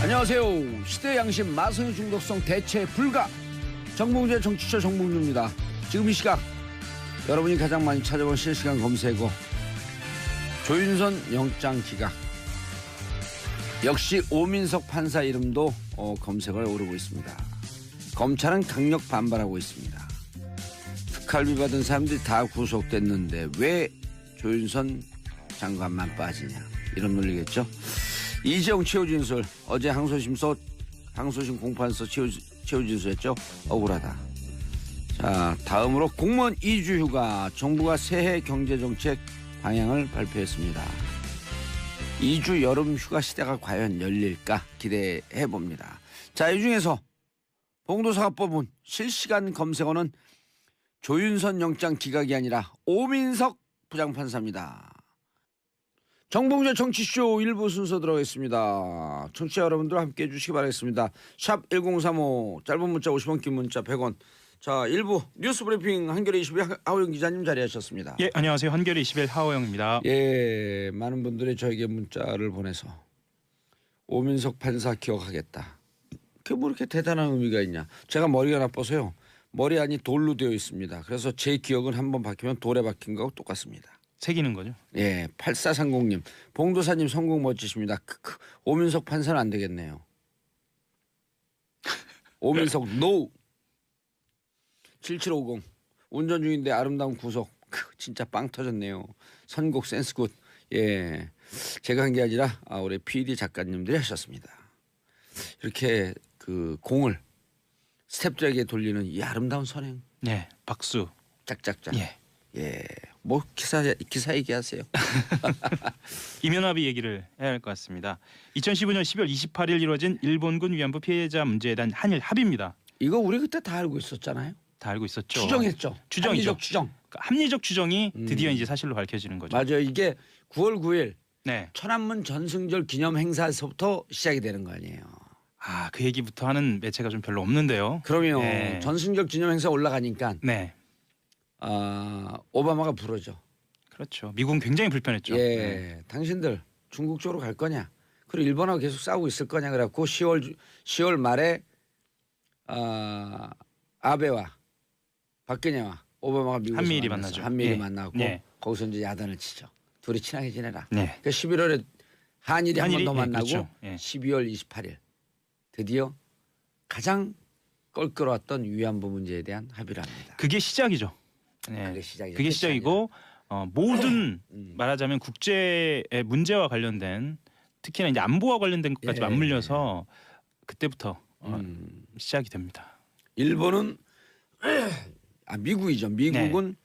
안녕하세요. 시대 양심 마성의 중독성 대체 불가 정봉주의 정치쇼 정봉주입니다. 지금 이 시각 여러분이 가장 많이 찾아본 실시간 검색어 조윤선 영장 기각, 역시 오민석 판사 이름도 검색어에 오르고 있습니다. 검찰은 강력 반발하고 있습니다. 특활비 받은 사람들이 다 구속됐는데 왜 조윤선 장관만 빠지냐, 이런 논리겠죠. 이재용 최후 진술, 어제 항소심 공판서 최후 진술했죠. 억울하다. 자, 다음으로 공무원 2주 휴가, 정부가 새해 경제정책 방향을 발표했습니다. 2주 여름 휴가 시대가 과연 열릴까 기대해 봅니다. 자, 이 중에서 봉도사가 뽑은 실시간 검색어는 조윤선 영장 기각이 아니라 오민석 부장판사입니다. 정봉주의 정치쇼 1부 순서 들어가겠습니다. 청취자 여러분들 함께해 주시기 바라겠습니다. 샵 1035, 짧은 문자 50원, 긴 문자 100원. 자, 1부 뉴스 브리핑 한겨레 21 하호영 기자님 자리하셨습니다. 예, 안녕하세요. 한겨레 21 하호영입니다. 예, 많은 분들이 저에게 문자를 보내서 오민석 판사 기억하겠다. 그게 뭐 이렇게 대단한 의미가 있냐. 제가 머리가 나빠서요. 머리 안이 돌로 되어 있습니다. 그래서 제 기억은 한번 박히면 돌에 박힌 거하고 똑같습니다. 새기는 거죠? 예, 8430님, 봉도사님 성공 멋지십니다. 크크, 오민석 판사는 안 되겠네요. 오민석 노. 7750, 운전 중인데 아름다운 구속. 진짜 빵 터졌네요. 선곡 센스 굿. 예, 제가 한 게 아니라 우리 PD 작가님들이 하셨습니다. 이렇게 그 공을 스태프들에게 돌리는 이 아름다운 선행. 네, 박수. 짝짝짝. 예. 예, 뭐 기사 얘기하세요. 이면합의 얘기를 해야 할 것 같습니다. 2015년 10월 28일 이루어진 일본군 위안부 피해자 문제에 대한 한일 합의입니다. 이거 우리 그때 다 알고 있었잖아요. 다 알고 있었죠. 추정했죠. 추정이죠. 합리적 추정. 그러니까 합리적 추정이 드디어 이제 사실로 밝혀지는 거죠. 맞아요. 이게 9월 9일 네. 천안문 전승절 기념 행사에서부터 시작이 되는 거 아니에요. 아, 그 얘기부터 하는 매체가 좀 별로 없는데요. 그러면 네. 전승절 기념 행사 올라가니까 네. 오바마가 부르죠. 그렇죠. 미국은 굉장히 불편했죠. 예, 네. 당신들 중국 쪽으로 갈 거냐? 그리고 일본하고 계속 싸우고 있을 거냐? 그래갖고 10월 말에 아베와 박근혜와 오바마가 미국에서 한미일이 만나서 만나죠. 한미일이 예. 만나고 네. 거기서 이제 야단을 치죠. 둘이 친하게 지내라. 네. 그러니까 11월에 한일이 한 번 더 한일이? 만나고 그렇죠. 예. 12월 28일 드디어 가장 껄끄러웠던 위안부 문제에 대한 합의를 합니다. 그게 시작이죠. 네. 그게 시작이죠. 그게 시작이고 모든 음. 말하자면 국제의 문제와 관련된, 특히나 이제 안보와 관련된 것까지 예. 맞물려서 그때부터 시작이 됩니다. 일본은 미국이죠. 미국은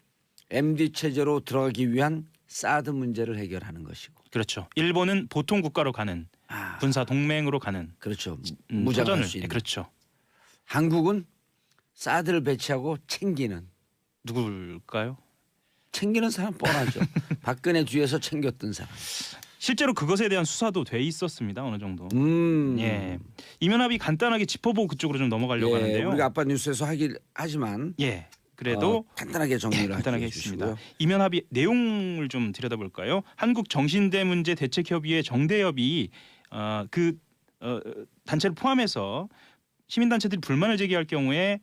MD 체제로 들어가기 위한 사드 문제를 해결하는 것이고. 그렇죠. 일본은 보통 국가로 가는, 군사 동맹으로 가는, 그렇죠. 무장할 수 예, 있는. 그렇죠. 한국은 사드를 배치하고 챙기는. 누굴까요? 챙기는 사람 뻔하죠. 박근혜 뒤에서 챙겼던 사람. 실제로 그것에 대한 수사도 돼 있었습니다. 어느 정도. 예. 이면합의 간단하게 짚어보고 그쪽으로 좀 넘어가려고 예, 하는데요. 우리가 아빠 뉴스에서 하지만 예. 그래도 간단하게 정리를 간단하게 해주시고요. 했습니다. 이면합의 내용을 좀 들여다볼까요? 한국정신대 문제 대책협의회 정대협이 단체를 포함해서 시민단체들이 불만을 제기할 경우에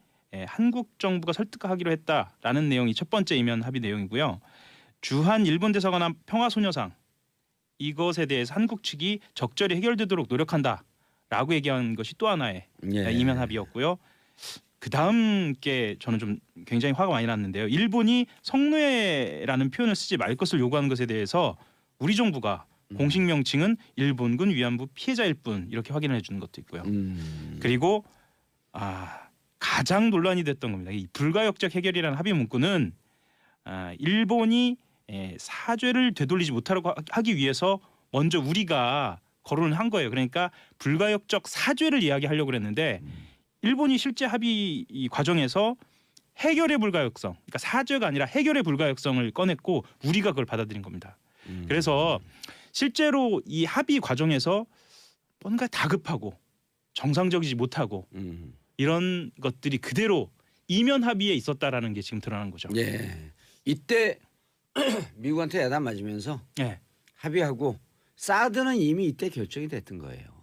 한국 정부가 설득하기로 했다라는 내용이 첫 번째 이면 합의 내용이고요. 주한 일본 대사관 앞 평화소녀상, 이것에 대해서 한국 측이 적절히 해결되도록 노력한다라고 얘기한 것이 또 하나의 예. 이면 합의였고요. 그 다음 게 저는 좀 굉장히 화가 많이 났는데요. 일본이 성노예라는 표현을 쓰지 말 것을 요구하는 것에 대해서 우리 정부가 공식 명칭은 일본군 위안부 피해자일 뿐, 이렇게 확인을 해주는 것도 있고요. 그리고 가장 논란이 됐던 겁니다. 이 불가역적 해결이라는 합의 문구는 일본이 사죄를 되돌리지 못하려고 하기 위해서 먼저 우리가 거론을 한 거예요. 그러니까 불가역적 사죄를 이야기하려고 그랬는데 일본이 실제 합의 이 과정에서 해결의 불가역성, 그러니까 사죄가 아니라 해결의 불가역성을 꺼냈고 우리가 그걸 받아들인 겁니다. 그래서 실제로 이 합의 과정에서 뭔가 다급하고 정상적이지 못하고 이런 것들이 그대로 이면 합의에 있었다라는 게 지금 드러난 거죠. 예. 이때 미국한테 야단 맞으면서 예. 합의하고 사드는 이미 이때 결정이 됐던 거예요.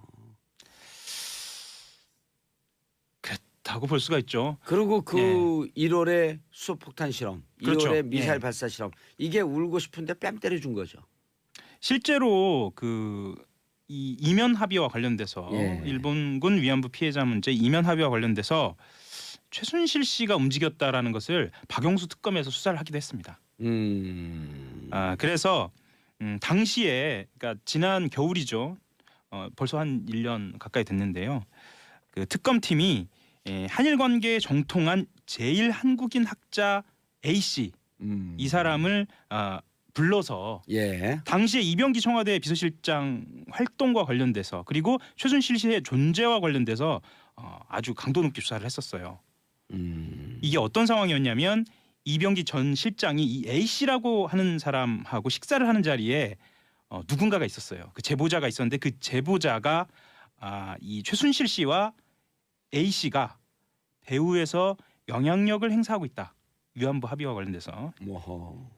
있었다고 볼 수가 있죠. 그리고 그 예. 1월에 수소폭탄 실험, 그렇죠. 2월에 미사일 예. 발사 실험 이게 울고 싶은데 뺨 때려준 거죠. 실제로 이 이면 합의와 관련돼서 예. 일본군 위안부 피해자 문제 이면 합의와 관련돼서 최순실 씨가 움직였다라는 것을 박영수 특검에서 수사를 하기도 했습니다. 그래서 당시에 그러니까 지난 겨울이죠. 벌써 한 1년 가까이 됐는데요. 그 특검팀이 한일 관계에 정통한 제일 한국인 학자 A 씨 이 사람을 불러서 예. 당시에 이병기 청와대 비서실장 활동과 관련돼서 그리고 최순실 씨의 존재와 관련돼서 아주 강도 높게 수사를 했었어요. 이게 어떤 상황이었냐면 이병기 전 실장이 이 A 씨라고 하는 사람하고 식사를 하는 자리에 누군가가 있었어요. 그 제보자가 있었는데 그 제보자가 이 최순실 씨와 A 씨가 배후에서 영향력을 행사하고 있다. 위안부 합의와 관련돼서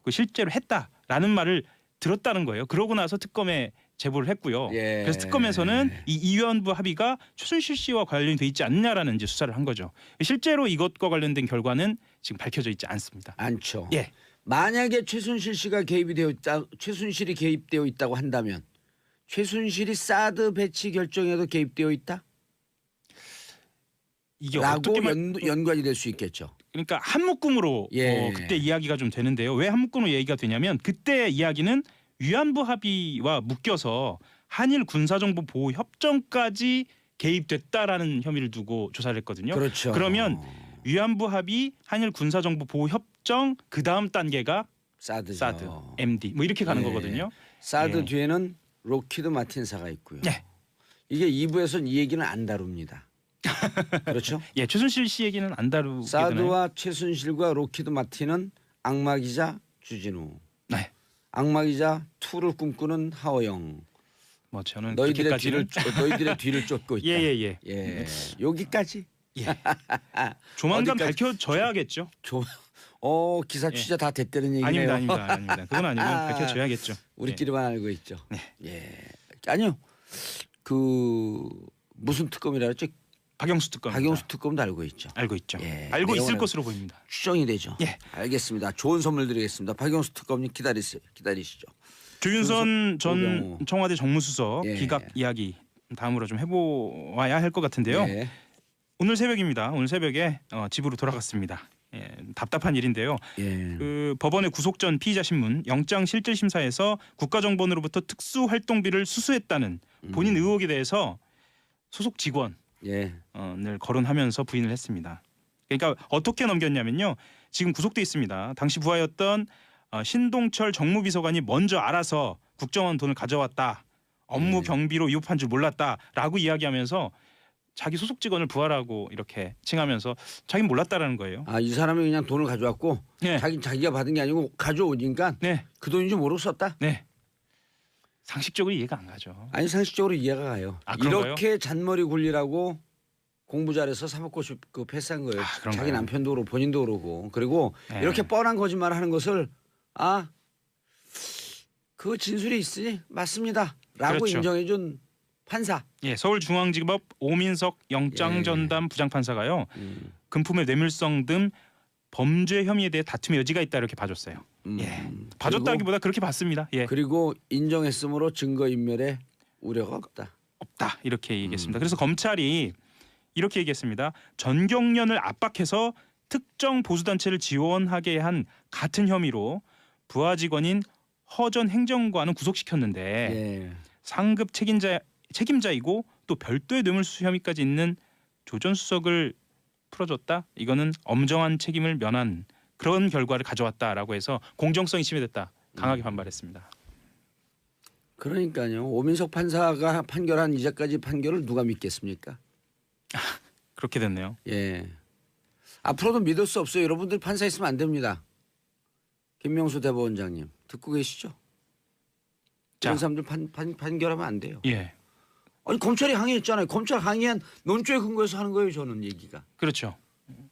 그 실제로 했다라는 말을 들었다는 거예요. 그러고 나서 특검에 제보를 했고요. 예. 그래서 특검에서는 이 위안부 합의가 최순실 씨와 관련이 돼 있지 않느냐라는 이제 수사를 한 거죠. 실제로 이것과 관련된 결과는 지금 밝혀져 있지 않습니다. 않죠. 예. 만약에 최순실이 개입되어 있다고 한다면 최순실이 사드 배치 결정에도 개입되어 있다? 이게 라고 어떻게 연관이 될 수 있겠죠. 그러니까 한 묶음으로 예. 그때 이야기가 좀 되는데요. 왜 한 묶음으로 얘기가 되냐면 그때 이야기는 위안부 합의와 묶여서 한일 군사정보 보호 협정까지 개입됐다라는 혐의를 두고 조사를 했거든요. 그렇죠. 그러면 위안부 합의, 한일 군사정보 보호 협정 그 다음 단계가 사드죠. 사드, MD 뭐 이렇게 가는 예. 거거든요. 사드 예. 뒤에는 로키드 마틴사가 있고요. 네. 이게 2부에서는 이 얘기는 안 다룹니다. 그렇죠? 예, 최순실 씨 얘기는 안 다루게 되나요? 사드와 최순실과 로키드 마틴은 악마기자 주진우, 네. 악마기자 2를 꿈꾸는 하호영. 뭐 저는 너희들의 그렇게까지는 뒤를 쫓고 있다. 예예예. 예. 여기까지. 예. 조만간 어디까지? 밝혀져야겠죠. 기사 취재 다 됐다는 얘기네요. 아닙니다. 그건 아니고 밝혀져야겠죠. 우리끼리만 알고 있죠. 네. 예. 아니요. 무슨 특검이라 그랬죠? 박영수 특검. 박영수 특검도 알고 있죠. 알고 있죠. 예. 알고 있을 내용은 것으로 보입니다. 추정이 되죠. 예. 알겠습니다. 좋은 선물 드리겠습니다. 박영수 특검님 기다리시죠. 조윤선 전 오경호. 청와대 정무수석 예. 기각 이야기 다음으로 좀 해보아야 할 것 같은데요. 예. 오늘 새벽입니다. 오늘 새벽에 집으로 돌아갔습니다. 예, 답답한 일인데요. 예. 그 법원의 구속 전 피의자 신문 영장 실질 심사에서 국가정보원으로부터 특수활동비를 수수했다는 본인 의혹에 대해서 소속 직원 예. 을 거론하면서 부인을 했습니다. 그러니까 어떻게 넘겼냐면요. 지금 구속돼 있습니다. 당시 부하였던 신동철 정무비서관이 먼저 알아서 국정원 돈을 가져왔다. 업무 경비로 위협한 줄 몰랐다라고 이야기하면서 자기 소속 직원을 부하라고 이렇게 칭하면서 자기는 몰랐다라는 거예요. 이 사람이 그냥 돈을 가져왔고 네. 자기가 받은 게 아니고 가져오니까 네. 그 돈인지 모르고 썼다. 네. 상식적으로 이해가 안 가죠. 아니 상식적으로 이해가 가요. 그런가요? 이렇게 잔머리 굴리라고 공부 잘해서 사법고시 패스한 거예요. 그런가요? 자기 남편도 그러고 본인도 그러고 그리고 네. 이렇게 뻔한 거짓말을 하는 것을 그 진술이 있으니 맞습니다라고 그렇죠. 인정해준 판사. 예, 서울중앙지법 오민석 영장전담 부장판사가요. 금품의 뇌물성 등 범죄 혐의에 대해 다툼의 여지가 있다 이렇게 봐줬어요. 예, 봐줬다기보다 그렇게 봤습니다. 예, 그리고 인정했으므로 증거인멸에 우려가 없다 이렇게 얘기했습니다. 그래서 검찰이 이렇게 얘기했습니다. 전경련을 압박해서 특정 보수단체를 지원하게 한 같은 혐의로 부하 직원인 허 전 행정관은 구속시켰는데 예. 상급 책임자이고 또 별도의 뇌물수수 혐의까지 있는 조 전 수석을 풀어줬다. 이거는 엄정한 책임을 면한 그런 결과를 가져왔다라고 해서 공정성이 침해됐다. 강하게 반발했습니다. 그러니까요. 오민석 판사가 판결한 이제까지 판결을 누가 믿겠습니까? 그렇게 됐네요. 예. 앞으로도 믿을 수 없어요. 여러분들 판사 있으면 안 됩니다. 김명수 대법원장님 듣고 계시죠? 이런 사람들 판결하면 안 돼요. 예, 아니 검찰이 항의했잖아요. 검찰 항의한 논조에 근거해서 하는 거예요. 저는 얘기가. 그렇죠.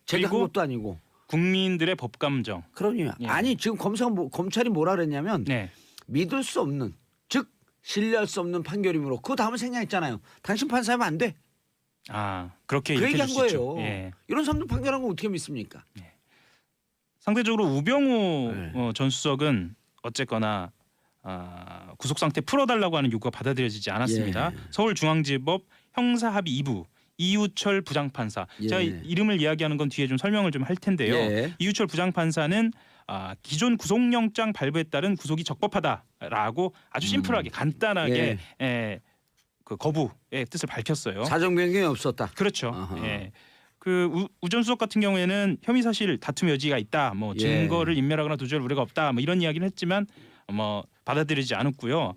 제가 한 그리고 것도 아니고. 국민들의 법 감정. 그럼요. 예. 아니 지금 검찰이 뭐라 그랬냐면 네, 믿을 수 없는 즉 신뢰할 수 없는 판결이므로 그 다음에 생략했잖아요. 당신 판사하면 안 돼. 그렇게 그 얘기한 읽혀질 수 있죠. 거예요. 예. 이런 사람들 판결한 거 어떻게 믿습니까? 상대적으로 우병우 네. 전 수석은 어쨌거나 구속 상태 풀어달라고 하는 요구가 받아들여지지 않았습니다. 예. 서울중앙지법 형사합의 2부 이우철 부장판사. 예. 제가 이름을 이야기하는 건 뒤에 좀 설명을 좀 할 텐데요. 예. 이우철 부장판사는 기존 구속영장 발부에 따른 구속이 적법하다라고 아주 심플하게 간단하게 그 거부의 뜻을 밝혔어요. 사정 변경이 없었다. 그렇죠. 아하. 예. 그 우전 수석 같은 경우에는 혐의 사실 다툼 여지가 있다. 뭐 예. 증거를 인멸하거나 도주할 우려가 없다. 뭐 이런 이야기를 했지만 뭐 받아들이지 않았고요.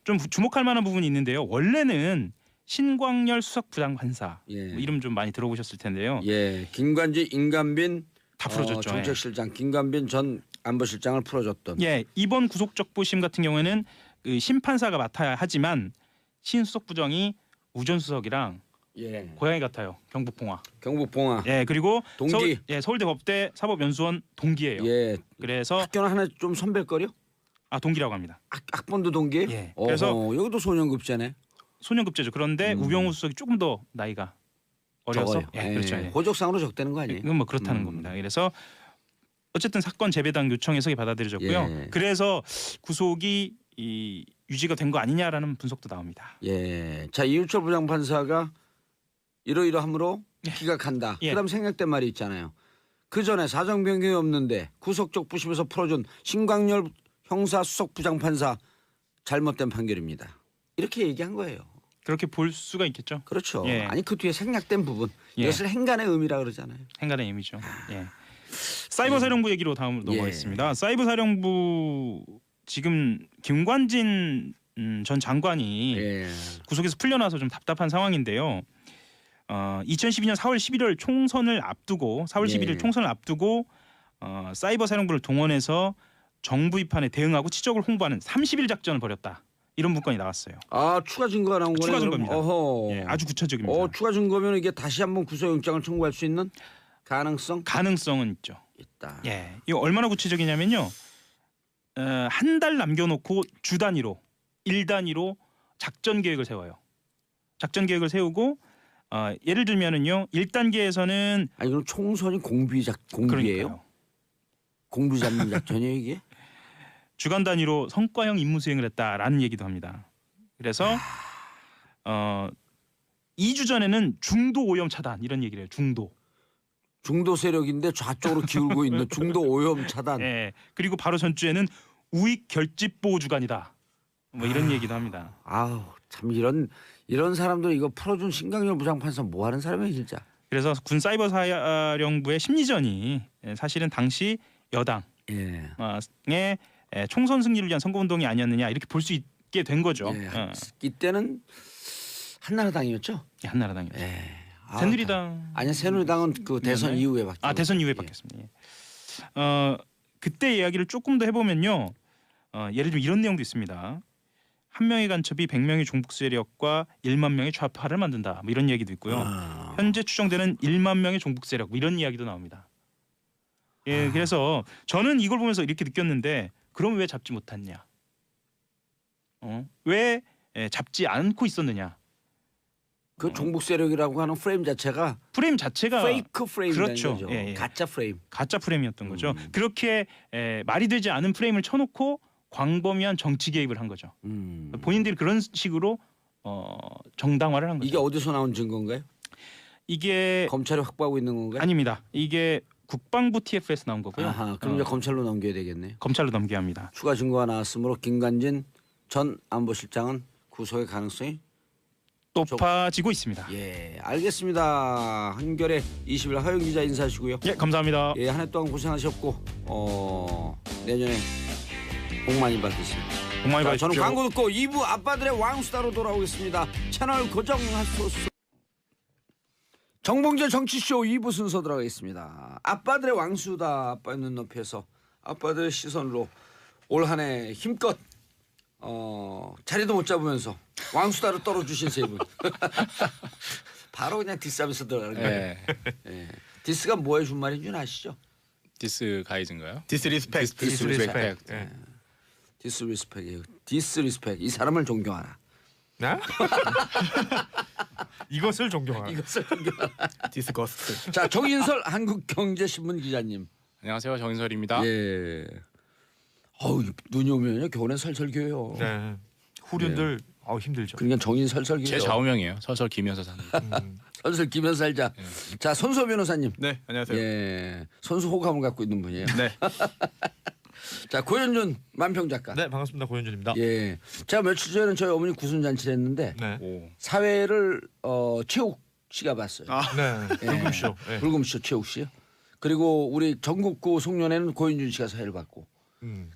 좀 주목할 만한 부분이 있는데요. 원래는 신광열 수석 부장판사 예. 뭐 이름 좀 많이 들어보셨을 텐데요. 예, 김관지, 임관빈 다 풀어줬죠. 정책실장, 김관빈 전 안보실장을 풀어줬던. 예, 이번 구속적부심 같은 경우에는 그 심판사가 맡아야 하지만 신수석 부정이 우전 수석이랑 예. 고향이 같아요. 경북 봉화. 경북 봉화. 예, 그리고 동기. 서울대 법대 사법연수원 동기예요. 예. 그래서 학교는 하나 좀 선배거려? 동기라고 합니다. 학번도 동기? 예. 어허, 그래서 여기도 소년급제네. 소년급제죠. 그런데 우병우 수석이 조금 더 나이가 어려서 적어요. 예, 그렇죠. 예. 호적상으로 적대는 거 아니에요? 이건 뭐 그렇다는 겁니다. 그래서 어쨌든 사건 재배당 요청 해석이 받아들여졌고요. 예. 그래서 구속이 유지가 된 거 아니냐라는 분석도 나옵니다. 예. 자, 이우철 부장판사가 이러이러함으로 기각한다. 예. 그다음 생략된 말이 있잖아요. 그 전에 사정 변경이 없는데 구속적 부심에서 풀어준 신광열 형사 수석 부장판사 잘못된 판결입니다. 이렇게 얘기한 거예요. 그렇게 볼 수가 있겠죠. 그렇죠. 예. 아니 그 뒤에 생략된 부분 예. 이것을 행간의 의미라 그러잖아요. 행간의 의미죠. 예. 사이버 사령부 얘기로 다음으로 넘어가겠습니다. 사이버 사령부 지금 김관진 전 장관이 예. 구속에서 풀려나서 좀 답답한 상황인데요. 2012년 4월 11일 총선을 앞두고 4월 예. 11일 총선을 앞두고 사이버 사령부를 동원해서 정부 비판에 대응하고 치적을 홍보하는 30일 작전을 벌였다. 이런 문건이 나왔어요. 추가 증거가 나온 거네. 추가 그럼? 증거입니다. 어허. 예, 아주 구체적입니다. 추가 증거면 이게 다시 한번 구속영장을 청구할 수 있는 가능성은 있죠. 있다. 예, 이거 얼마나 구체적이냐면요. 한 달 남겨놓고 주 단위로 일 단위로 작전 계획을 세워요. 작전 계획을 세우고 예를 들면은요. 1단계에서는 아니 그럼 총선이 공비예요? 공비 잡는 작전이에요 이게? 주간 단위로 성과형 임무 수행을 했다라는 얘기도 합니다. 그래서 2주 전에는 중도 오염 차단 이런 얘기를 해요. 중도 세력인데 좌쪽으로 기울고 있는 중도 오염 차단. 예. 그리고 바로 전주에는 우익 결집 보호 주간이다. 뭐 이런 얘기도 합니다. 참 이런 사람들 이거 풀어준 신강렬 부장판사 뭐 하는 사람이에요 진짜. 그래서 군 사이버 사령부의 심리전이 사실은 당시 여당의 총선 승리를 위한 선거운동이 아니었느냐 이렇게 볼 수 있게 된 거죠. 이때는 한나라당이었죠? 예, 한나라당이었죠. 새누리당 아니 새누리당은 그 대선 이후에 바뀌었어요. 대선 이후에 바뀌었습니다. 그때 이야기를 조금 더 해보면요. 예를 들면 이런 내용도 있습니다. 한 명의 간첩이 100명의 종북 세력과 1만 명의 좌파를 만든다. 뭐 이런 얘기도 있고요. 현재 추정되는 1만 명의 종북 세력 뭐 이런 이야기도 나옵니다. 예, 그래서 저는 이걸 보면서 이렇게 느꼈는데 그럼 왜 잡지 못했냐? 왜 잡지 않고 있었느냐? 그 종북 세력이라고 하는 프레임 자체가 페이크 프레임이라는 그렇죠. 거죠. 예. 가짜 프레임. 가짜 프레임이었던 거죠. 그렇게 말이 되지 않은 프레임을 쳐놓고 광범위한 정치 개입을 한 거죠. 본인들이 그런 식으로 정당화를 한 거죠. 이게 어디서 나온 증거인가요? 이게 검찰이 확보하고 있는 건가요? 아닙니다. 이게 국방부 TF에서 나온 거고요. 그럼 이제 검찰로 넘겨야 되겠네요. 검찰로 넘겨야 합니다. 추가 증거가 나왔으므로 김관진 전 안보실장은 구속의 가능성이 높아지고 있습니다. 예, 알겠습니다. 한겨레 20일 하영 기자 인사하시고요. 예, 감사합니다. 예, 한 해 동안 고생하셨고 내년에 복 많이 받으세요. 복 많이 받으십시오. 저는 광고 듣고 2부 아빠들의 왕수다로 돌아오겠습니다. 채널 고정하소서. 정봉재 정치쇼 2부 순서 들어가겠습니다. 아빠들의 왕수다. 아빠의 눈높이에서 아빠들의 시선으로 올 한 해 힘껏 자리도 못 잡으면서 왕수다로 떨어주신 세 분. 바로 그냥 디스하면서 들어가는 거예요. 예. 디스가 뭐에 준 말인 줄 아시죠? 디스 가이즈인가요? 디스리스펙트. 디스리스펙트. 디스리스펙이에요. 디스리스펙. 이 사람을 존경하라. 나? 이것을 존경하라. 이것을 존경하라. 디스커스트. 자, 정인설 한국경제신문 기자님. 안녕하세요, 정인설입니다. 예. 어우, 눈이 오면요 겨울엔 설설겨요. 네. 후륜들 힘들죠. 그러니까 정인설설겨요. 제 좌우명이에요. 설설 기면서 사는. 설설 기면서 살자. 자, 손수호 변호사님. 네, 안녕하세요. 예, 선수 호감을 갖고 있는 분이에요. 네. 자, 고현준 만평 작가. 네, 반갑습니다. 고현준입니다. 예, 제가 며칠 전에 저희 어머니 구순잔치를 했는데 네. 오. 사회를 최욱 씨가 봤어요. 네. 불금쇼. 네. 불금쇼 최욱 씨요. 그리고 우리 전국구 송년회는 고현준 씨가 사회를 봤고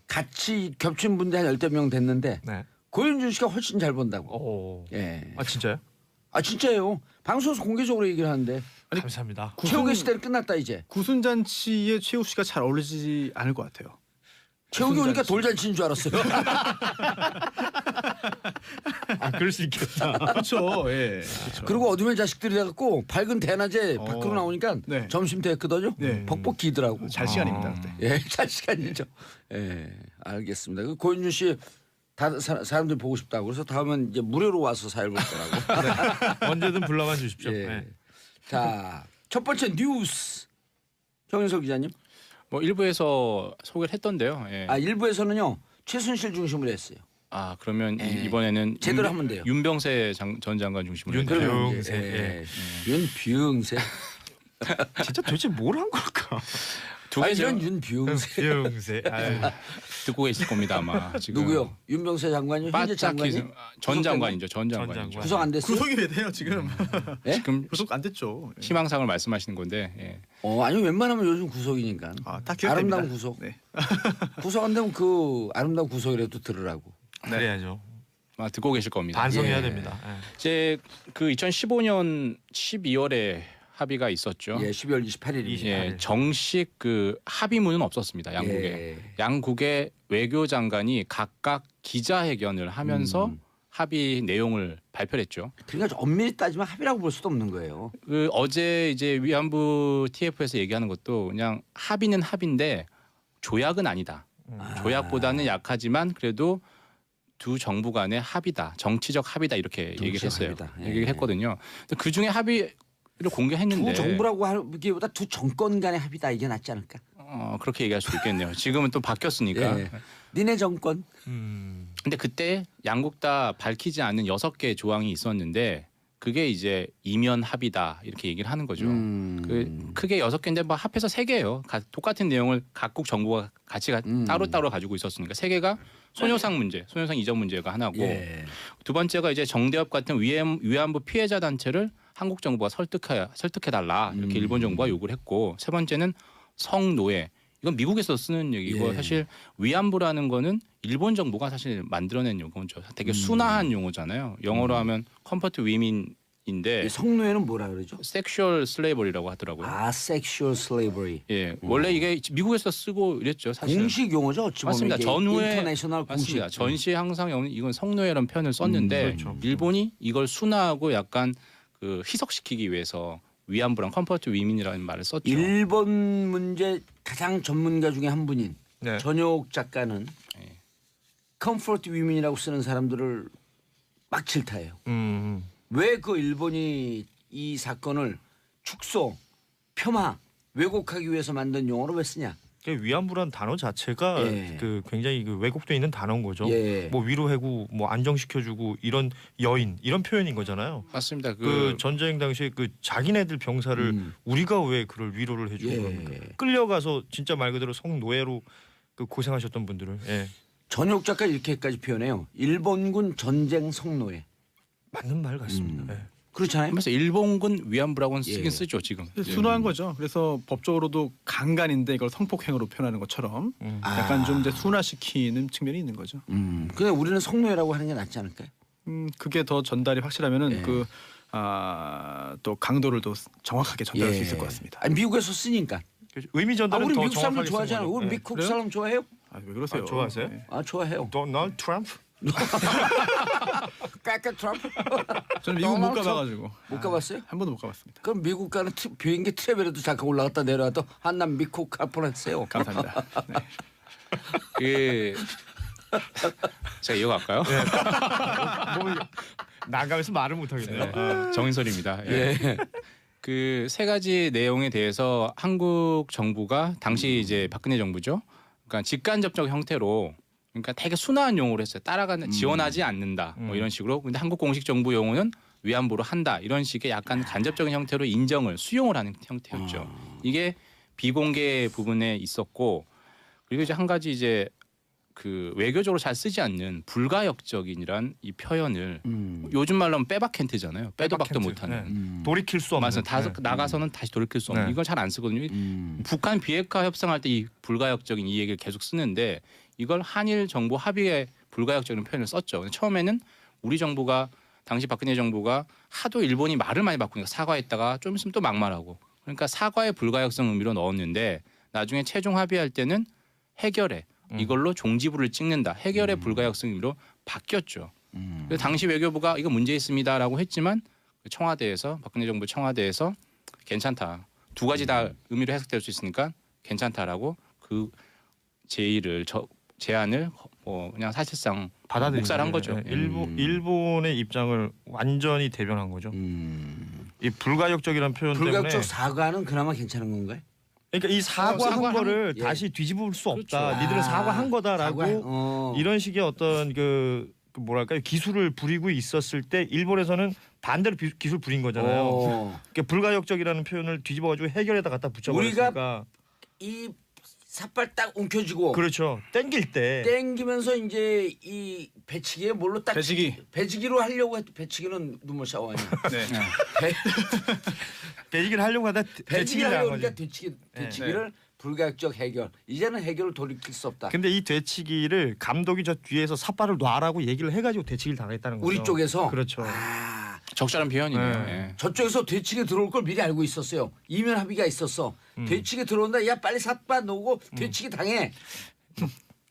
같이 겹친 분들 한 10명 됐는데 네. 고현준 씨가 훨씬 잘 본다고. 오. 예. 아 진짜요? 아 진짜예요. 방송에서 공개적으로 얘기를 하는데 감사합니다. 최욱의 시대는 끝났다 이제. 구순잔치에 최욱 씨가 잘 어울리지 않을 것 같아요. 최욱이 오니까 돌잔치인 줄 알았어요. 아 그럴 수 있겠다. 그렇죠. 예. 그렇죠. 그리고 어둠의 자식들이 돼갖고 밝은 대낮에 밖으로 나오니까 네. 점심 때 했거든요. 네. 벅벅 기더라고. 잘 시간입니다. 그때. 예, 잘 시간이죠. 예, 알겠습니다. 그 고현준 씨 사람들이 보고 싶다고 그래서 다음은 이제 무료로 와서 사회를 볼 거라고. 언제든 불러만 주십시오. 예. 네. 자, 첫 번째 뉴스 정인석 기자님. 뭐 일부에서 소개를 했던데요. 예. 아, 일부에서는요 최순실 중심으로 했어요. 아 그러면 예. 이번에는 제대로 하면 돼요. 윤병세 전 장관 중심으로. 했나요? 윤병세. 예. 윤병세. 진짜 도대체 뭘 한 걸까? 두 아니, 개죠. 전 윤병세. 윤병세. 아유. 듣고 계실 겁니다 아마. 지금. 누구요? 윤병세 장관이 현재 장관이 전 장관이죠. 전 장관이죠. 장관. 구속 안 됐어요? 구속이 왜 돼요 지금? 예? 지금 구속 안 됐죠. 예. 희망상을 말씀하시는 건데. 예. 아니 웬만하면 요즘 구속이니까. 다 기억됩니다. 아름다운 구속. 네. 구속 안 되면 그 아름다운 구속이라도 들으라고. 그래야죠. 아마 듣고 계실 겁니다. 반성해야 예. 됩니다. 예. 이제 그 2015년 12월에 합의가 있었죠. 예, 12월 28일입니다. 예, 정식 그 합의문은 없었습니다. 양국에. 예. 양국의 외교장관이 각각 기자회견을 하면서 합의 내용을 발표했죠. 그러니까 엄밀히 따지면 합의라고 볼 수도 없는 거예요. 그 어제 이제 위안부 TF에서 얘기하는 것도 그냥 합의는 합의인데 조약은 아니다. 조약보다는 약하지만 그래도 두 정부 간의 합의다. 정치적 합의다 이렇게 얘기를 했어요. 합의다. 예. 얘기를 했거든요. 그 중에 합의를 공개했는데 두 정부라고 하기보다 두 정권 간의 합의다 이게 낫지 않을까? 그렇게 얘기할 수도 있겠네요. 지금은 또 바뀌었으니까. 예. 니네 정권. 근데 그때 양국 다 밝히지 않은 6개 조항이 있었는데 그게 이제 이면 합의다 이렇게 얘기를 하는 거죠. 그 크게 6개인데 뭐 합해서 3개예요. 똑같은 내용을 각국 정부가 같이 따로따로 가지고 있었으니까 3개가 소녀상 문제, 소녀상 이전 문제가 하나고 예. 두 번째가 이제 정대협 같은 위안부 피해자 단체를 한국 정부가 설득해달라 이렇게 일본 정부가 요구를 했고 세 번째는 성노예. 이건 미국에서 쓰는 얘기고 예. 사실 위안부라는 거는 일본 정부가 사실 만들어낸 용어죠. 되게 순화한 용어잖아요. 영어로 하면 컴포트 위민인데 이 성노예는 뭐라 그러죠? 섹슈얼 슬레이버리라고 하더라고요. 아, sexual slavery. 예, 원래 이게 미국에서 쓰고 이랬죠. 사실 공식 용어죠. 어찌 보면 맞습니다. 이게 전후에 인터내셔널 공식. 맞습니다. 전시에 항상 이건 성노예라는 표현을 썼는데 그렇죠. 일본이 이걸 순화하고 약간 그 희석시키기 위해서 위안부랑 컴포트 위민이라는 말을 썼죠. 일본 문제 가장 전문가 중에 한 분인 네. 전효옥 작가는 네. 컴포트 위민이라고 쓰는 사람들을 막 질타해요. 왜 그 일본이 이 사건을 축소, 폄하, 왜곡하기 위해서 만든 용어로 왜 쓰냐? 위안부란 단어 자체가 예. 그 굉장히 그 왜곡돼 있는 단어인 거죠. 예. 뭐 위로해고 뭐 안정시켜주고 이런 여인 이런 표현인 거잖아요. 맞습니다. 그 전쟁 당시에 그 자기네들 병사를 우리가 왜 그럴 위로를 해주고 예. 그럽니까? 끌려가서 진짜 말 그대로 성노예로 그 고생하셨던 분들을 예. 전효옥 작가 이렇게까지 표현해요. 일본군 전쟁 성노예. 맞는 말 같습니다. 예. 그렇잖아요. 하면서 일본군 위안부라고는 쓰긴 예. 쓰죠 지금. 순화한 거죠. 그래서 법적으로도 강간인데 이걸 성폭행으로 표현하는 것처럼 약간 좀 이제 순화시키는 측면이 있는 거죠. 근데 우리는 성노예라고 하는 게 낫지 않을까요? 그게 더 전달이 확실하면은 예. 또 강도를 더 정확하게 전달할 수 예. 있을 것 같습니다. 아니, 미국에서 쓰니까. 의미 전달은 우리 더 미국 사람들 정확하게 좋아하잖아요. 쓰는 우리 거니까. 미국 그래요? 사람 좋아해요? 왜 그러세요? 아, 좋아하세요? 예. 아, 좋아해요. 도널드 트럼프? 까까 트럼프. 저는 미국 못 도널드 가봐가지고 못 가봤어요? 한 번도 못 가봤습니다. 그럼 미국 가는 비행기 트래블에도 잠깐 올라갔다 내려와도 한남 미국 갈 뻔했어요. 감사합니다. 네. 그 제가 이어갈까요? 난감해서 말을 못 하겠네요. 정인설입니다. 예. 예. 그 세 가지 내용에 대해서 한국 정부가 당시 이제 박근혜 정부죠. 그러니까 직간접적 형태로 그러니까 되게 순화한 용어로 했어요. 따라가는 지원하지 않는다. 뭐 이런 식으로. 근데 한국 공식 정부 용어는 위안부로 한다. 이런 식의 약간 간접적인 형태로 인정을 수용을 하는 형태였죠. 이게 비공개 부분에 있었고 그리고 이제 한 가지 이제 그 외교적으로 잘 쓰지 않는 불가역적인이란 이 표현을 요즘 말로 하면 빼박캔트잖아요. 빼도 박도 못하는. 돌이킬 수 없는. 맞습니다. 다 나가서는 다시 돌이킬 수 없는. 네. 이걸 잘 안 쓰거든요. 북한 비핵화 협상할 때 이 불가역적인 이 얘기를 계속 쓰는데 이걸 한일 정부 합의에 불가역적인 표현을 썼죠. 근데 처음에는 우리 정부가 당시 박근혜 정부가 하도 일본이 말을 많이 바꾸니까 사과했다가 좀 있으면 또 막말하고 그러니까 사과의 불가역성 의미로 넣었는데 나중에 최종 합의할 때는 해결해. 이걸로 종지부를 찍는다. 해결의 불가역성 의미로 바뀌었죠. 그래서 당시 외교부가 이거 문제 있습니다라고 했지만 청와대에서 박근혜 정부 청와대에서 괜찮다. 두 가지 다 의미로 해석될 수 있으니까 괜찮다라고 그 제안을 그냥 사실상 받아들인 묵살한 거죠. 네. 일본의 입장을 완전히 대변한 거죠. 이 불가역적이라는 표현 불가역적 때문에 사과는 그나마 괜찮은 건가요? 그러니까 이 사과한 거를 예. 다시 뒤집을 수 없다. 그렇죠. 니들은 사과한 거다라고 사과. 이런 식의 어떤 그 뭐랄까요 기술을 부리고 있었을 때 일본에서는 반대로 기술 부린 거잖아요. 그러니까 불가역적이라는 표현을 뒤집어가지고 해결에다 갖다 붙여버리니까 이 삿발 딱 움켜쥐고 그렇죠. 땡길 때 땡기면서 이제 이 배치기에 뭘로 딱 배치기로 하려고 해도 배치기는 눈물 샤워 아니야. 네. 배치기를 하려고 하다 배치기를 한 하려고 거지. 하니까 되치기를 불가역적 해결. 이제는 해결을 돌이킬 수 없다. 근데 이 되치기를 감독이 저 뒤에서 삿발을 놔라고 얘기를 해가지고 되치기를 당했다는 거죠. 우리 쪽에서 그렇죠. 적절한 표현이네요. 네. 예. 저쪽에서 되치기 들어올 걸 미리 알고 있었어요. 이면 합의가 있었어. 되치기 들어온다. 야 빨리 삿발 놓고 되치기 당해.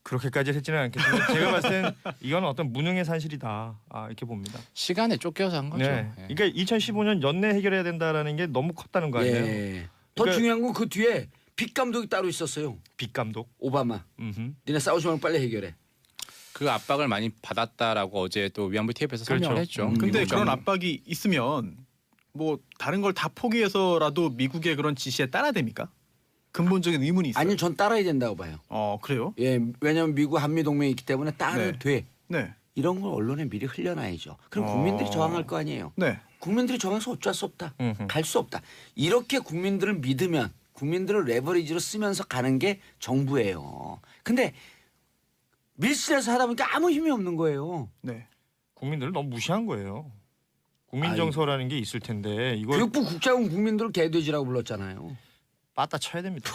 그렇게까지 했지는 않겠지만 제가 봤을 땐 이건 어떤 무능의 산실이다 이렇게 봅니다. 시간에 쫓겨서 한 거죠. 네. 예. 그러니까 2015년 연내 해결해야 된다라는 게 너무 컸다는 거 아니에요? 예. 더 그러니까- 중요한 건 그 뒤에 빅 감독이 따로 있었어요. 빅 감독. 오바마. 음흠. 니네 싸우지 말고 빨리 해결해. 그 압박을 많이 받았다라고 어제 또 위안부 TF에서 그렇죠. 설명을 했죠. 근데 미국 그런 정부. 압박이 있으면 뭐 다른 걸 다 포기해서라도 미국의 그런 지시에 따라야 됩니까? 근본적인 의문이 있어요. 아니 전 따라야 된다고 봐요. 그래요? 예, 왜냐하면 미국 한미 동맹이 있기 때문에 따르 네. 돼. 네. 이런 걸 언론에 미리 흘려놔야죠. 그럼 국민들이 저항할 거 아니에요. 네. 국민들이 저항해서 어쩔 수 없다. 음흠. 갈 수 없다. 이렇게 국민들을 믿으면 국민들을 레버리지로 쓰면서 가는 게 정부예요. 근데 밀실에서 하다 보니까 아무 힘이 없는 거예요. 네. 국민들을 너무 무시한 거예요. 국민 정서라는 게 있을 텐데 이걸 교육부 국장은 국민들을 개돼지라고 불렀잖아요. 빠따 쳐야 됩니다.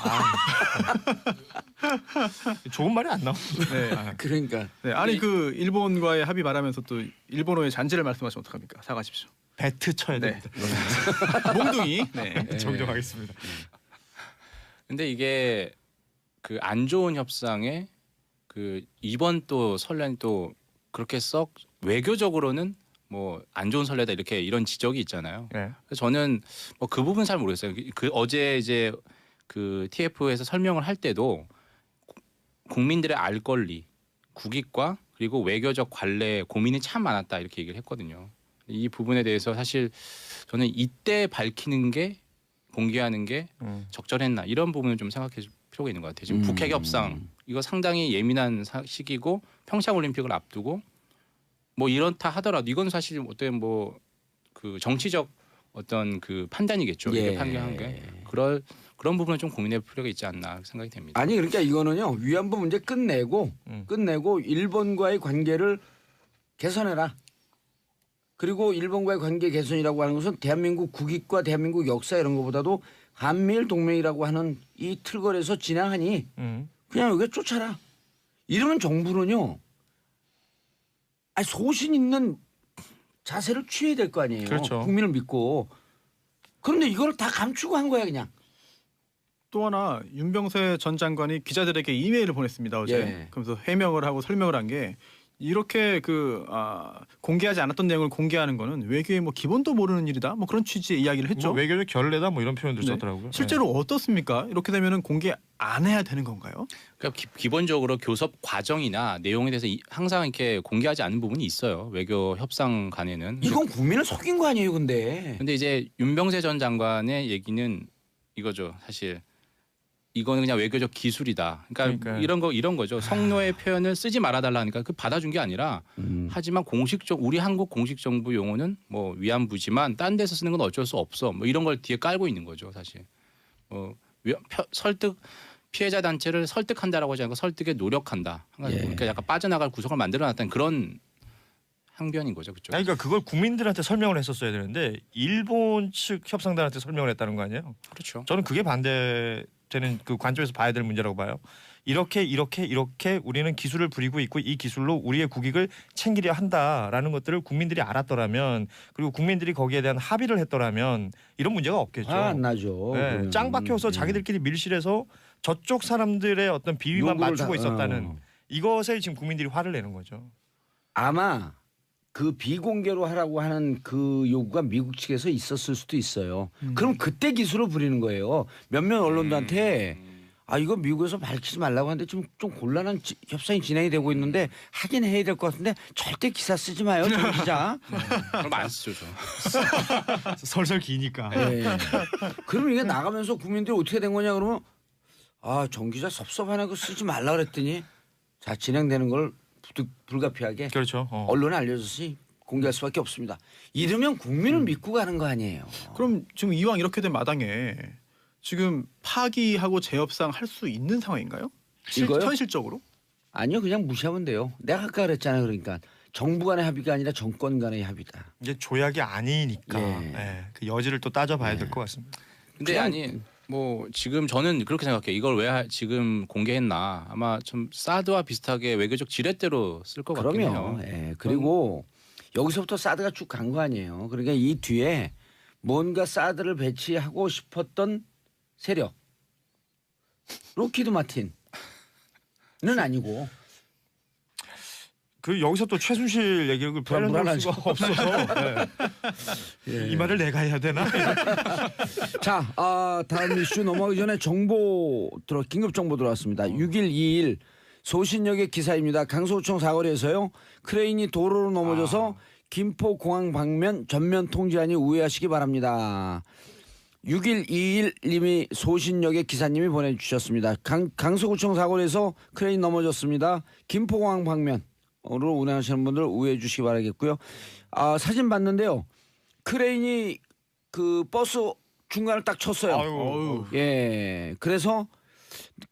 좋은 말이 안 나오네. 네. 그러니까 네. 아니 그 일본과의 합의 말하면서 또 일본어의 잔재를 말씀하시면 어떡합니까? 사과하십시오. 배트 쳐야 네. 됩니다. 몽둥이. 네. 정정하겠습니다. 근데 이게 그 안 좋은 협상에 그 이번 또 선례는 또 그렇게 썩 외교적으로는 뭐 안 좋은 선례다 이렇게 이런 지적이 있잖아요. 네. 그래서 저는 뭐 그 부분 잘 모르겠어요. 그 어제 이제 그 TF에서 설명을 할 때도 국민들의 알 권리, 국익과 그리고 외교적 관례 고민이 참 많았다 이렇게 얘기를 했거든요. 이 부분에 대해서 사실 저는 이때 밝히는 게 공개하는 게 적절했나 이런 부분을 좀 생각해 줄 필요가 있는 것 같아요. 지금 북핵 협상 이거 상당히 예민한 시기고 평창 올림픽을 앞두고 뭐 이렇다 하더라도 이건 사실 어떤 뭐 그 정치적 어떤 그 판단이겠죠. 이렇게 판결한 게 그런 부분은 좀 고민할 필요가 있지 않나 생각이 됩니다. 아니 그러니까 이거는요 위안부 문제 끝내고 일본과의 관계를 개선해라. 그리고 일본과의 관계 개선이라고 하는 것은 대한민국 국익과 대한민국 역사 이런 것보다도 한미일 동맹이라고 하는 이 틀거리에서 진행하니 그냥 여기 쫓아라. 이러면 정부는요. 아니 소신 있는 자세를 취해야 될 거 아니에요. 그렇죠. 국민을 믿고. 그런데 이걸 다 감추고 한 거야 그냥. 또 하나 윤병세 전 장관이 기자들에게 이메일을 보냈습니다 어제. 예. 그러면서 해명을 하고 설명을 한 게 이렇게 공개하지 않았던 내용을 공개하는 거는 외교의 뭐 기본도 모르는 일이다. 뭐 그런 취지의 이야기를 했죠. 뭐 외교적 결례다 뭐 이런 표현도 네. 썼더라고요. 실제로 어떻습니까? 이렇게 되면은 공개 안 해야 되는 건가요? 그러니까 기본적으로 교섭 과정이나 내용에 대해서 항상 이렇게 공개하지 않는 부분이 있어요. 외교 협상 간에는. 이건 국민을 속인 거 아니에요, 근데. 근데 이제 윤병세 전 장관의 얘기는 이거죠. 사실 이거는 그냥 외교적 기술이다. 그러니까 이런 거죠. 성노예 표현을 쓰지 말아달라니까 그 받아준 게 아니라 하지만 우리 한국 공식 정부 용어는 뭐 위안부지만 딴 데서 쓰는 건 어쩔 수 없어. 뭐 이런 걸 뒤에 깔고 있는 거죠, 사실. 설득 피해자 단체를 설득한다라고 하지 않고 설득에 노력한다. 그러니까 약간 빠져나갈 구석을 만들어놨다는 그런 항변인 거죠, 그쪽. 그러니까 그걸 국민들한테 설명을 했었어야 되는데 일본 측 협상단한테 설명을 했다는 거 아니에요? 그렇죠. 저는 그게 반대되는 그 관점에서 봐야 될 문제라고 봐요. 이렇게 우리는 기술을 부리고 있고 이 기술로 우리의 국익을 챙기려 한다라는 것들을 국민들이 알았더라면 그리고 국민들이 거기에 대한 합의를 했더라면 이런 문제가 없겠죠. 안 나죠. 네, 짱 박혀서 자기들끼리 밀실해서 저쪽 사람들의 어떤 비위만 맞추고 있었다는 이것에 지금 국민들이 화를 내는 거죠. 아마 그 비공개로 하라고 하는 그 요구가 미국 측에서 있었을 수도 있어요. 그럼 그때 기술을 부리는 거예요. 몇몇 언론들한테 이거 미국에서 밝히지 말라고 하는데 좀 곤란한 협상이 진행이 되고 있는데 하긴 해야 될 것 같은데 절대 기사 쓰지 마요, 정 기자. 그럼 안 쓰죠, 저. 설설 기니까. 네. 그럼 이게 나가면서 국민들이 어떻게 된 거냐 그러면 정 기자 섭섭하네 그거 쓰지 말라 그랬더니 자 진행되는 걸 불가피하게 그렇죠. 언론에 알려줬으니 공개할 수밖에 없습니다. 이러면 국민을 믿고 가는 거 아니에요. 그럼 지금 이왕 이렇게 된 마당에 지금 파기하고 재협상 할 수 있는 상황인가요? 이거요? 현실적으로? 아니요, 그냥 무시하면 돼요. 내가 아까 그랬잖아요. 그러니까 정부 간의 합의가 아니라 정권 간의 합의다. 이제 조약이 아니니까 그 여지를 또 따져봐야 될 것 같습니다. 근데 아니 뭐 지금 저는 그렇게 생각해요. 이걸 왜 지금 공개했나? 아마 좀 사드와 비슷하게 외교적 지렛대로 쓸 것 같긴 해요. 예. 그리고 여기서부터 사드가 쭉 간 거 아니에요. 그러니까 이 뒤에 뭔가 사드를 배치하고 싶었던 세력 로키드 마틴은 아니고 그 여기서 또 최순실 얘기를 불안할 수가 없어서 이 말을 내가 해야 되나? 자, 다음 이슈 넘어가기 전에 긴급 정보 들어왔습니다. 6일 2일 소신역의 기사입니다. 강서구청 사거리에서요 크레인이 도로로 넘어져서 김포공항 방면 전면 통제하니 우회하시기 바랍니다. 6일 2일 님이 소신역의 기사님이 보내주셨습니다. 강서구청 사거리에서 크레인 넘어졌습니다. 김포공항 방면으로 운행하시는 분들 우회해 주시기 바라겠고요. 사진 봤는데요. 크레인이 그 버스 중간을 딱 쳤어요. 아유. 예, 그래서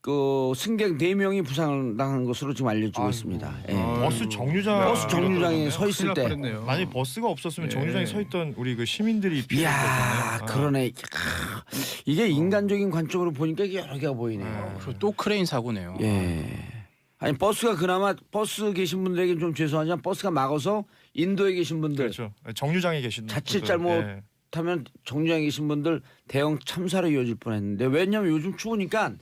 그 승객 4명이 부상을 당한 것으로 지금 알려지고 있습니다. 예. 버스 정류장에 서 있을 때 만약 버스가 없었으면 예. 정류장에 서 있던 우리 그 시민들이 이야, 피해했잖아요. 그러네. 이게 인간적인 관점으로 보니까 이게 여러 개가 보이네요. 그리고 또 크레인 사고네요. 예. 아니 버스가 그나마 버스 계신 분들에게 좀 죄송하지만 버스가 막아서 인도에 계신 분들 그렇죠. 정류장에 계신 자칫 분들. 잘못 예. 타면 정류장에 계신 분들 대형 참사로 이어질 뻔했는데 왜냐면 요즘 추우니까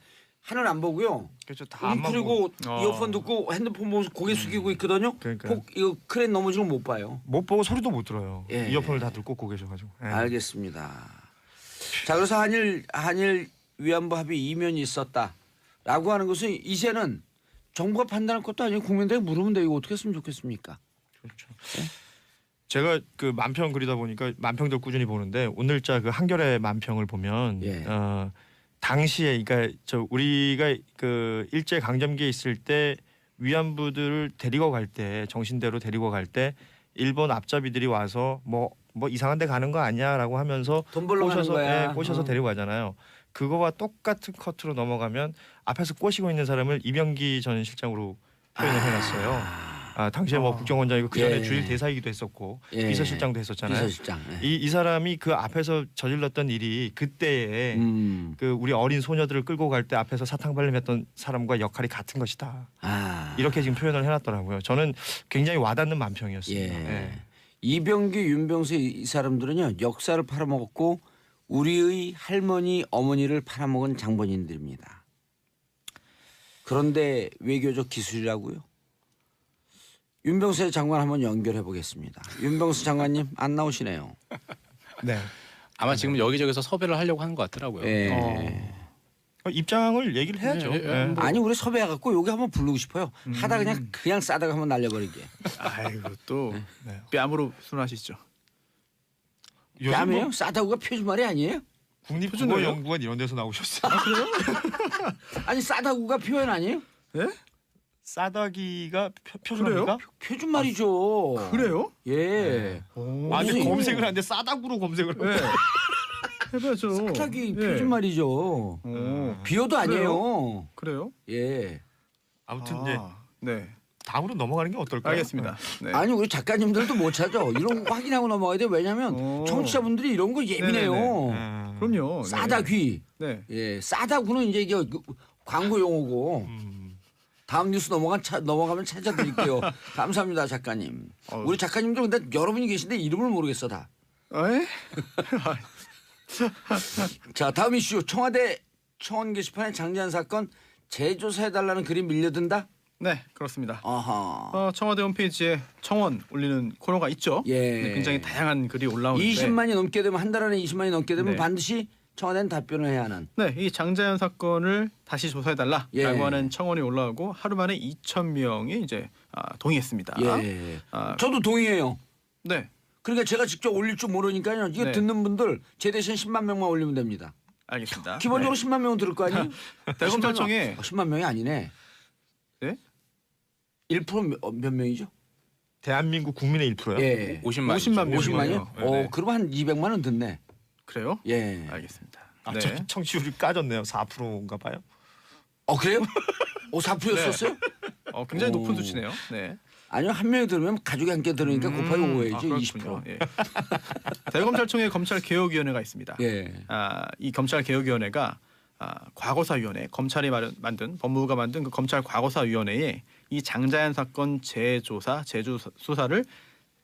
하늘 안 보고요. 그렇죠. 다 안만 그리고 이어폰 듣고 핸드폰 보면서 고개 숙이고 있거든요. 그러니까. 이거 크레인 넘어지는 거 못 봐요. 못 보고 소리도 못 들어요. 예. 이어폰을 다 들고 꽂고 계셔가지고. 예. 알겠습니다. 자, 그래서 한일 위안부 합의 이면이 있었다라고 하는 것은 이제는 정부가 판단할 것도 아니고 국민들에게 물으면 돼. 이거 어떻게 했으면 좋겠습니까? 그렇죠. 제가 그 만평 그리다 보니까 만평들 꾸준히 보는데 오늘자 그 한겨레 만평을 보면 예. 당시에 그러니까 우리가 그 일제 강점기에 있을 때 위안부들을 데리고 갈 때 정신대로 데리고 갈 때 일본 앞잡이들이 와서 뭐 이상한 데 가는 거 아니야라고 하면서 돈 벌러 가는 거야. 꼬셔서 데리고 가잖아요. 그거와 똑같은 커트로 넘어가면 앞에서 꼬시고 있는 사람을 이병기 전 실장으로 표현을 해놨어요. 당시에 뭐 국정원장이고 그 전에 예. 주일 대사이기도 했었고 예. 비서실장도 했었잖아요. 비서실장. 예. 이 사람이 그 앞에서 저질렀던 일이 그때에 그 우리 어린 소녀들을 끌고 갈 때 앞에서 사탕 발림했던 사람과 역할이 같은 것이다. 이렇게 지금 표현을 해놨더라고요. 저는 굉장히 와닿는 만평이었습니다. 예. 예. 이병기, 윤병세 이 사람들은요 역사를 팔아먹었고 우리의 할머니, 어머니를 팔아먹은 장본인들입니다. 그런데 외교적 기술이라고요? 윤병수 장관 한번 연결해 보겠습니다. 윤병수 장관님 안 나오시네요. 네. 아마 지금 여기저기서 섭외를 하려고 하는 것 같더라고요. 예. 입장을 얘기를 해야죠. 예, 예. 네. 아니 우리 섭외해갖고 여기 한번 부르고 싶어요. 하다 그냥 싸다가 한번 날려버리게. 아이고 또 네. 뺨으로 순하시죠. 요즘 뺨이에요? 뭐 싸다구가 표준말이 아니에요? 국립국어연구원 이런 데서 나오셨어요. 아니 싸다구가 표현 아니에요? 네? 싸다기가 표준어입니까? 표준말이죠. 그래요? 예. 오. 아니 무슨- 검색을 하는데 싸다구로 검색을 네. 해봐야죠. 싸다기 예. 표준말이죠. 오. 비어도 아니에요. 그래요? 예. 아무튼 이제 네. 다음으로 넘어가는 게 어떨까요? 알겠습니다. 네. 아니 우리 작가님들도 못 찾아. 이런 거 확인하고 넘어가야 돼. 왜냐면 오. 청취자분들이 이런 거 예민해요. 네. 그럼요. 네. 싸다귀. 네. 예, 싸다구는 이제 이게 광고 용어고. 다음 뉴스 넘어가면 찾아드릴게요. 감사합니다, 작가님. 우리 작가님들 근데 여러분이 계신데 이름을 모르겠어 다. 에? 자, 다음 이슈. 청와대 청원 게시판에 장제한 사건 재조사해달라는 글이 밀려든다. 네, 그렇습니다. 아하. 청와대 홈페이지에 청원 올리는 코너가 있죠. 예. 네, 굉장히 다양한 글이 올라오는데 20만이 넘게 되면 한 달 안에 20만이 넘게 되면 네. 반드시 청와대는 답변을 해야 하는. 네, 이 장자연 사건을 다시 조사해달라라고 예. 하는 청원이 올라오고 하루 만에 2,000명이 이제 동의했습니다. 예. 아, 저도 동의해요. 네, 그러니까 제가 직접 올릴 줄 모르니까요. 이거 네. 듣는 분들 제 대신 10만 명만 올리면 됩니다. 알겠습니다. 기본적으로 10만 명은 들을 거 아니에요? 대검찰청에 10만 명이 아니네. 네? 1% 몇 명이죠? 대한민국 국민의 1%요. 예. 50만. 50만 명. 50만이요? 네. 그럼 한 200만 원 듣네. 그래요? 예. 알겠습니다. 아, 네. 청취율이 까졌네요. 4%인가 봐요. 그래요? 4%였었어요? 굉장히 오. 높은 수치네요. 네. 아니요. 한 명이 들으면 가족이 함께 들으니까 곱하기 5해야죠. 20%. 예. 대검찰청에 검찰개혁위원회가 있습니다. 예. 이 검찰개혁위원회가 과거사위원회, 검찰이 만든 법무부가 만든 그 검찰 과거사위원회에 이 장자연 사건 재조사를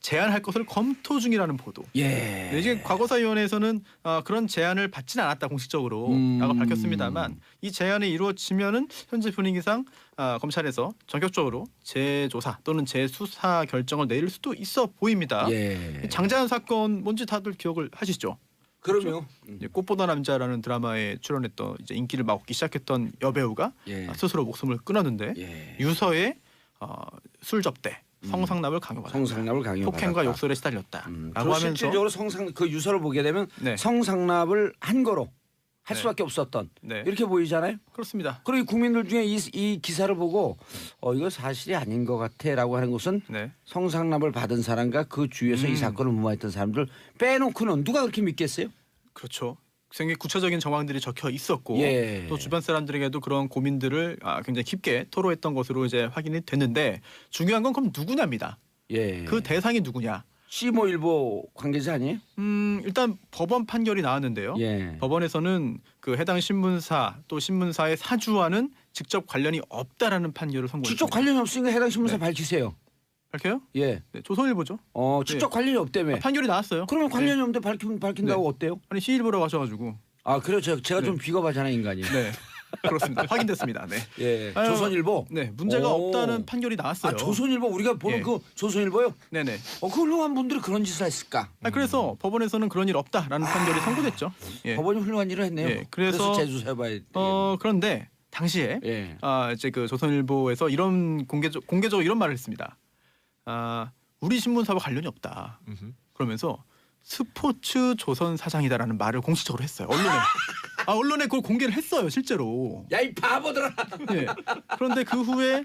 제안할 것을 검토 중이라는 보도. 예. 네, 이제 과거사위원회에서는 그런 제안을 받지는 않았다 공식적으로라고 밝혔습니다만 이 제안이 이루어지면은 현재 분위기상 검찰에서 전격적으로 재조사 또는 재수사 결정을 내릴 수도 있어 보입니다. 예. 장자연 사건 뭔지 다들 기억을 하시죠? 그럼요. 이제 꽃보다 남자라는 드라마에 출연했던 이제 인기를 막 얻기 시작했던 여배우가 예. 스스로 목숨을 끊었는데 예. 유서에 술 접대, 성상납을 강요받았다. 성상납을 강요받았다. 폭행과 욕설에 시달렸다라고 그리고 하면서 실질적으로 그 유서를 보게 되면 네. 성상납을 한 거로 할 네. 수밖에 없었던 네. 이렇게 보이잖아요. 그렇습니다. 그리고 국민들 중에 이 기사를 보고 이거 사실이 아닌 것 같아라고 하는 것은 네. 성상납을 받은 사람과 그 주위에서 이 사건을 무마했던 사람들 빼놓고는 누가 그렇게 믿겠어요? 그렇죠. 굉장히 구체적인 정황들이 적혀 있었고 예. 또 주변 사람들에게도 그런 고민들을 굉장히 깊게 토로했던 것으로 이제 확인이 됐는데 중요한 건 그럼 누구냐입니다. 예. 그 대상이 누구냐? C-일보 관계자 아니에요? 일단 법원 판결이 나왔는데요. 예. 법원에서는 그 해당 신문사 또 신문사의 사주와는 직접 관련이 없다라는 판결을 선고했습니다. 직접 관련이 없으니까 해당 신문사 네. 밝히세요. 밝혀요? 예. 네, 조선일보죠. 직접 관련이 없다며. 판결이 나왔어요. 그러면 관련이 없는데 밝힌다고 어때요? 아니 시일보라고 하셔가지고. 그래요. 제가 네. 좀 비겁하잖아요, 인간이. 네. 그렇습니다. 확인됐습니다. 네. 예. 아유, 조선일보. 네, 문제가 오. 없다는 판결이 나왔어요. 조선일보 우리가 보는 예. 그 조선일보요? 네네. 그 훌륭한 분들이 그런 짓을 했을까? 그래서 법원에서는 그런 일 없다라는 판결이 선고됐죠. 예. 법원이 훌륭한 일을 했네요. 예, 그래서 재조사해봐야 돼. 그런데 당시에 예. 이제 그 조선일보에서 이런 공개적으로 이런 말을 했습니다. 우리 신문사와 관련이 없다. 그러면서 스포츠 조선 사장이다라는 말을 공식적으로 했어요. 언론에 그걸 공개를 했어요, 실제로. 야, 이 바보들아. 예. 그런데 그 후에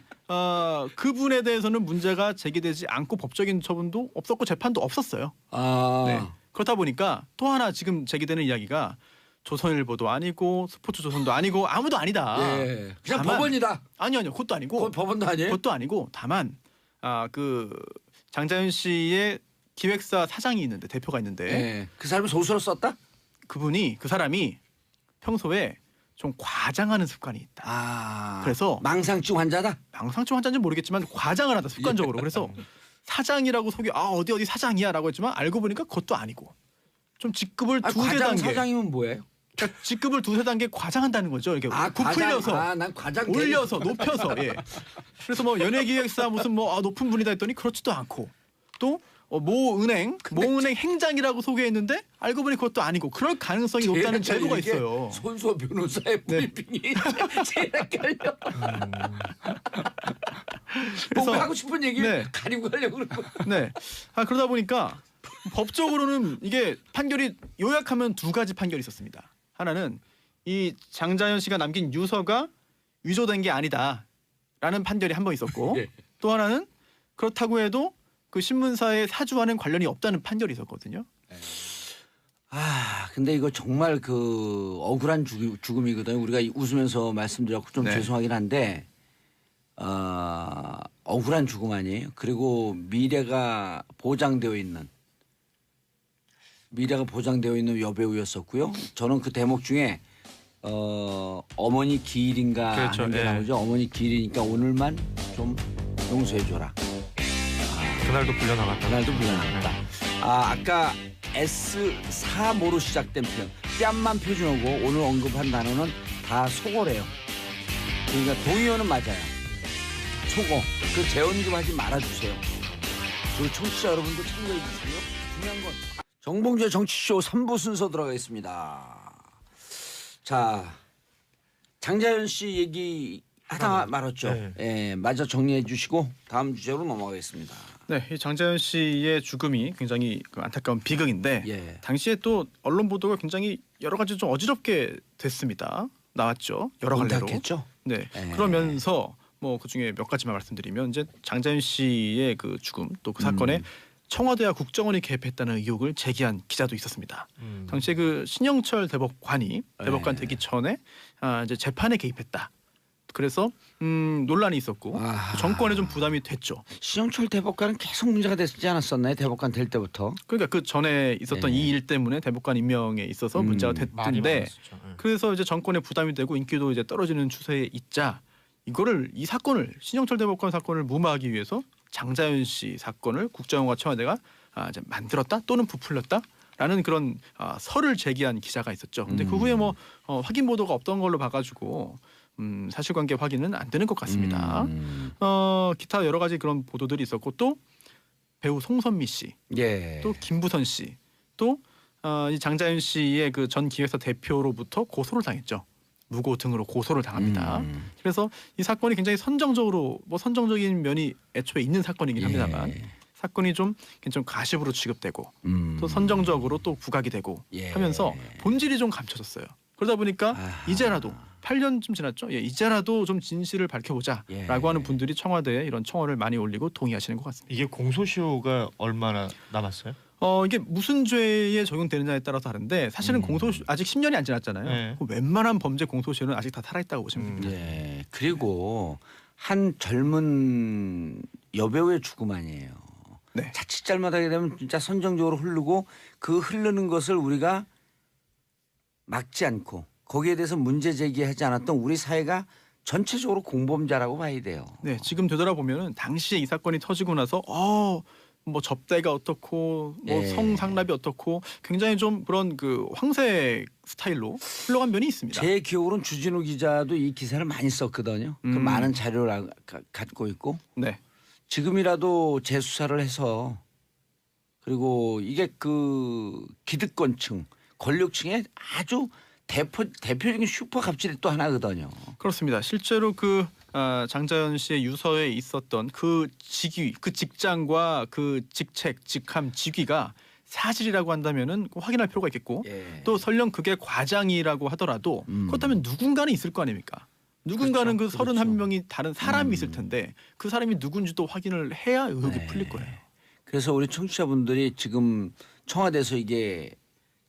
그분에 대해서는 문제가 제기되지 않고 법적인 처분도 없었고 재판도 없었어요. 네. 그렇다 보니까 또 하나 지금 제기되는 이야기가 조선일보도 아니고 스포츠 조선도 아니고 아무도 아니다. 예. 그냥 다만- 법원이다. 아니요, 그것도 아니고. 그건 법원도 아니에요? 그것도 아니고 다만 그 장자연 씨의 기획사 사장이 있는데 대표가 있는데 예. 그 사람이 소설을 썼다? 그 사람이 평소에 좀 과장하는 습관이 있다. 그래서 망상증 환자다? 망상증 환자인지 모르겠지만 과장을 하다 습관적으로. 그래서 사장이라고 어디 사장이야라고 했지만 알고 보니까 그것도 아니고 좀 직급을 두세 과장 단계. 사장이면 뭐예요? 그러니까 직급을 두세 단계 과장한다는 거죠. 이렇게 부풀려서 난 과장 올려서 높여서 예. 그래서 뭐 연예기획사 무슨 뭐 높은 분이다 했더니 그렇지도 않고 또 모은행 행장이라고 소개했는데 알고 보니 그것도 아니고 그럴 가능성이 높다는 제보가 있어요. 손수호 변호사의 브리핑이 제일 헷갈려. 그래서 하고 싶은 얘기 가리고 가려고 그러고. 네. 그러다 보니까 법적으로는 이게 판결이 요약하면 두 가지 판결이 있었습니다. 하나는 이 장자연 씨가 남긴 유서가 위조된 게 아니다라는 판결이 한 번 있었고 또 하나는 그렇다고 해도 그 신문사의 사주와는 관련이 없다는 판결이 있었거든요. 근데 이거 정말 그 억울한 죽음이거든요. 우리가 웃으면서 말씀드렸고 좀 죄송하긴 한데 억울한 죽음 아니에요. 그리고 미래가 보장되어 있는 여배우였었고요. 저는 그 대목 중에 어머니 기일인가 그렇죠. 하는 게 나오죠. 어머니 기일이니까 오늘만 좀 용서해줘라. 그날도 불려나갔다. 아까 S4모로 시작된 표현 뺨만 표준어고 오늘 언급한 단어는 다 속어래요. 그러니까 동의어는 맞아요. 속어. 그 재원 좀 하지 말아주세요. 그리고 청취자 여러분도 참고해 주시고요. 중요한 건 정봉주의 정치쇼 3부 순서 들어가겠습니다. 자, 장자연 씨 얘기 하다 말았죠. 마저 정리해 주시고 다음 주제로 넘어가겠습니다. 네, 이 장자연 씨의 죽음이 굉장히 안타까운 비극인데 당시에 또 언론 보도가 굉장히 여러 가지 좀 어지럽게 됐습니다. 나왔죠. 여러 갈래로. 네. 그러면서 뭐 그중에 몇 가지만 말씀드리면 이제 장자연 씨의 그 죽음 또 그 사건에 청와대와 국정원이 개입했다는 의혹을 제기한 기자도 있었습니다. 당시에 그 신영철 대법관 되기 전에 이제 재판에 개입했다. 그래서 논란이 있었고 정권에 좀 부담이 됐죠. 신영철 대법관은 계속 문제가 됐지 않았었나요? 대법관 될 때부터. 그러니까 그 전에 있었던 이 일 때문에 대법관 임명에 있어서 문제가 됐는데 그래서 이제 정권에 부담이 되고 인기도 이제 떨어지는 추세에 있자 이 사건을 신영철 대법관 사건을 무마하기 위해서 장자연 씨 사건을 국정원과 청와대가 이제 만들었다 또는 부풀렸다라는 그런 설을 제기한 기자가 있었죠. 근데 그 후에 뭐 확인 보도가 없던 걸로 봐가지고 사실관계 확인은 안 되는 것 같습니다. 기타 여러 가지 그런 보도들이 있었고 또 배우 송선미 씨, 또 김부선 씨, 또 이 장자연 씨의 그 전 기획사 대표로부터 고소를 당했죠. 무고 등으로 고소를 당합니다. 그래서 이 사건이 굉장히 선정적인 면이 애초에 있는 사건이긴 합니다만 사건이 좀 가십으로 취급되고 또 선정적으로 또 부각이 되고 하면서 본질이 좀 감춰졌어요. 그러다 보니까 이제라도 8년쯤 지났죠. 이제라도 좀 진실을 밝혀보자라고 하는 분들이 청와대에 이런 청원을 많이 올리고 동의하시는 것 같습니다. 이게 공소시효가 얼마나 남았어요? 이게 무슨 죄에 적용되느냐에 따라서 다른데 사실은 공소시효 아직 10년이 안 지났잖아요. 웬만한 범죄 공소시효는 아직 다 살아있다고 보시면 됩니다. 그리고 한 젊은 여배우의 죽음 아니에요. 자칫 잘못하게 되면 진짜 선정적으로 흐르고 그 흐르는 것을 우리가 막지 않고 거기에 대해서 문제 제기하지 않았던 우리 사회가 전체적으로 공범자라고 봐야 돼요. 네, 지금 되돌아보면 당시에 이 사건이 터지고 나서 뭐 접대가 어떻고 뭐 성상납이 어떻고 굉장히 좀 그런 그 황색 스타일로 흘러간 면이 있습니다. 제 기억으로는 주진우 기자도 이 기사를 많이 썼거든요. 그 많은 자료를 갖고 있고 지금이라도 재수사를 해서 그리고 이게 그 기득권층 권력층의 아주 대표적인 슈퍼 갑질이 또 하나거든요. 그렇습니다. 실제로 그 장자연 씨의 유서에 있었던 그 직위, 그 직장과 그 직책, 직함, 직위가 사실이라고 한다면은 확인할 필요가 있겠고 또 설령 그게 과장이라고 하더라도 그렇다면 누군가는 있을 거 아닙니까? 누군가는 그 31명이 다른 사람이 있을 텐데 그 사람이 누군지도 확인을 해야 의혹이 풀릴 거예요. 그래서 우리 청취자분들이 지금 청와대에서 이게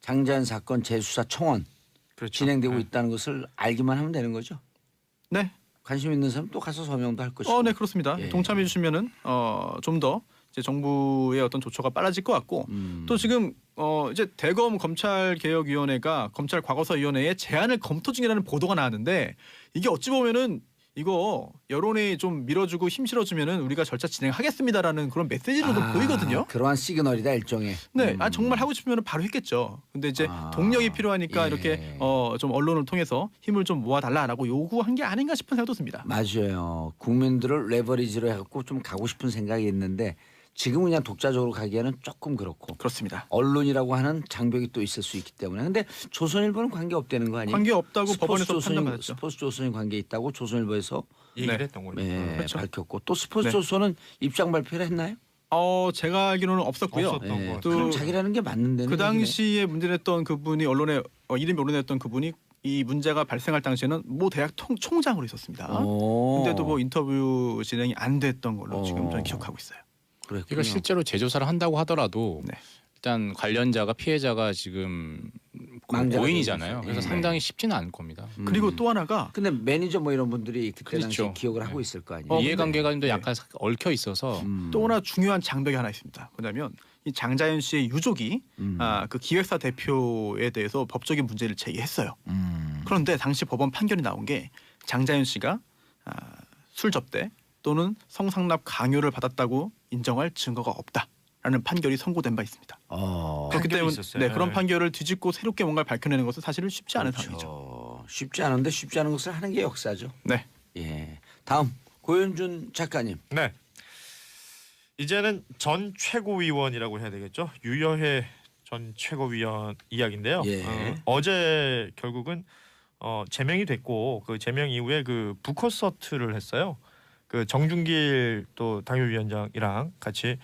장자연 사건 재수사 청원 진행되고 있다는 것을 알기만 하면 되는 거죠? 네. 관심 있는 사람 또 가서 서명도 할 것이고. 네, 그렇습니다. 동참해 주시면은 좀 더 이제 정부의 어떤 조처가 빨라질 것 같고 또 지금 이제 대검 검찰개혁위원회가 검찰 과거사위원회에 제안을 검토 중이라는 보도가 나왔는데 이게 어찌 보면은 이거 여론에 좀 밀어주고 힘 실어주면은 우리가 절차 진행하겠습니다라는 그런 메시지로도 보이거든요. 그러한 시그널이다 일종의. 네, 정말 하고 싶으면 바로 했겠죠. 근데 이제 동력이 필요하니까 예. 이렇게 좀 언론을 통해서 힘을 좀 모아달라라고 요구한 게 아닌가 싶은 생각도 듭니다. 맞아요. 국민들을 레버리지로 해갖고 좀 가고 싶은 생각이 있는데 지금은 그냥 독자적으로 가기에는 조금 그렇고. 그렇습니다. 언론이라고 하는 장벽이 또 있을 수 있기 때문에. 근데 조선일보는 관계 없다는 거 아니에요? 관계 없다고 법원에서 조선이, 판단받았죠. 스포츠 조선이 관계 있다고 조선일보에서 얘기를 했던 거죠. 그렇죠. 밝혔고 또 스포츠 네. 조선은 입장 발표를 했나요? 제가 알기로는 없었고요. 없었던 것 또 그럼 자기라는 게 맞는데. 그 당시에 문제냈던 그분이 언론에 이름이 오르냈던 그분이 이 문제가 발생할 당시에는 모 대학 총장으로 있었습니다. 근데도 뭐 인터뷰 진행이 안 됐던 걸로 지금 저는 기억하고 있어요. 그랬군요. 이거 실제로 재조사를 한다고 하더라도 네. 일단 관련자가 피해자가 지금 망자가 고인이잖아요. 되고 그래서 있어요. 상당히 쉽지는 않을 겁니다. 그리고 또 하나가 근데 매니저 뭐 이런 분들이 그때 당시 그렇죠. 기억을 네. 하고 있을 거 아니에요. 이해관계가 좀 네. 약간 얽혀 있어서 또 하나 중요한 장벽이 하나 있습니다. 뭐냐면 이 장자연 씨의 유족이 그 기획사 대표에 대해서 법적인 문제를 제기했어요. 그런데 당시 법원 판결이 나온 게 장자연 씨가 술 접대 또는 성상납 강요를 받았다고 인정할 증거가 없다라는 판결이 선고된 바 있습니다. 그렇기 판결이 때문에 있었어요. 네, 그런 네. 판결을 뒤집고 새롭게 뭔가를 밝혀내는 것은 사실은 쉽지 않은 그렇죠. 상황이죠. 쉽지 않은데 쉽지 않은 것을 하는 게 역사죠. 네. 예. 다음 고현준 작가님. 네. 이제는 전 최고위원이라고 해야 되겠죠. 유여해 전 최고위원 이야기인데요. 예. 어제 결국은 제명이 됐고 그 제명 이후에 그 북콘서트를 했어요. 그 정준길 또 당협위원장이랑 같이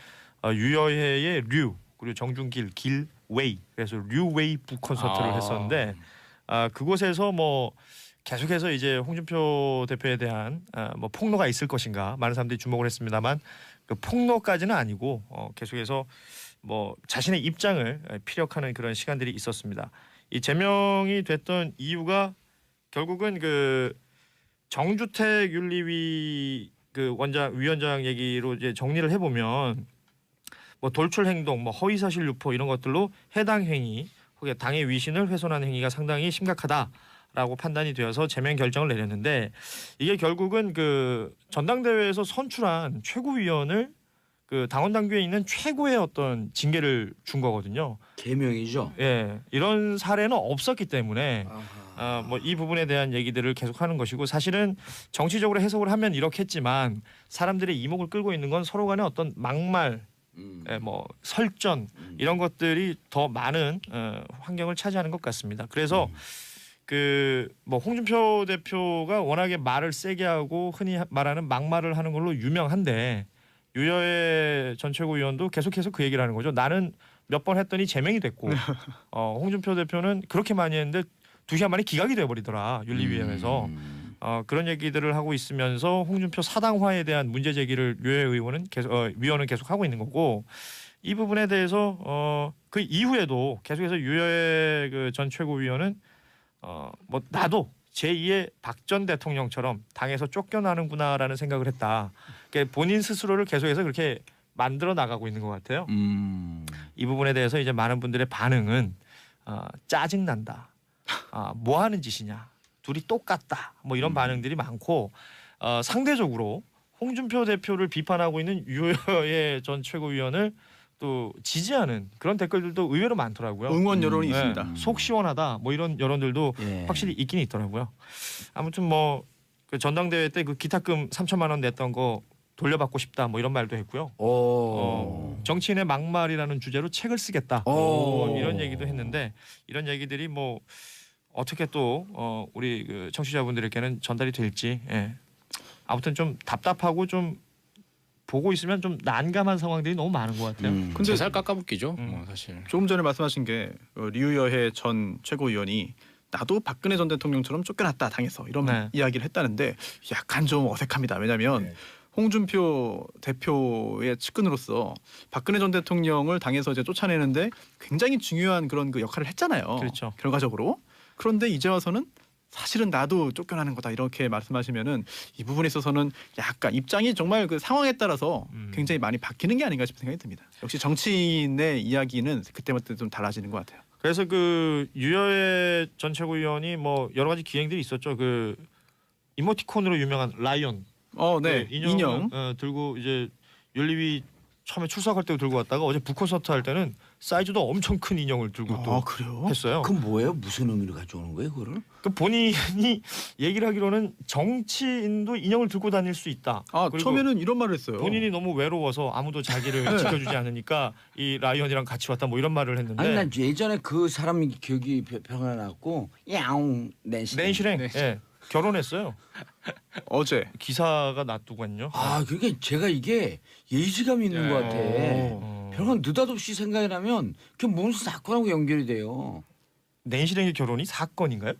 유여해의 류 그리고 정준길 길 웨이 그래서 류웨이 북콘서트를 했었는데 그곳에서 뭐 계속해서 이제 홍준표 대표에 대한 뭐 폭로가 있을 것인가 많은 사람들이 주목을 했습니다만 그 폭로까지는 아니고 계속해서 뭐 자신의 입장을 피력하는 그런 시간들이 있었습니다. 이 제명이 됐던 이유가 결국은 그 정주택 윤리위 그 위원장 얘기로 이제 정리를 해보면 뭐 돌출 행동, 뭐 허위 사실 유포 이런 것들로 해당 행위 혹은 당의 위신을 훼손하는 행위가 상당히 심각하다라고 판단이 되어서 제명 결정을 내렸는데 이게 결국은 그 전당대회에서 선출한 최고위원을 그 당원 당규에 있는 최고의 어떤 징계를 준 거거든요. 개명이죠. 예, 이런 사례는 없었기 때문에 뭐 이 부분에 대한 얘기들을 계속하는 것이고 사실은 정치적으로 해석을 하면 이렇게 했지만 사람들의 이목을 끌고 있는 건 서로 간의 어떤 막말, 뭐 설전 이런 것들이 더 많은 환경을 차지하는 것 같습니다. 그래서 그 뭐 홍준표 대표가 워낙에 말을 세게 하고 흔히 말하는 막말을 하는 걸로 유명한데 유여해 전 최고위원도 계속해서 그 얘기를 하는 거죠. 나는 몇 번 했더니 제명이 됐고 홍준표 대표는 그렇게 많이 했는데 2시간 만에 기각이 돼버리더라 윤리위원회에서 그런 얘기들을 하고 있으면서 홍준표 사당화에 대한 문제 제기를 유여해 의원은 위원은 계속 하고 있는 거고 이 부분에 대해서 그 이후에도 계속해서 유여해 그 전 최고위원은 뭐 나도 제2의 박 전 대통령처럼 당에서 쫓겨나는구나라는 생각을 했다. 그러니까 본인 스스로를 계속해서 그렇게 만들어 나가고 있는 것 같아요. 이 부분에 대해서 이제 많은 분들의 반응은 짜증 난다. 뭐 하는 짓이냐. 둘이 똑같다. 뭐 이런 반응들이 많고 상대적으로 홍준표 대표를 비판하고 있는 유여해 전 최고위원을 또 지지하는 그런 댓글들도 의외로 많더라고요. 응원 여론이 네, 있습니다. 속 시원하다. 뭐 이런 여론들도 예. 확실히 있긴 있더라고요. 아무튼 뭐 그 전당대회 때 그 기탁금 3천만 원 냈던 거 돌려받고 싶다. 뭐 이런 말도 했고요. 정치인의 막말이라는 주제로 책을 쓰겠다. 뭐 이런 얘기도 했는데 이런 얘기들이 뭐 어떻게 또 우리 그 청취자분들에게는 전달이 될지 아무튼 좀 답답하고 좀 보고 있으면 좀 난감한 상황들이 너무 많은 것 같아요. 근데 제살 깎아먹기죠. 뭐 사실. 조금 전에 말씀하신 게 류여해 전 최고위원이 나도 박근혜 전 대통령처럼 쫓겨났다 당해서 이런 네. 이야기를 했다는데 약간 좀 어색합니다. 왜냐하면 홍준표 대표의 측근으로서 박근혜 전 대통령을 당해서 이제 쫓아내는데 굉장히 중요한 그런 그 역할을 했잖아요. 그렇죠. 결과적으로. 그런데 이제 와서는 사실은 나도 쫓겨나는 거다 이렇게 말씀하시면은 이 부분에 있어서는 약간 입장이 정말 그 상황에 따라서 굉장히 많이 바뀌는 게 아닌가 싶은 생각이 듭니다. 역시 정치인의 이야기는 그때마다 좀 달라지는 것 같아요. 그래서 그 유여해 전 최고위원이 뭐 여러 가지 기행들이 있었죠. 그 이모티콘으로 유명한 라이언 네. 인형. 들고 이제 윤리위 처음에 출석할 때 들고 왔다가 어제 북콘서트 할 때는 사이즈도 엄청 큰 인형을 들고 또 그래요? 했어요. 그럼 뭐예요? 무슨 의미를 가져오는 거예요, 그거를? 그 본인이 얘기를 하기로는 정치인도 인형을 들고 다닐 수 있다. 그리고 처음에는 이런 말을 했어요. 본인이 너무 외로워서 아무도 자기를 지켜주지 않으니까 이 라이언이랑 같이 왔다 뭐 이런 말을 했는데. 아니 난 예전에 그 사람 기억이 병이 났고 야옹 낸시랭 예, 결혼했어요. 어제. 기사가 놔두고요. 그러니까 제가 이게 예의감이 있는 것 같아. 별건 느닷없이 생각이 나면 그게 무슨 사건하고 연결이 돼요. 낸시랭의 결혼이 사건인가요?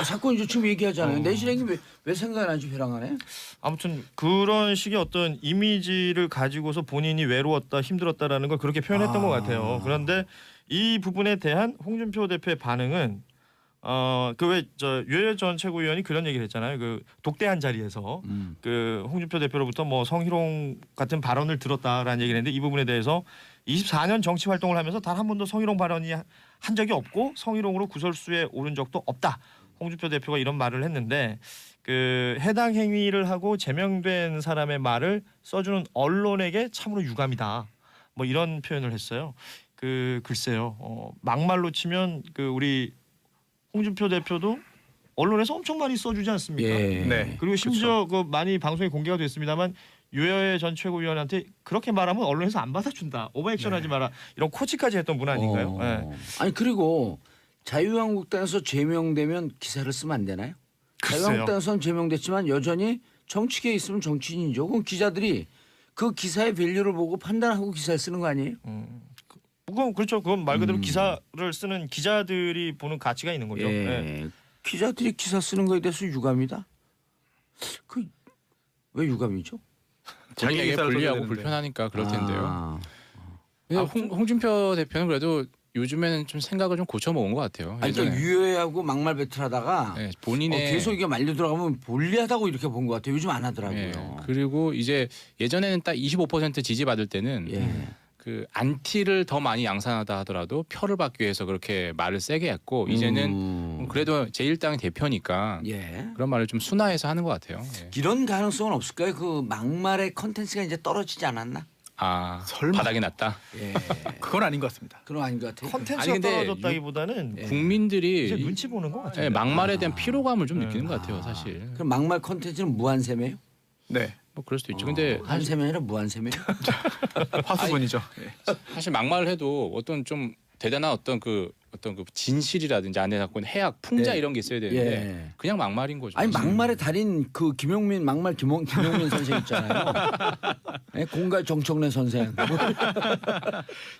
사건이죠. 지금 얘기하잖아요. 내실행이 왜 생각이 나지 회랑하네? 아무튼 그런 식의 어떤 이미지를 가지고서 본인이 외로웠다 힘들었다라는 걸 그렇게 표현했던 것 같아요. 그런데 이 부분에 대한 홍준표 대표의 반응은 그 왜 저 유해 전 최고위원이 그런 얘기를 했잖아요. 그 독대한 자리에서 그 홍준표 대표로부터 뭐 성희롱 같은 발언을 들었다라는 얘기를 했는데 이 부분에 대해서 24년 정치 활동을 하면서 단 한 번도 성희롱 발언이 한 적이 없고 성희롱으로 구설수에 오른 적도 없다. 홍준표 대표가 이런 말을 했는데 그 해당 행위를 하고 제명된 사람의 말을 써주는 언론에게 참으로 유감이다. 뭐 이런 표현을 했어요. 그 글쎄요. 막말로 치면 그 우리 홍준표 대표도 언론에서 엄청 많이 써주지 않습니까? 예. 네. 그리고 심지어 그 많이 방송에 공개가 됐습니다만 유해 전 최고위원한테 그렇게 말하면 언론에서 안 받아준다. 오버액션하지 마라. 이런 코치까지 했던 분 아닌가요? 네. 아니 그리고 자유한국당에서 제명되면 기사를 쓰면 안 되나요? 글쎄요. 자유한국당에서는 제명됐지만 여전히 정치계에 있으면 정치인이죠. 그럼 기자들이 그 기사의 밸류를 보고 판단하고 기사를 쓰는 거 아니에요? 그건 그렇죠. 그건 말 그대로 기사를 쓰는 기자들이 보는 가치가 있는 거죠. 예. 네. 기자들이 기사 쓰는 거에 대해서 유감이다. 그 왜 유감이죠? 자기에게 기사를 불리하고 써야 되는데. 불편하니까 그럴 텐데요. 아. 근데 홍준표 대표는 그래도 요즘에는 좀 생각을 좀 고쳐먹은 것 같아요. 아니 그러니까 유해하고 막말 배틀하다가 네, 본인의 계속 이게 말려 들어가면 불리하다고 이렇게 본 것 같아요. 요즘 안 하더라고요. 예, 그리고 이제 예전에는 딱 25% 지지받을 때는 예. 그 안티를 더 많이 양산하다 하더라도 표를 받기 위해서 그렇게 말을 세게 했고 이제는 그래도 제1당의 대표니까 예. 그런 말을 좀 순화해서 하는 것 같아요. 예. 이런 가능성은 없을까요? 그 막말의 컨텐츠가 이제 떨어지지 않았나? 설마. 바닥이 났다. 예. 그건 아닌 것 같습니다. 그런 거 아닌 것 같아요. 컨텐츠가 아니, 근데 떨어졌다기보다는 국민들이 이제 눈치 보는 것 같아요. 예, 막말에 대한 피로감을 좀 느끼는 것 같아요, 사실. 그럼 막말 컨텐츠는 무한세매요? 네. 뭐 그럴 수도 있죠. 근데 한세매 아니라 무한세매요? 화수분이죠. 사실 막말을 해도 어떤 좀 대단한 어떤 그 진실이라든지 안에 갖고 있는 해악, 풍자 예. 이런 게 있어야 되는데 예. 그냥 막말인 거죠. 아니 막말의 달인 그 김용민 막말 김용민 선생 있잖아요. 예, 공갈 정청래 선생.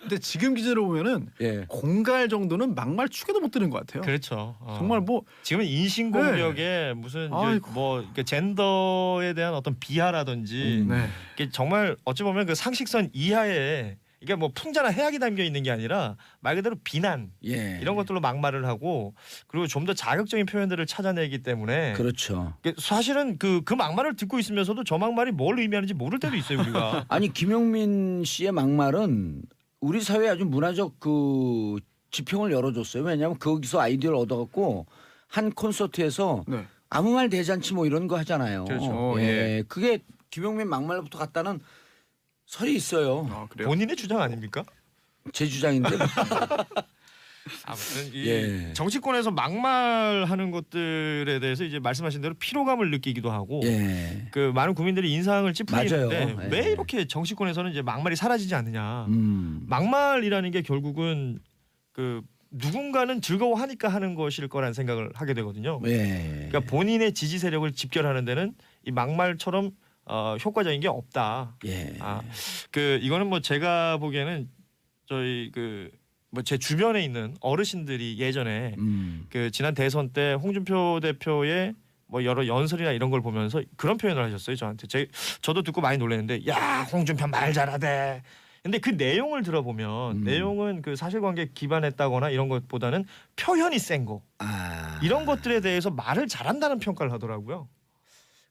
근데 지금 기재로 보면은 예. 공갈 정도는 막말 축에도 못 드는 것 같아요. 그렇죠. 정말 뭐 지금은 인신공격에 무슨 이제 아이고. 뭐 이렇게 젠더에 대한 어떤 비하라든지 네. 이게 정말 어찌 보면 그 상식선 이하에 이게 뭐 풍자나 해악이 담겨 있는 게 아니라 말 그대로 비난 예. 이런 것들로 막말을 하고 그리고 좀 더 자극적인 표현들을 찾아내기 때문에 그렇죠. 사실은 그 막말을 듣고 있으면서도 저 막말이 뭘 의미하는지 모를 때도 있어요 우리가. 아니 김용민 씨의 막말은 우리 사회에 아주 문화적 그 지평을 열어줬어요. 왜냐하면 거기서 아이디어를 얻어갖고 한 콘서트에서 네. 아무 말 대잔치 뭐 이런 거 하잖아요. 그렇죠. 예. 그게 김용민 막말부터 갔다는 설이 있어요. 그래요? 본인의 주장 아닙니까? 제 주장인데. 아무튼 이 예. 정치권에서 막말하는 것들에 대해서 이제 말씀하신 대로 피로감을 느끼기도 하고 예. 그 많은 국민들이 인상을 찌푸리는데 맞아요. 왜 예. 이렇게 정치권에서는 이제 막말이 사라지지 않느냐. 음. 막말이라는 게 결국은 그 누군가는 즐거워하니까 하는 것일 거란 생각을 하게 되거든요. 예. 그러니까 본인의 지지 세력을 집결하는 데는 이 막말처럼 효과적인 게 없다. 예. 그 이거는 뭐 제가 보기에는 저희 그 뭐 제 주변에 있는 어르신들이 예전에 그 지난 대선 때 홍준표 대표의 뭐 여러 연설이나 이런 걸 보면서 그런 표현을 하셨어요 저한테. 저도 듣고 많이 놀랐는데 야 홍준표 말 잘하대. 근데 그 내용을 들어보면 내용은 그 사실관계 기반했다거나 이런 것보다는 표현이 센 거 이런 것들에 대해서 말을 잘한다는 평가를 하더라고요.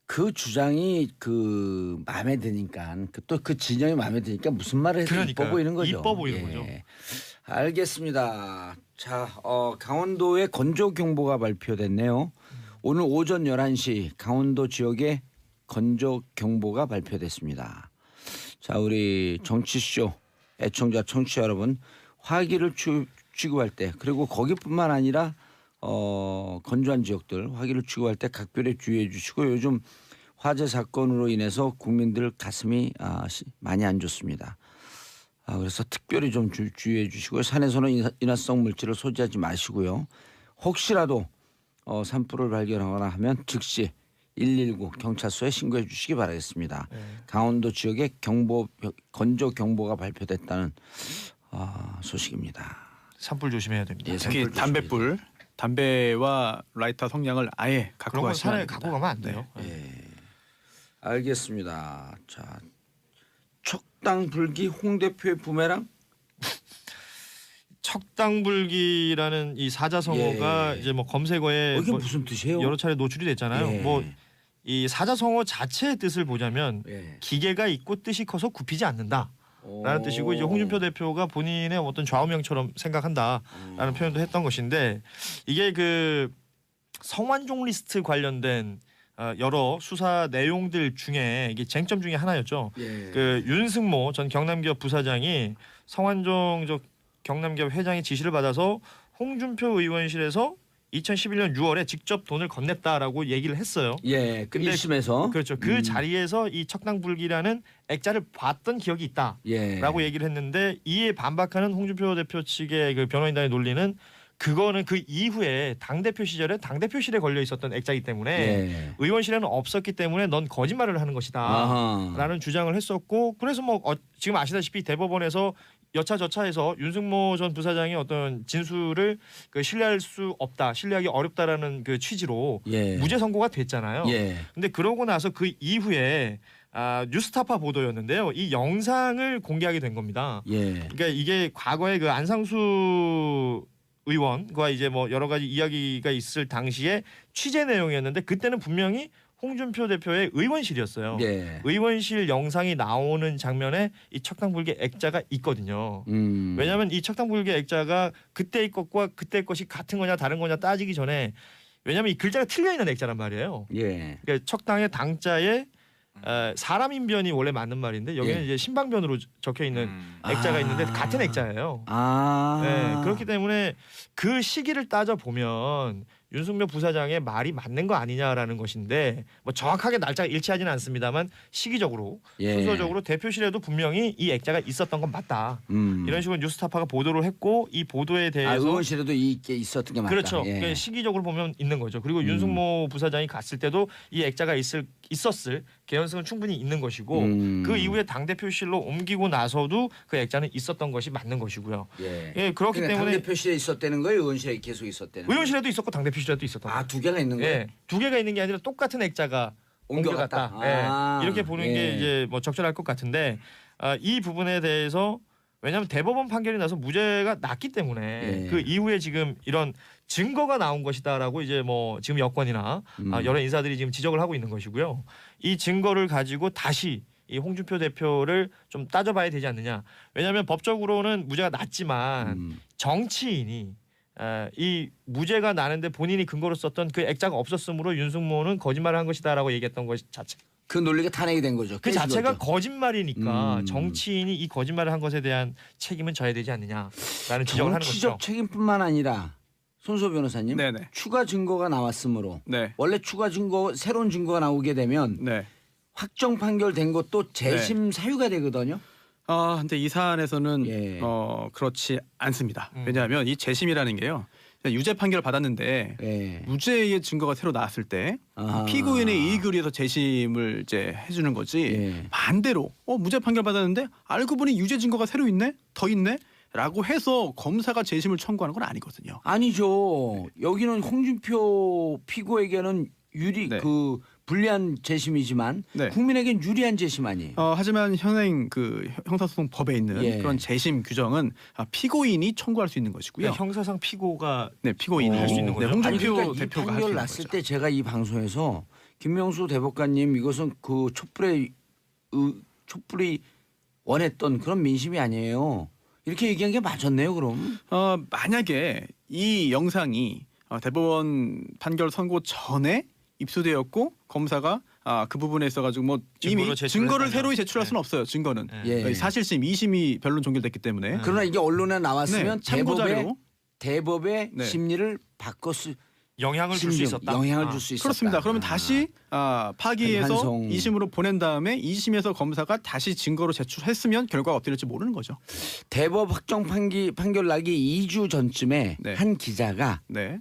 그 주장이 그 마음에 드니까 또 그 진영이 마음에 드니까 무슨 말을 해도 그러니까요. 이뻐 보이는 거죠. 이뻐 보이는 거죠. 알겠습니다. 자, 강원도에 건조 경보가 발표됐네요. 오늘 오전 11시 강원도 지역에 건조 경보가 발표됐습니다. 자, 우리 정치쇼 애청자 청취자 여러분, 화기를 취급할 때 그리고 거기뿐만 아니라 건조한 지역들 화기를 취급할 때 각별히 주의해 주시고, 요즘 화재 사건으로 인해서 국민들 가슴이 많이 안 좋습니다. 그래서 특별히 좀 주의해 주시고요. 산에서는 인화성 물질을 소지하지 마시고요. 혹시라도 산불을 발견하거나 하면 즉시 119 경찰서에 신고해 주시기 바라겠습니다. 강원도 지역에 건조 경보가 발표됐다는 소식입니다. 산불 조심해야 됩니다. 예, 특히 산불 담뱃불, 담배와 라이터 성냥을 아예 갖고 그런 건 가시면 산에 안 됩니다. 갖고 가면 안 돼요. 알겠습니다. 자, 척당불기 홍 대표의 부메랑. 척당불기라는 이 사자성어가 예. 이제 뭐 검색어에 이게 뭐 무슨 뜻이에요? 여러 차례 노출이 됐잖아요. 예. 뭐 이 사자성어 자체의 뜻을 보자면 예. 기계가 있고 뜻이 커서 굽히지 않는다라는 뜻이고, 이제 홍준표 대표가 본인의 어떤 좌우명처럼 생각한다라는 표현도 했던 것인데, 이게 그 성완종 리스트 관련된 여러 수사 내용들 중에 이게 쟁점 중에 하나였죠. 예. 그 윤승모 전 경남기업 부사장이 성완종 경남기업 회장의 지시를 받아서 홍준표 의원실에서 2011년 6월에 직접 돈을 건넸다라고 얘기를 했어요. 예, 그 근데 1심에서 그렇죠. 그 자리에서 이 척당불기라는 액자를 봤던 기억이 있다라고 예. 얘기를 했는데, 이에 반박하는 홍준표 대표 측의 그 변호인단의 논리는 그거는 그 이후에 당대표 시절에 당대표실에 걸려 있었던 액자이기 때문에 예. 의원실에는 없었기 때문에 넌 거짓말을 하는 것이다 아하. 라는 주장을 했었고, 그래서 뭐 지금 아시다시피 대법원에서 여차저차해서 윤승모 전 부사장의 어떤 진술을 그 신뢰할 수 없다, 신뢰하기 어렵다라는 그 취지로 예. 무죄 선고가 됐잖아요. 예. 근데 그러고 나서 그 이후에 뉴스타파 보도였는데요. 이 영상을 공개하게 된 겁니다. 예. 그러니까 이게 과거에 그 안상수 의원과 이제 뭐 여러 가지 이야기가 있을 당시에 취재 내용이었는데, 그때는 분명히 홍준표 대표의 의원실이었어요. 예. 의원실 영상이 나오는 장면에 이 척당불기 액자가 있거든요. 왜냐하면 이 척당불기 액자가 그때의 것과 그때의 것이 같은 거냐 다른 거냐 따지기 전에, 왜냐하면 이 글자가 틀려 있는 액자란 말이에요. 예. 그러니까 척당의 당자에 사람인변이 원래 맞는 말인데, 여기는 예. 이제 신방변으로 적혀 있는 액자가 있는데 같은 액자예요. 네, 그렇기 때문에 그 시기를 따져 보면 윤석열 부사장의 말이 맞는 거 아니냐라는 것인데, 뭐 정확하게 날짜가 일치하지는 않습니다만 시기적으로 예. 순서적으로 대표실에도 분명히 이 액자가 있었던 건 맞다. 이런 식으로 뉴스타파가 보도를 했고, 이 보도에 대해서 의원실에도 이게 있었던 게 맞다. 그렇죠. 예. 그러니까 시기적으로 보면 있는 거죠. 그리고 윤승모 부사장이 갔을 때도 이 액자가 있었을 개연성은 충분히 있는 것이고, 그 이후에 당 대표실로 옮기고 나서도 그 액자는 있었던 것이 맞는 것이고요. 예. 예, 그렇기 그러니까 때문에 당대표실에 있었다는 거예요? 의원실에 계속 있었다는 거예요? 의원실에도 있었고 당 대표실에도 있었던 거예요. 두 개가 있는 거예요? 예, 두 개가 있는 게 아니라 똑같은 액자가 옮겨갔다. 예, 이렇게 보는 게 이제 뭐 적절할 것 같은데, 이 부분에 대해서 왜냐하면 대법원 판결이 나서 무죄가 났기 때문에 그 이후에 지금 이런 증거가 나온 것이다라고 이제 뭐 지금 여권이나 여러 인사들이 지금 지적을 하고 있는 것이고요. 이 증거를 가지고 다시 이 홍준표 대표를 좀 따져봐야 되지 않느냐. 왜냐하면 법적으로는 무죄가 났지만 정치인이 이 무죄가 나는데 본인이 근거로 썼던 그 액자가 없었으므로 윤승모는 거짓말을 한 것이다라고 얘기했던 것 자체. 그 논리가 탄핵이 된 거죠. 그 자체가 거죠. 거짓말이니까 정치인이 이 거짓말을 한 것에 대한 책임은 져야 되지 않느냐라는 지적을 하는 정치적 것이죠. 책임뿐만 아니라 손소 변호사님, 네네. 추가 증거가 나왔으므로 네. 원래 추가 증거, 새로운 증거가 나오게 되면 네. 확정 판결된 것도 재심 사유가 되거든요. 근데 이 사안에서는 예. 그렇지 않습니다. 왜냐하면 이 재심이라는 게요. 유죄 판결을 받았는데 예. 무죄의 증거가 새로 나왔을 때 아하. 피고인의 이익을 위해서 재심을 이제 해주는 거지. 예. 반대로 무죄 판결 받았는데 알고 보니 유죄 증거가 새로 있네, 더 있네.라고 해서 검사가 재심을 청구하는 건 아니거든요. 아니죠. 여기는 홍준표 피고에게는 네. 불리한 재심이지만 네. 국민에겐 유리한 재심 아니에요. 하지만 현행 그 형사소송법에 있는 예. 그런 재심 규정은 피고인이 청구할 수 있는 것이고요. 그러니까 형사상 피고가 네, 피고인이 할수 있는 거죠? 홍준표 아니, 그러니까 이 대표가 할 수 판결 있는 났을 거죠. 때 제가 이 방송에서 김명수 대법관님 이것은 그 촛불이 원했던 그런 민심이 아니에요. 이렇게 얘기한 게 맞았네요, 그럼. 만약에 이 영상이 대법원 판결 선고 전에 입수되었고 검사가 그 부분에 있어가지고 뭐 이미 증거로 증거를 제출했다면. 새로이 제출할 수는 없어요. 증거는 예. 사실심 2심이 변론 종결됐기 때문에 그러나 이게 언론에 나왔으면 네, 참고 자료로 대법의 네. 심리를 바꿔 영향을 줄 수 있었다. 영향을 줄 수 있었다. 그렇습니다. 그러면 다시 파기해서 한송. 2심으로 보낸 다음에 2심에서 검사가 다시 증거로 제출했으면 결과가 어떻게 될지 모르는 거죠. 대법 확정 판결 나기 2주 전쯤에 네. 한 기자가 네.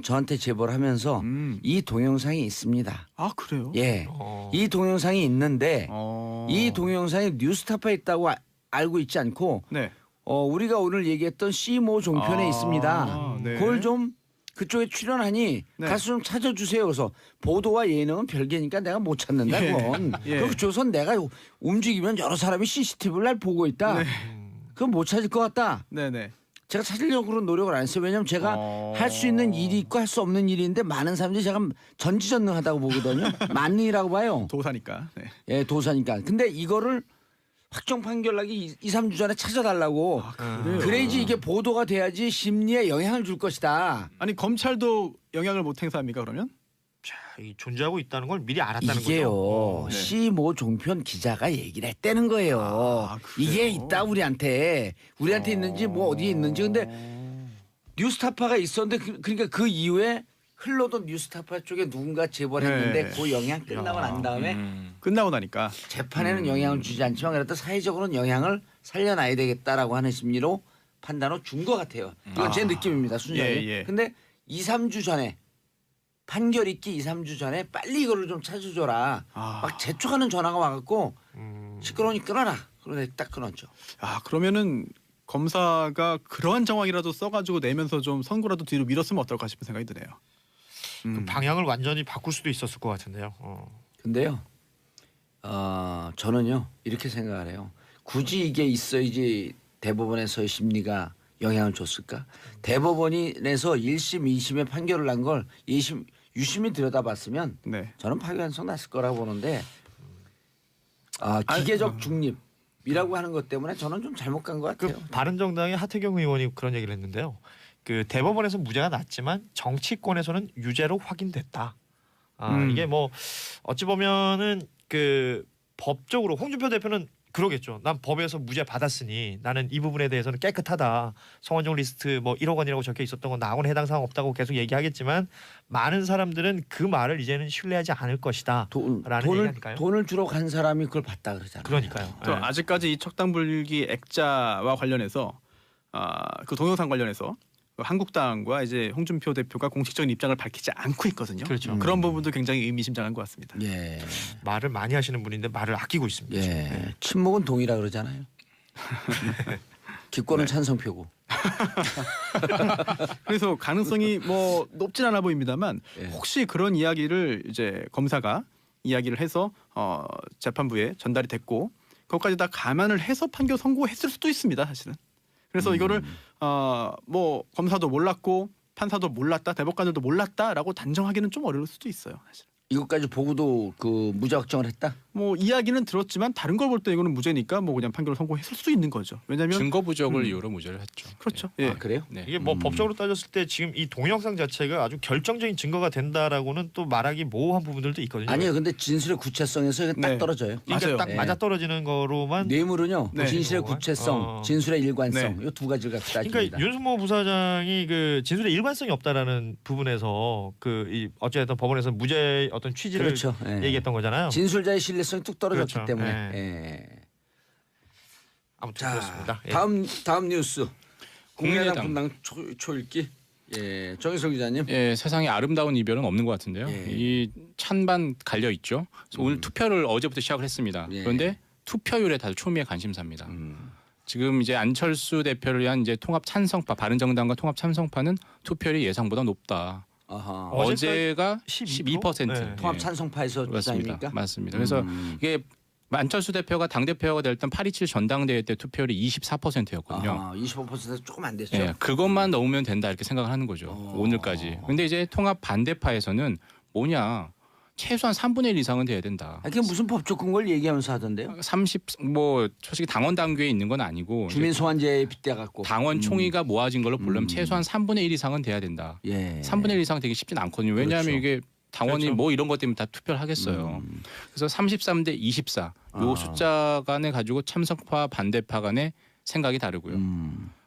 저한테 제보를 하면서 이 동영상이 있습니다. 아 그래요? 예, 이 동영상이 있는데 이 동영상이 뉴스타파에 있다고 알고 있지 않고 네. 우리가 오늘 얘기했던 C모 종편에 있습니다. 네. 그걸 좀 그쪽에 출연하니 네. 가서 좀 찾아주세요. 그래서 보도와 예능은 별개니까 내가 못 찾는다 그건. 예. 그리고 그쪽에선 내가 움직이면 여러 사람이 CCTV를 날 보고 있다. 그건 못 찾을 것 같다. 네네. 제가 찾으려고 노력을 안 했어요. 왜냐하면 제가 할 수 있는 일이 있고 할 수 없는 일이 있는데 많은 사람들이 제가 전지전능하다고 보거든요. 만능이라고 봐요. 도사니까. 네. 예, 도사니까. 근데 이거를 확정 판결 나기 2, 3주 전에 찾아달라고. 그래요? 그래야지 이게 보도가 돼야지 심리에 영향을 줄 것이다. 아니 검찰도 영향을 못 행사합니까 그러면? 자, 이 존재하고 있다는 걸 미리 알았다는 이게요. 거죠. 네. C모 종편 기자가 얘기를 했다는 거예요. 그래요? 이게 있다 우리한테 있는지 뭐 어디에 있는지. 근데 뉴스타파가 있었는데 그러니까 그 이후에 흘러던 뉴스타파 쪽에 누군가 제보를 했는데 네. 그 영향 끝나고 난 다음에 끝나고 나니까. 재판에는 영향을 주지 않지만 그래도 사회적으로는 영향을 살려놔야 되겠다라고 하는 심리로 판단을 준 것 같아요. 이건 제 느낌입니다. 순전히. 예, 예. 근데 2, 3주 전에 판결 있기 2, 3주 전에 빨리 이거를 좀 찾아줘라. 막 재촉하는 전화가 와갖고 시끄러우니 끊어라. 그러다 딱 끊었죠. 그러면은 검사가 그러한 정황이라도 써가지고 내면서 좀 선고라도 뒤로 밀었으면 어떨까 싶은 생각이 드네요. 그 방향을 완전히 바꿀 수도 있었을 것 같은데요. 근데요. 저는요 이렇게 생각을 해요. 굳이 이게 있어야지 대법원에서의 심리가 영향을 줬을까? 대법원이 내서 1심, 2심의 판결을 난 걸 2심, 유심히 들여다봤으면 네. 저는 파기환송 났을 거라고 보는데 기계적 중립이라고 하는 것 때문에 저는 좀 잘못 간 것 같아요. 바른정당의 하태경 의원이 그런 얘기를 했는데요. 그 대법원에서 무죄가 났지만 정치권에서는 유죄로 확인됐다. 이게 뭐 어찌 보면은 그 법적으로 홍준표 대표는 그러겠죠. 난 법에서 무죄 받았으니 나는 이 부분에 대해서는 깨끗하다. 성원종 리스트 뭐 1억 원이라고 적혀 있었던 건 나하고는 해당 사항 없다고 계속 얘기하겠지만 많은 사람들은 그 말을 이제는 신뢰하지 않을 것이다. 라는 얘기니까요. 돈을 주러 간 사람이 그걸 봤다 그러잖아요. 그러니까요. 또 아직까지 이 척당불기 액자와 관련해서 그 동영상 관련해서 한국당과 이제 홍준표 대표가 공식적인 입장을 밝히지 않고 있거든요. 그렇죠. 그런 부분도 굉장히 의미심장한 것 같습니다. 예, 말을 많이 하시는 분인데 말을 아끼고 있습니다. 지금. 예. 친목은 동이라 그러잖아요. 기권은 찬성표고. 그래서 가능성이 뭐 높진 않아 보입니다만 예. 혹시 그런 이야기를 이제 검사가 이야기를 해서 재판부에 전달이 됐고 그것까지 다 감안을 해서 판결 선고했을 수도 있습니다. 사실은. 그래서 이거를 뭐 검사도 몰랐고 판사도 몰랐다, 대법관들도 몰랐다라고 단정하기는 좀 어려울 수도 있어요. 사실. 이것까지 보고도 그 무죄 확정을 했다. 뭐 이야기는 들었지만 다른 걸 볼 때 이거는 무죄니까 뭐 그냥 판결을 선고했을 수도 있는 거죠. 왜냐하면 증거 부족을 이유로 무죄를 했죠. 그렇죠. 네. 예. 그래요? 네. 이게 뭐 법적으로 따졌을 때 지금 이 동영상 자체가 아주 결정적인 증거가 된다라고는 또 말하기 모호한 부분들도 있거든요. 아니요, 근데 진술의 구체성에서 이게 딱 네. 떨어져요. 그러니까 맞아요. 딱 네. 맞아 떨어지는 거로만. 뇌물은요, 네. 진실의 구체성, 진술의 일관성, 이 두 가지를 갖고 따집니다. 그러니까 윤수모 부사장이 그 진술의 일관성이 없다라는 부분에서 그 이 어쨌든 법원에서 무죄 어떤 취지를 그렇죠. 예. 얘기했던 거잖아요. 진술자의 신뢰성이 뚝 떨어졌기 그렇죠. 때문에. 네. 예. 아무튼 자, 그렇습니다. 예. 다음 뉴스. 국민의당 국민의당 분당 초읽기. 예, 정희석 기자님. 예, 세상에 아름다운 이별은 없는 것 같은데요. 예. 이 찬반 갈려 있죠. 그래서 오늘 투표를 어제부터 시작을 했습니다. 예. 그런데 투표율에 다들 초미의 관심사입니다. 지금 이제 안철수 대표를 위한 이제 통합 찬성파, 바른정당과 통합 찬성파는 투표율이 예상보다 높다. 아하. 어제가 12%? 12%. 네. 통합 찬성파에서 맞습니다. 조사입니까? 맞습니다. 그래서 이게 안철수 대표가 당 대표가 될 땐 8.27 전당대회 때 투표율이 24%였거든요. 아하, 25% 조금 안 됐죠. 예, 그것만 넣으면 된다 이렇게 생각을 하는 거죠. 오늘까지. 근데 이제 통합 반대파에서는 뭐냐? 최소한 3분의 1 이상은 돼야 된다. 그게 무슨 법적 근거를 얘기하면서 하던데요? 30뭐 솔직히 당원 당규에 있는 건 아니고 주민 소환제에 빗대 갖고 당원 총의가 모아진 걸로 보려면 최소한 3분의 1 이상은 돼야 된다. 예. 3분의 1 이상 되기 쉽진 않거든요. 왜냐하면 그렇죠. 이게 당원이 그렇죠. 뭐 이런 것 때문에 다 투표를 하겠어요. 그래서 33대 24 요 숫자 간에 가지고 참석파 반대파 간의 생각이 다르고요.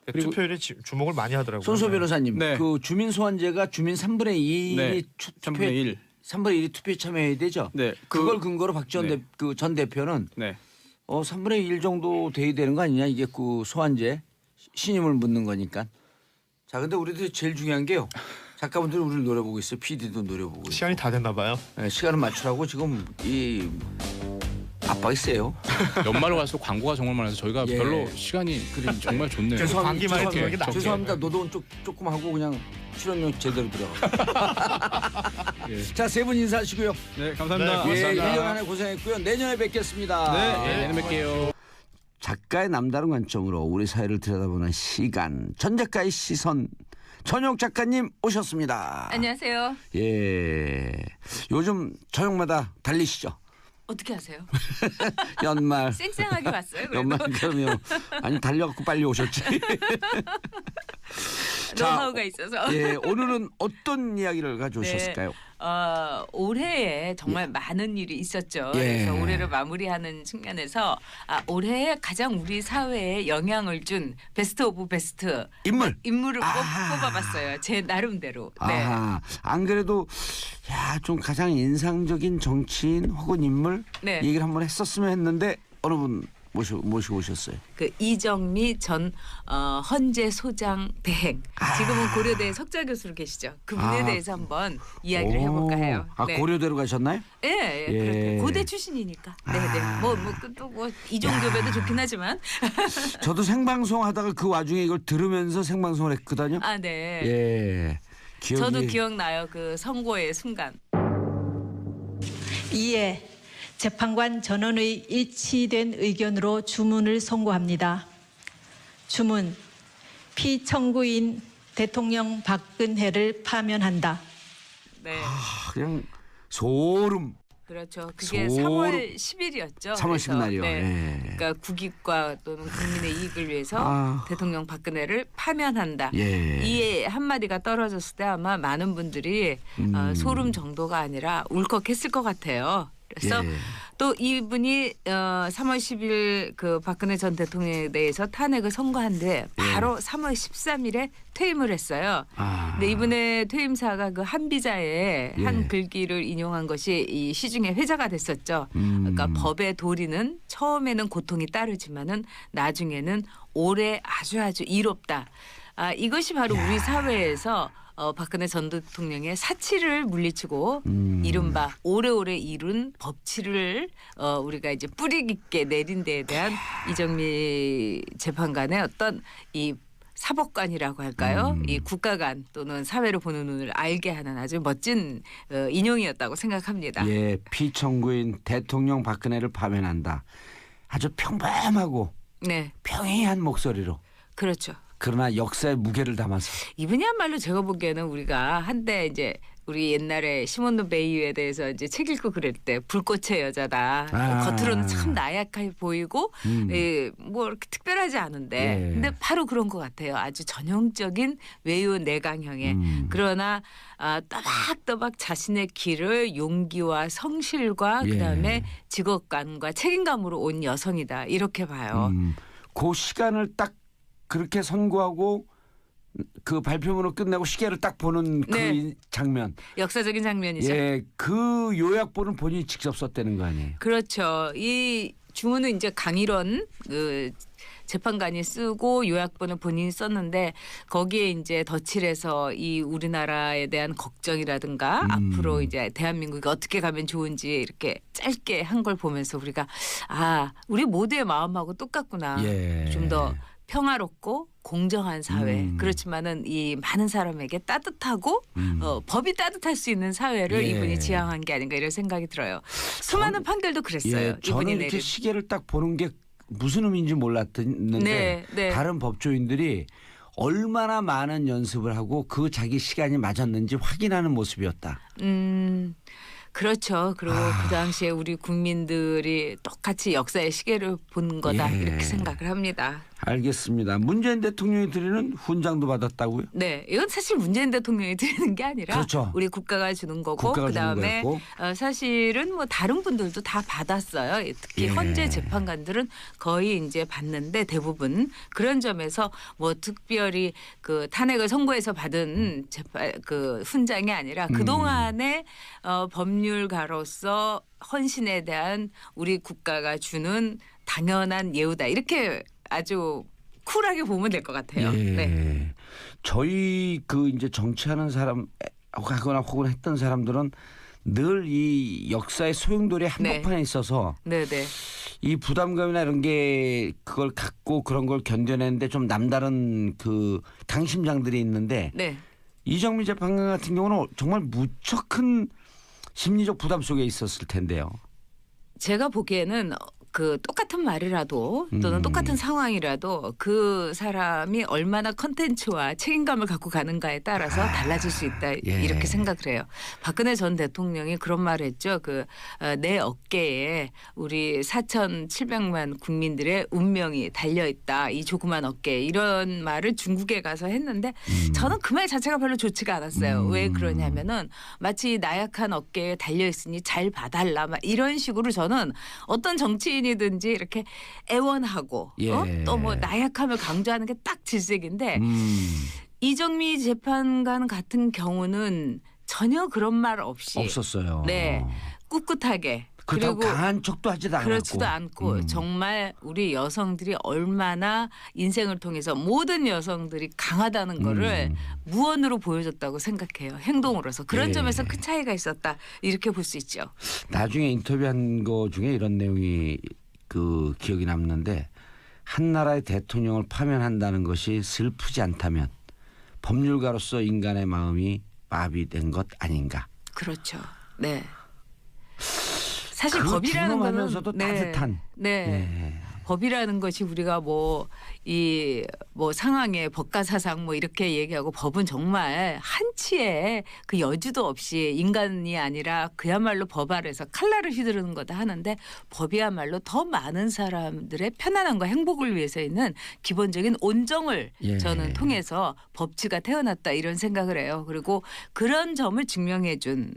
그리고 투표율에 주목을 많이 하더라고요. 손소 변호사님, 네. 그 주민 소환제가 주민 3분의 2이 네. 3분의 1. 3분의 1이 투표에 참여해야 되죠. 네. 그걸 근거로 박지원 네. 그 전 대표는 네. 3분의 1 정도 돼야 되는 거 아니냐 이게 그 소환제 신임을 묻는 거니까. 자, 근데 우리도 제일 중요한 게요. 작가분들이 우리를 노려보고 있어요. PD도 노려보고 있어요. 시간이 다 됐나 봐요. 네, 시간을 맞추라고 지금 이 압박이 세요. 연말로 갈수록 광고가 정말 많아서 저희가 예. 별로 시간이 정말 좋네요. 계속 감기만 해도 이게 나오게. 죄송합니다. 노동은 조금 하고 그냥 출연료 제대로 들어가. 예. 자, 세 분 인사하시고요. 네, 감사합니다. 예, 감사합니다. 1년 안에 고생했고요. 내년에 뵙겠습니다. 네. 네, 내년 뵐게요. 작가의 남다른 관점으로 우리 사회를 들여다보는 시간. 전 작가의 시선. 전용 작가님 오셨습니다. 안녕하세요. 예. 요즘 저녁마다 달리시죠? 어떻게 하세요? 연말. 쌩쌩하게 왔어요. 그래도. 연말 그러면 아니 달려갖고 빨리 오셨지. 자, 노하우가 있어서. 예, 오늘은 어떤 이야기를 가져오셨을까요? 올해에 정말 많은 일이 있었죠. 예. 그래서 올해를 마무리하는 측면에서 올해에 가장 우리 사회에 영향을 준 베스트 오브 베스트 인물을 뽑아봤어요. 제 나름대로. 네. 아하. 안 그래도 좀 가장 인상적인 정치인 혹은 인물 네. 얘기를 한번 했었으면 했는데 어느 분 모시고 오셨어요. 그 이정미 전 헌재 소장 대행. 지금은 고려대 석좌 교수로 계시죠. 그분에 대해서 한번 이야기를 해볼까 해요. 네. 고려대로 가셨나요? 예, 예. 그렇게 고대 출신이니까. 네. 뭐 이종교배도 좋긴 하지만. 저도 생방송 하다가 그 와중에 이걸 들으면서 생방송을 했거든요. 아, 네. 예. 기억이... 저도 기억나요. 그 선고의 순간. 이에 재판관 전원의 일치된 의견으로 주문을 선고합니다. 주문, 피청구인 대통령 박근혜를 파면한다. 네. 그냥 소름. 그렇죠. 그게 소름. 3월 10일이었죠. 3월 10일 날이요. 네. 예. 그러니까 국익과 또는 국민의 이익을 위해서 대통령 박근혜를 파면한다. 예. 이 한마디가 떨어졌을 때 아마 많은 분들이 소름 정도가 아니라 울컥했을 것 같아요. 그래서 예. 또 이분이 3월 10일 그 박근혜 전 대통령에 대해서 탄핵을 선고한 뒤에 바로 3월 13일에 퇴임을 했어요. 근데 이분의 퇴임사가 그 한비자에 한 글귀를 인용한 것이 이 시중에 회자가 됐었죠. 그러니까 법의 도리는 처음에는 고통이 따르지만은 나중에는 오래 아주 이롭다. 이것이 바로 우리 사회에서 박근혜 전 대통령의 사치를 물리치고 이른바 오래오래 이룬 법치를 우리가 이제 뿌리 깊게 내린 데에 대한 이정미 재판관의 어떤 이 사법관이라고 할까요? 이 국가관 또는 사회를 보는 눈을 알게 하는 아주 멋진 인용이었다고 생각합니다. 예, 피청구인 대통령 박근혜를 파면한다. 아주 평범하고 네, 평이한 목소리로. 그렇죠. 그러나 역사의 무게를 담아서. 이분이야말로 제가 보기에는 우리가 한때 이제 우리 옛날에 시몬드 베이유에 대해서 이제 책 읽고 그럴 때 불꽃의 여자다. 겉으로는 참 나약해 보이고 뭐 이렇게 특별하지 않은데 근데 바로 그런 것 같아요. 아주 전형적인 외유 내강형의 그러나 또박또박 자신의 길을 용기와 성실과 그다음에 직업감과 책임감으로 온 여성이다. 이렇게 봐요. 그 시간을 딱 그렇게 선고하고 그 발표문을 끝내고 시계를 딱 보는 그 장면. 역사적인 장면이죠. 예, 그 요약본은 본인이 직접 썼다는 거 아니에요? 그렇죠. 이 주문은 이제 강일원 그 재판관이 쓰고 요약본을 본인이 썼는데 거기에 이제 덧칠해서 이 우리나라에 대한 걱정이라든가 앞으로 이제 대한민국이 어떻게 가면 좋은지 이렇게 짧게 한 걸 보면서 우리가 우리 모두의 마음하고 똑같구나. 좀 더 평화롭고 공정한 사회 그렇지만은 이 많은 사람에게 따뜻하고 법이 따뜻할 수 있는 사회를 이분이 지향한 게 아닌가 이런 생각이 들어요. 수많은 판결도 그랬어요. 저는 이분이 이렇게 내린. 시계를 딱 보는 게 무슨 의미인지 몰랐는데 다른 법조인들이 얼마나 많은 연습을 하고 그 자기 시간이 맞았는지 확인하는 모습이었다. 그렇죠. 그리고 그 당시에 우리 국민들이 똑같이 역사의 시계를 본 거다 예. 이렇게 생각을 합니다. 알겠습니다. 문재인 대통령이 드리는 훈장도 받았다고요? 네, 이건 사실 문재인 대통령이 드리는 게 아니라 그렇죠. 우리 국가가 주는 거고 국가가 그다음에 주는 사실은 뭐 다른 분들도 다 받았어요. 특히 예. 헌재 재판관들은 거의 이제 받는데 대부분 그런 점에서 뭐 특별히 그 탄핵을 선고해서 받은 재판 그 훈장이 아니라 그 동안의 법률가로서 헌신에 대한 우리 국가가 주는 당연한 예우다 이렇게 아주 쿨하게 보면 될 것 같아요. 예. 네. 저희 그 이제 정치하는 사람 하거나 혹은 했던 사람들은 늘 이 역사의 소용돌이 한복판에 있어서 네네. 이 부담감이나 이런 게 그걸 갖고 그런 걸 견뎌내는데 좀 남다른 그 강심장들이 있는데 네. 이정미 재판관 같은 경우는 정말 무척 큰 심리적 부담 속에 있었을 텐데요. 제가 보기에는 그 똑같은 말이라도 또는 똑같은 상황이라도 그 사람이 얼마나 컨텐츠와 책임감을 갖고 가는가에 따라서 달라질 수 있다 예. 이렇게 생각을 해요. 박근혜 전 대통령이 그런 말을 했죠. 그 내 어깨에 우리 4,700만 국민들의 운명이 달려 있다. 이 조그만 어깨에 이런 말을 중국에 가서 했는데 저는 그 말 자체가 별로 좋지가 않았어요. 왜 그러냐면은 마치 나약한 어깨에 달려 있으니 잘 봐달라 막 이런 식으로 저는 어떤 정치인이든지 이렇게 애원하고 예. 또 뭐 나약함을 강조하는 게 딱 질색인데 이정미 재판관 같은 경우는 전혀 그런 말 없이 없었어요. 네. 꿋꿋하게 그렇다고 그리고 강한 척도 하지도 않았고. 그렇지도 않고 정말 우리 여성들이 얼마나 인생을 통해서 모든 여성들이 강하다는 거를 무언으로 보여줬다고 생각해요. 행동으로서. 그런 예. 점에서 큰 차이가 있었다. 이렇게 볼 수 있죠. 나중에 인터뷰한 거 중에 이런 내용이 그 기억이 남는데 한 나라의 대통령을 파면한다는 것이 슬프지 않다면 법률가로서 인간의 마음이 마비된 것 아닌가. 그렇죠. 네. 사실 그 법이라는 거는 준엄하면서도 따뜻한. 네. 예. 법이라는 것이 우리가 뭐 상황에 법과 사상 뭐 이렇게 얘기하고 법은 정말 한치의 그 여지도 없이 인간이 아니라 그야말로 법 아래서 칼날을 휘두르는 거다 하는데 법이야말로 더 많은 사람들의 편안함과 행복을 위해서 있는 기본적인 온정을 예. 저는 통해서 법치가 태어났다 이런 생각을 해요. 그리고 그런 점을 증명해 준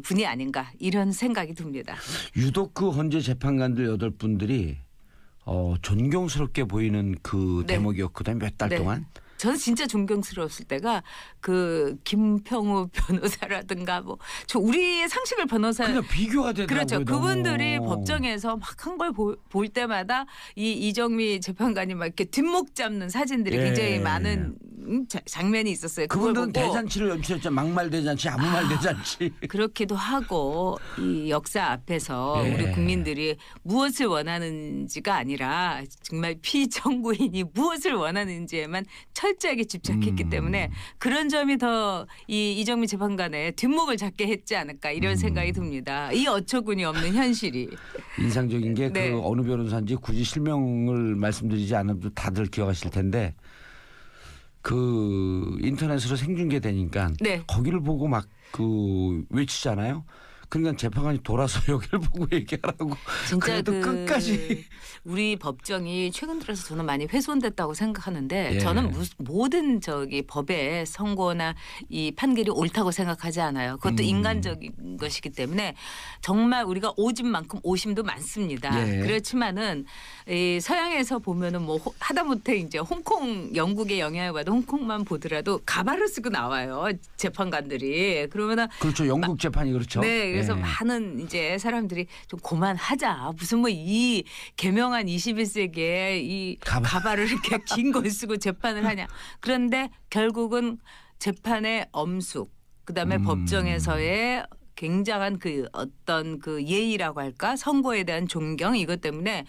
분이 아닌가 이런 생각이 듭니다. 유독 그 헌재 재판관들 8분들이 존경스럽게 보이는 그 네. 대목이었거든요. 몇 달 네. 동안. 저는 진짜 존경스러웠을 때가 그 김평우 변호사라든가 뭐 저 우리의 상식을 변호사 그냥 비교가 되더라고요. 그렇죠. 너무. 그분들이 법정에서 막 한 걸 볼 때마다 이 이정미 재판관이 막 이렇게 뒷목 잡는 사진들이 예. 굉장히 많은 장면이 있었어요. 그걸 그분들은 보고 대잔치를 연출했죠. 막말 대잔치, 아무 말 대잔치. 그렇기도 하고 이 역사 앞에서 예. 우리 국민들이 무엇을 원하는지가 아니라 정말 피청구인이 무엇을 원하는지에만 철저하게 집착했기 때문에 그런 점이 더 이 이정미 재판관의 뒷목을 잡게 했지 않을까 이런 생각이 듭니다. 이 어처구니 없는 현실이. 인상적인 게 그 네. 어느 변호사인지 굳이 실명을 말씀드리지 않아도 다들 기억하실 텐데 그 인터넷으로 생중계되니까 네. 거기를 보고 막 그 외치잖아요. 그러니까 재판관이 돌아서 여기를 보고 얘기하라고. 진짜 그래도 끝까지. 우리 법정이 최근 들어서 저는 많이 훼손됐다고 생각하는데 예. 저는 모든 법의 선고나 이 판결이 옳다고 생각하지 않아요. 그것도 인간적인 것이기 때문에 정말 우리가 오진만큼 오심도 많습니다. 예. 그렇지만은 이 서양에서 보면은 뭐 하다못해 이제 홍콩 영국의 영향을 받은 홍콩만 보더라도 가발을 쓰고 나와요. 재판관들이. 그러면은 그렇죠. 영국 재판이 그렇죠. 네, 그래서 예. 많은 이제 사람들이 좀 그만하자. 무슨 뭐 이 개명한 21세기에 이 가발을 이렇게 긴 걸 쓰고 재판을 하냐. 그런데 결국은 재판의 엄숙, 그다음에 법정에서의 굉장한 그 어떤 그 예의라고 할까 선고에 대한 존경 이것 때문에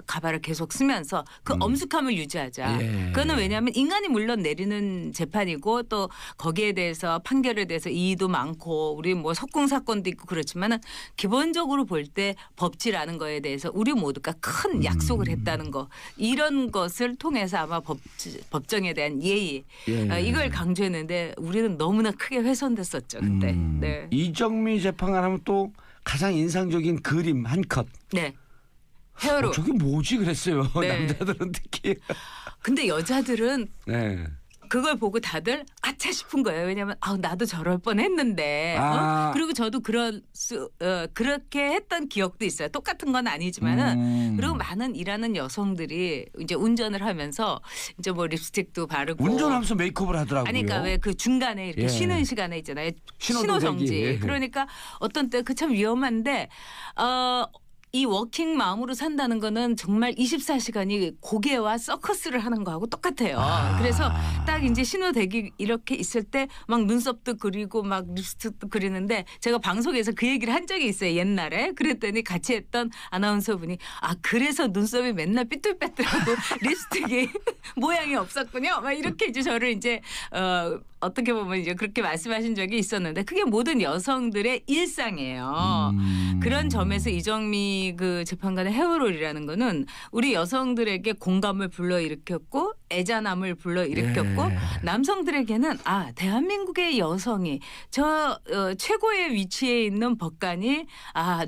가발을 계속 쓰면서 그 엄숙함을 유지하자. 예. 그거는 왜냐하면 인간이 물론 내리는 재판이고 또 거기에 대해서 판결에 대해서 이의도 많고 우리 뭐 석궁 사건도 있고 그렇지만은 기본적으로 볼 때 법치라는 거에 대해서 우리 모두가 큰 약속을 했다는 거 이런 것을 통해서 아마 법정에 대한 예의 예. 이걸 강조했는데 우리는 너무나 크게 훼손됐었죠 그때. 네. 이정미 이정미 재판관 하면 또 가장 인상적인 그림 한 컷. 네. 헤어롤. 저게 뭐지 그랬어요. 네. 남자들은 특히. 근데 여자들은 네. 그걸 보고 다들 아차 싶은 거예요. 왜냐하면 나도 저럴 뻔했는데. 그리고 저도 그렇게 했던 기억도 있어요. 똑같은 건 아니지만은. 그리고 많은 일하는 여성들이 이제 운전을 하면서 이제 뭐 립스틱도 바르고. 운전하면서 메이크업을 하더라고요. 아니, 그러니까 왜 그 중간에 이렇게 쉬는 시간에 있잖아요. 신호 정지. 그러니까 어떤 때 그 참 위험한데. 이 워킹 마음으로 산다는 거는 정말 24시간이 고개와 서커스를 하는 거하고 똑같아요. 그래서 딱 이제 신호 대기 이렇게 있을 때 막 눈썹도 그리고 막 립스틱도 그리는데 제가 방송에서 그 얘기를 한 적이 있어요. 옛날에. 그랬더니 같이 했던 아나운서분이 그래서 눈썹이 맨날 삐뚤빼뚤하고 립스틱이 모양이 없었군요. 막 이렇게 이제 저를 이제 어떻게 보면 이제 그렇게 말씀하신 적이 있었는데 그게 모든 여성들의 일상이에요. 그런 점에서 이정미 그 재판관의 헤어롤이라는 거는 우리 여성들에게 공감을 불러일으켰고 애잔함을 불러일으켰고 남성들에게는 대한민국의 여성이 저 최고의 위치에 있는 법관이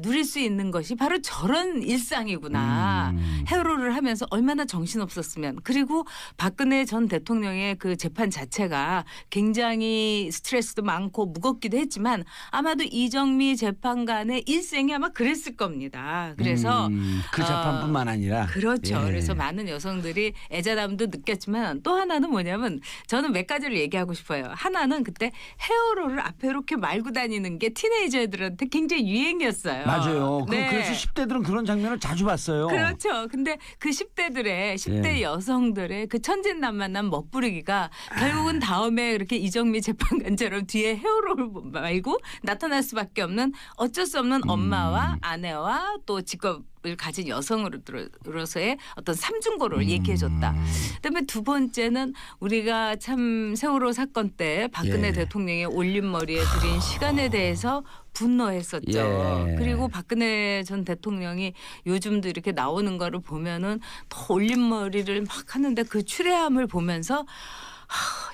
누릴 수 있는 것이 바로 저런 일상이구나. 헤어롤을 하면서 얼마나 정신없었으면. 그리고 박근혜 전 대통령의 그 재판 자체가 굉장히 스트레스도 많고 무겁기도 했지만 아마도 이정미 재판관의 일생이 아마 그랬을 겁니다. 그래서 그 재판뿐만 아니라 그렇죠. 그래서 많은 여성들이 애자담도 느꼈지만 또 하나는 뭐냐면 저는 몇 가지를 얘기하고 싶어요. 하나는 그때 헤어롤을 앞에 이렇게 말고 다니는 게 티네이저들한테 굉장히 유행이었어요. 맞아요. 네. 그래서 10대들은 그런 장면을 자주 봤어요. 그렇죠. 근데 그 10대 여성들의 그 천진난만한 멋부리기가 결국은 다음에 이렇게 이정미 재판관처럼 뒤에 헤어롤 말고 나타날 수밖에 없는 어쩔 수 없는 엄마와 아내와 또 직업을 가진 여성으로서의 어떤 삼중고를 얘기해줬다. 그다음에 두 번째는 우리가 참 세월호 사건 때 박근혜 대통령의 올림머리에 들인 시간에 대해서 분노했었죠. 그리고 박근혜 전 대통령이 요즘도 이렇게 나오는 거를 보면은 더 올림머리를 막 하는데 그 추레함을 보면서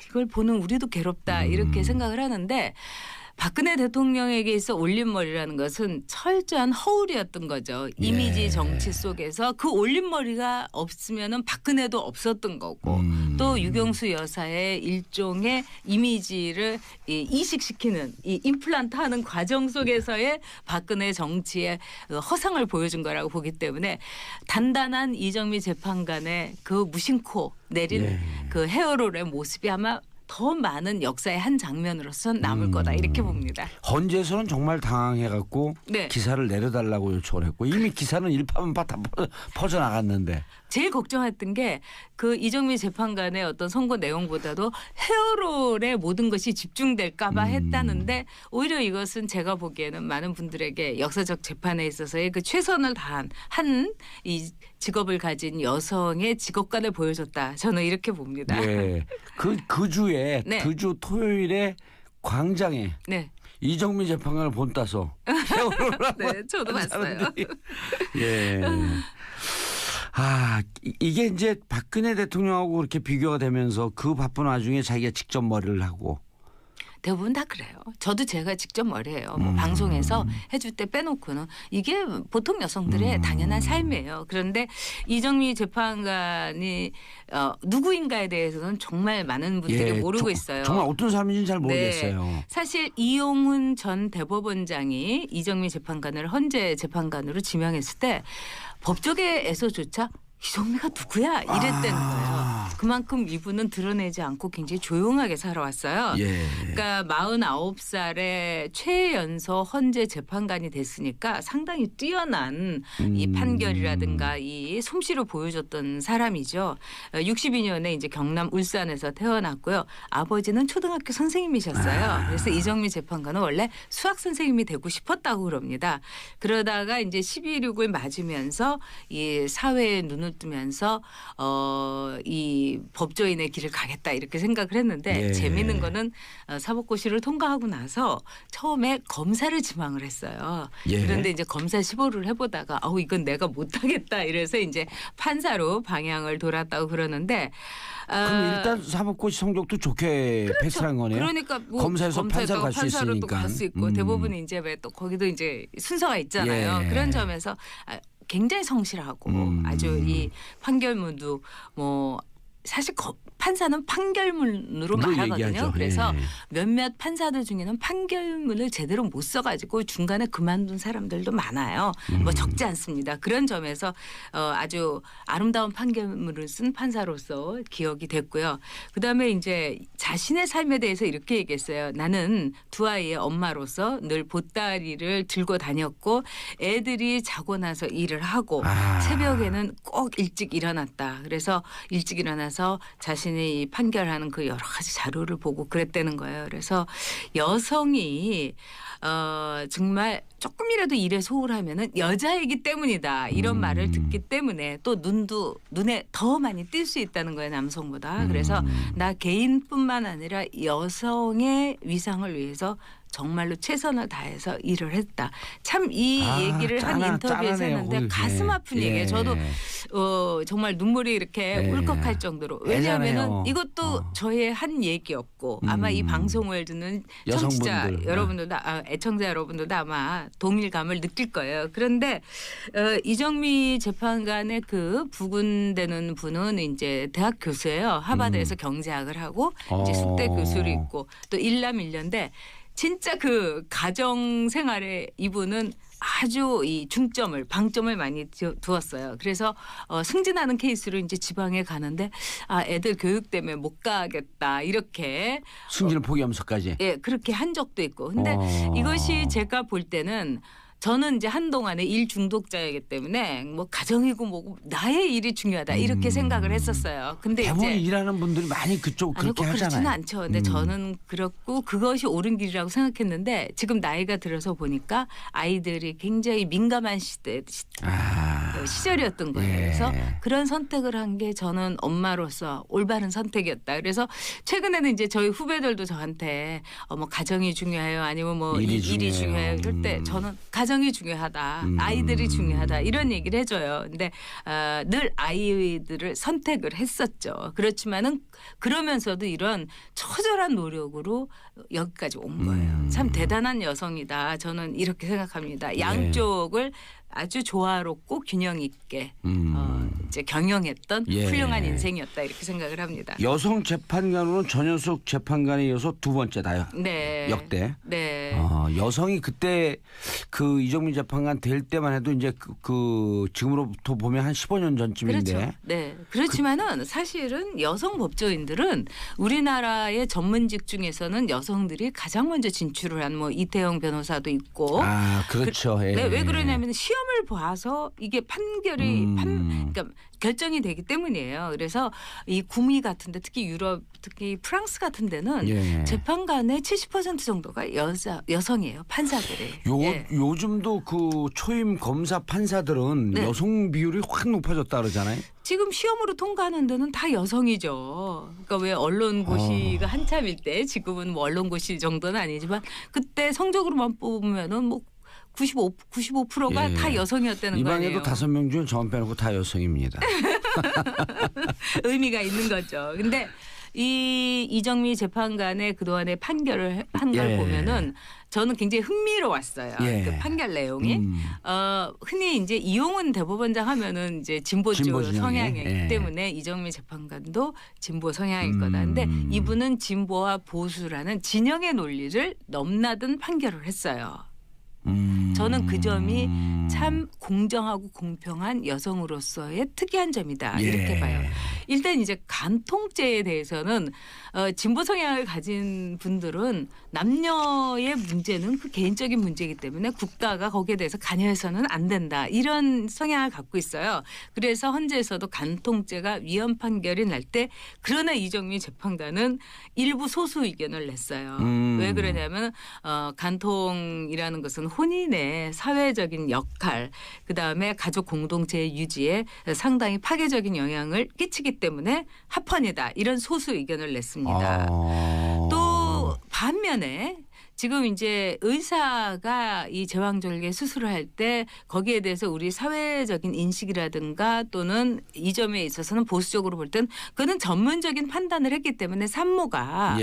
이걸 보는 우리도 괴롭다 이렇게 생각을 하는데 박근혜 대통령에게 있어 올림머리라는 것은 철저한 허울이었던 거죠. 이미지 정치 속에서 그 올림머리가 없으면은 박근혜도 없었던 거고 또 유경수 여사의 일종의 이미지를 이식시키는 이 임플란트하는 과정 속에서의 박근혜 정치의 허상을 보여준 거라고 보기 때문에 단단한 이정미 재판관의 그 무심코 내린 그 헤어롤의 모습이 아마 더 많은 역사의 한 장면으로서 남을 거다 이렇게 봅니다. 헌재에서는 정말 당황해갖고 기사를 내려달라고 요청을 했고 이미 기사는 일파만파 다 퍼져나갔는데 제일 걱정했던 게 그 이정미 재판관의 어떤 선고 내용보다도 헤어롤에 모든 것이 집중될까 봐 했다는데 오히려 이것은 제가 보기에는 많은 분들에게 역사적 재판에 있어서의 그 최선을 다한 이 직업을 가진 여성의 직업관을 보여줬다. 저는 이렇게 봅니다. 그 주에 그 주 토요일에 광장에 이정미 재판관을 본따서 헤어롤을 하고 저도 봤어요. 이게 이제 박근혜 대통령하고 그렇게 비교가 되면서 그 바쁜 와중에 자기가 직접 머리를 하고 대부분 다 그래요. 저도 제가 직접 머리해요. 뭐 방송에서 해줄 때 빼놓고는 이게 보통 여성들의 당연한 삶이에요. 그런데 이정미 재판관이 누구인가에 대해서는 정말 많은 분들이 모르고 있어요. 정말 어떤 사람인지는 잘 모르겠어요. 사실 이용훈 전 대법원장이 이정미 재판관을 헌재 재판관으로 지명했을 때 법조계에서조차 이정미가 누구야 이랬다는 거예요. 그만큼 이분은 드러내지 않고 굉장히 조용하게 살아왔어요. 그러니까 49살에 최연소 헌재 재판관이 됐으니까 상당히 뛰어난 이 판결이라든가 이 솜씨를 보여줬던 사람이죠. 62년에 이제 경남 울산에서 태어났고요. 아버지는 초등학교 선생님이셨어요. 그래서 이정미 재판관은 원래 수학 선생님이 되고 싶었다고 그럽니다. 그러다가 이제 12.6을 맞으면서 이 사회에 눈을 뜨면서 이 이 법조인의 길을 가겠다 이렇게 생각을 했는데 예. 재미있는 거는 사법고시를 통과하고 나서 처음에 검사를 지망을 했어요. 예. 그런데 이제 검사 시보를 해보다가 이건 내가 못하겠다 이래서 이제 판사로 방향을 돌았다고 그러는데 그럼 일단 사법고시 성적도 좋게 패스한 거네요. 그러니까 뭐 검사에서 판사로 갈 수 판사로 또 있으니까. 갈 수 있고 대부분 이제 왜 또 거기도 이제 순서가 있잖아요. 예. 그런 점에서 굉장히 성실하고 아주 이 판결문도 뭐 사실 판사는 판결문으로 그걸 말하거든요. 얘기하죠. 그래서 예. 몇몇 판사들 중에는 판결문을 제대로 못 써가지고 중간에 그만둔 사람들도 많아요. 뭐 적지 않습니다. 그런 점에서 아주 아름다운 판결문을 쓴 판사로서 기억이 됐고요. 그다음에 이제 자신의 삶에 대해서 이렇게 얘기했어요. 나는 두 아이의 엄마로서 늘 보따리를 들고 다녔고 애들이 자고 나서 일을 하고 새벽에는 꼭 일찍 일어났다. 그래서 일찍 일어나서 자신이 이 판결하는 그 여러 가지 자료를 보고 그랬다는 거예요. 그래서 여성이 정말 조금이라도 일에 소홀하면은 여자이기 때문이다. 이런 말을 듣기 때문에 또 눈에 더 많이 띌 수 있다는 거예요. 남성보다. 그래서 나 개인뿐만 아니라 여성의 위상을 위해서 정말로 최선을 다해서 일을 했다. 참 이 얘기를 한 인터뷰에서 짠하네요, 했는데 그게. 가슴 아픈 예. 얘기예요. 저도 정말 눈물이 이렇게 예. 울컥할 정도로. 왜냐하면은 애잔해요. 이것도 저의 한 얘기였고 아마 이 방송을 듣는 청취자 여성분들. 여러분들도 애청자 여러분들도 아마 동일감을 느낄 거예요. 그런데 이정미 재판관의 그 부근되는 분은 이제 대학 교수예요. 하버드에서 경제학을 하고 이제 숙대 교수로 있고 또 일남일녀인데 진짜 그 가정 생활에 이분은 아주 이 방점을 많이 두었어요. 그래서 승진하는 케이스로 이제 지방에 가는데 애들 교육 때문에 못 가겠다 이렇게 승진을 포기하면서까지. 예 그렇게 한 적도 있고. 근데 이것이 제가 볼 때는 저는 이제 한동안에 일 중독자이기 때문에 뭐 가정이고 뭐고 나의 일이 중요하다 이렇게 생각을 했었어요. 근데 대부분 이제 일하는 분들이 많이 그쪽 아니고 그렇게 그렇지는 하잖아요. 않죠. 근데 저는 그렇고 그것이 옳은 길이라고 생각했는데 지금 나이가 들어서 보니까 아이들이 굉장히 민감한 시절이었던 거예요. 예. 그래서 그런 선택을 한 게 저는 엄마로서 올바른 선택이었다. 그래서 최근에는 이제 저희 후배들도 저한테 뭐 가정이 중요해요, 아니면 뭐 일이 일이 중요해요. 이럴 때 저는 가정이 중요하다, 아이들이 중요하다 이런 얘기를 해줘요. 근데 늘 아이들을 선택을 했었죠. 그렇지만은 그러면서도 이런 처절한 노력으로 여기까지 온 거예요. 참 대단한 여성이다. 저는 이렇게 생각합니다. 양쪽을 아주 조화롭고 균형 있게 이제 경영했던 예. 훌륭한 인생이었다 이렇게 생각을 합니다. 여성 재판관으로는 전현숙 재판관에 이어서 두 번째다. 네. 역대. 네. 여성이 그때 그 이정민 재판관 될 때만 해도 이제 그 지금으로부터 보면 한 15년 전쯤인데. 그렇죠. 네. 그렇지만은 사실은 여성 법조인들은 우리나라의 전문직 중에서는 여성들이 가장 먼저 진출을 한 뭐 이태영 변호사도 있고. 그렇죠. 예. 네, 왜 그러냐면 시험을 봐서 이게 판결이 그러니까 결정이 되기 때문이에요. 그래서 이 구미 같은데 특히 유럽, 특히 프랑스 같은 데는 예. 재판관의 70% 정도가 여성이에요. 판사들이. 예. 요즘도 그 초임 검사 판사들은 네. 여성 비율이 확 높아졌다 그러잖아요. 지금 시험으로 통과하는 데는 다 여성이죠. 그러니까 왜 언론고시가 한참일 때 지금은 뭐 언론고시 정도는 아니지만 그때 성적으로만 뽑으면은 뭐 95%가 예. 다 여성이었다는 이 거 아니에요. 방에도 5명 중에 저만 빼놓고 다 여성입니다. 의미가 있는 거죠. 근데 이 이정미 재판관의 그동안의 판결을 한 걸 예. 보면은 저는 굉장히 흥미로웠어요. 예. 그 판결 내용이. 흔히 이제 이용훈 대법원장 하면은 이제 진보 진보 진영이. 성향이기 예. 때문에 이정미 재판관도 진보 성향일 거다. 근데 이분은 진보와 보수라는 진영의 논리를 넘나든 판결을 했어요. 저는 그 점이 참 공정하고 공평한 여성으로서의 특이한 점이다 이렇게 예. 봐요. 일단 이제 간통죄에 대해서는 진보 성향을 가진 분들은 남녀의 문제는 그 개인적인 문제이기 때문에 국가가 거기에 대해서 관여해서는 안 된다 이런 성향을 갖고 있어요. 그래서 헌재에서도 간통죄가 위헌 판결이 날 때 그러나 이정미 재판관은 일부 소수 의견을 냈어요. 왜 그러냐면 간통이라는 것은 혼인의 사회적인 역할, 그다음에 가족 공동체의 유지에 상당히 파괴적인 영향을 끼치기 때문에 합헌이다 이런 소수 의견을 냈습니다. 또 반면에 지금 이제 의사가 이 제왕절개 수술을 할 때 거기에 대해서 우리 사회적인 인식이라든가 또는 이 점에 있어서는 보수적으로 볼 땐 그는 전문적인 판단을 했기 때문에 산모가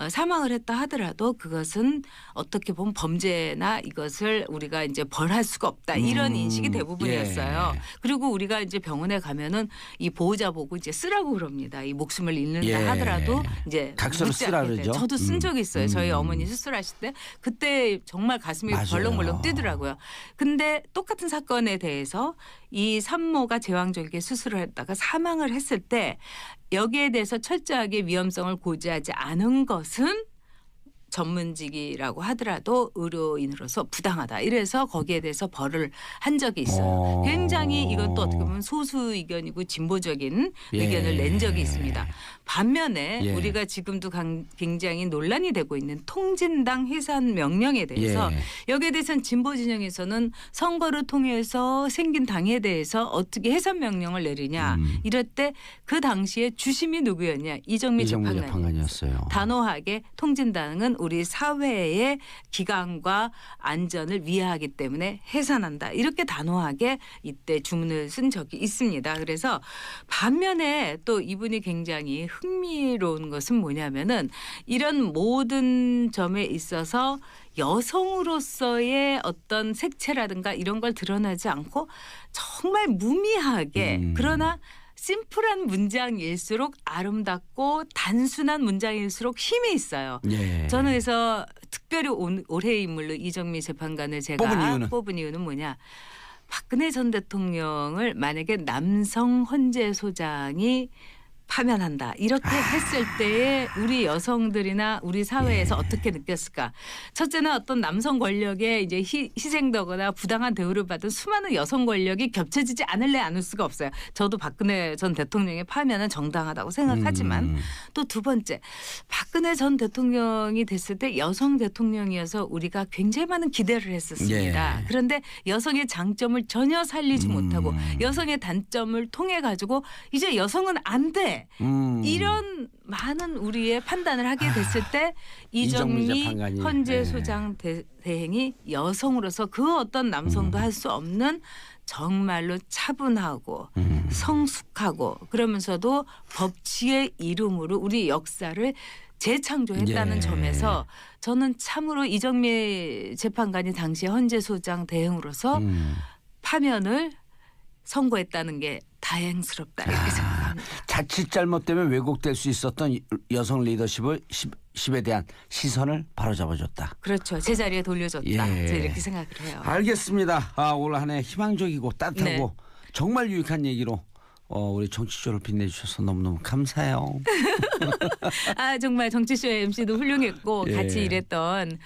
사망을 했다 하더라도 그것은 어떻게 보면 범죄나 이것을 우리가 이제 벌할 수가 없다 이런 인식이 대부분이었어요. 그리고 우리가 이제 병원에 가면은 이 보호자 보고 이제 쓰라고 그럽니다. 이 목숨을 잃는다 하더라도 이제 각서를 쓰라 그러죠. 저도 쓴 적이 있어요. 저희 어머니 수술하실 때 그때 정말 가슴이 맞아요. 벌렁벌렁 뛰더라고요. 근데 똑같은 사건에 대해서 이 산모가 제왕절개 수술을 했다가 사망을 했을 때 여기에 대해서 철저하게 위험성을 고지하지 않은 것은 전문직이라고 하더라도 의료인으로서 부당하다. 이래서 거기에 대해서 벌을 한 적이 있어요. 굉장히 이건 또 어떻게 보면 소수 의견이고 진보적인 의견을 낸 적이 있습니다. 반면에 우리가 지금도 굉장히 논란이 되고 있는 통진당 해산 명령에 대해서 여기에 대해서는 진보 진영에서는 선거를 통해서 생긴 당에 대해서 어떻게 해산 명령을 내리냐 이럴 때 그 당시에 주심이 누구였냐 이정미 재판관이었어요. 단호하게 통진당은 우리 사회의 기강과 안전을 위하기 때문에 해산한다. 이렇게 단호하게 이때 주문을 쓴 적이 있습니다. 그래서 반면에 또 이분이 굉장히 흥미로운 것은 뭐냐면은 이런 모든 점에 있어서 여성으로서의 어떤 색채라든가 이런 걸 드러나지 않고 정말 무미하게 그러나 심플한 문장일수록 아름답고 단순한 문장일수록 힘이 있어요. 저는 그래서 특별히 올해의 인물로 이정미 재판관을 제가 뽑은 이유는 뭐냐. 박근혜 전 대통령을 만약에 남성 헌재 소장이 파면한다. 이렇게 했을 때에 우리 여성들이나 우리 사회에서 어떻게 느꼈을까? 첫째는 어떤 남성 권력에 이제 희생되거나 부당한 대우를 받은 수많은 여성 권력이 겹쳐지지 않을 수가 없어요. 저도 박근혜 전 대통령의 파면은 정당하다고 생각하지만 또 두 번째, 박근혜 전 대통령이 됐을 때 여성 대통령이어서 우리가 굉장히 많은 기대를 했었습니다. 그런데 여성의 장점을 전혀 살리지 못하고 여성의 단점을 통해 가지고 이제 여성은 안 돼. 이런 많은 우리의 판단을 하게 됐을 때 이정미 헌재 소장 대행이 여성으로서 그 어떤 남성도 할 수 없는 정말로 차분하고 성숙하고 그러면서도 법치의 이름으로 우리 역사를 재창조했다는 점에서 저는 참으로 이정미 재판관이 당시에 헌재 소장 대행으로서 파면을 선고했다는 게 다행스럽다 이렇게 생각합니다. 자칫 잘못되면 왜곡될 수 있었던 여성 리더십에 대한 시선을 바로잡아줬다. 그렇죠. 제자리에 돌려줬다. 저는 이렇게 생각을 해요. 알겠습니다. 올 한 해 희망적이고 따뜻하고 정말 유익한 얘기로 우리 정치쇼를 빛내주셔서 너무너무 감사해요. 정말 정치쇼 MC도 훌륭했고 같이 일했던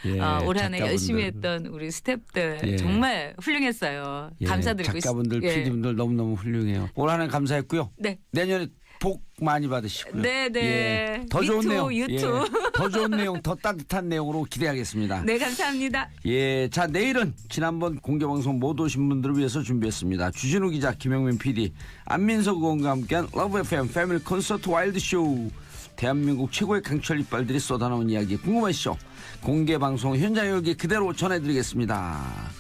올 한 해 열심히 했던 우리 스태프들 정말 훌륭했어요. 감사드리고 작가분들, PD분들 너무너무 훌륭해요. 올 한 해 감사했고요. 내년에 복 많이 받으시고요. 더 좋은 내용, 더 좋은 내용, 더 따뜻한 내용으로 기대하겠습니다. 네, 감사합니다. 자 내일은 지난번 공개방송 못 오신 분들을 위해서 준비했습니다. 주진우 기자, 김영민 PD, 안민석 의원과 함께한 러브 FM 패밀리 콘서트 와일드 쇼. 대한민국 최고의 강철 이빨들이 쏟아나온 이야기 궁금하시죠? 공개방송 현장 열기 그대로 전해드리겠습니다.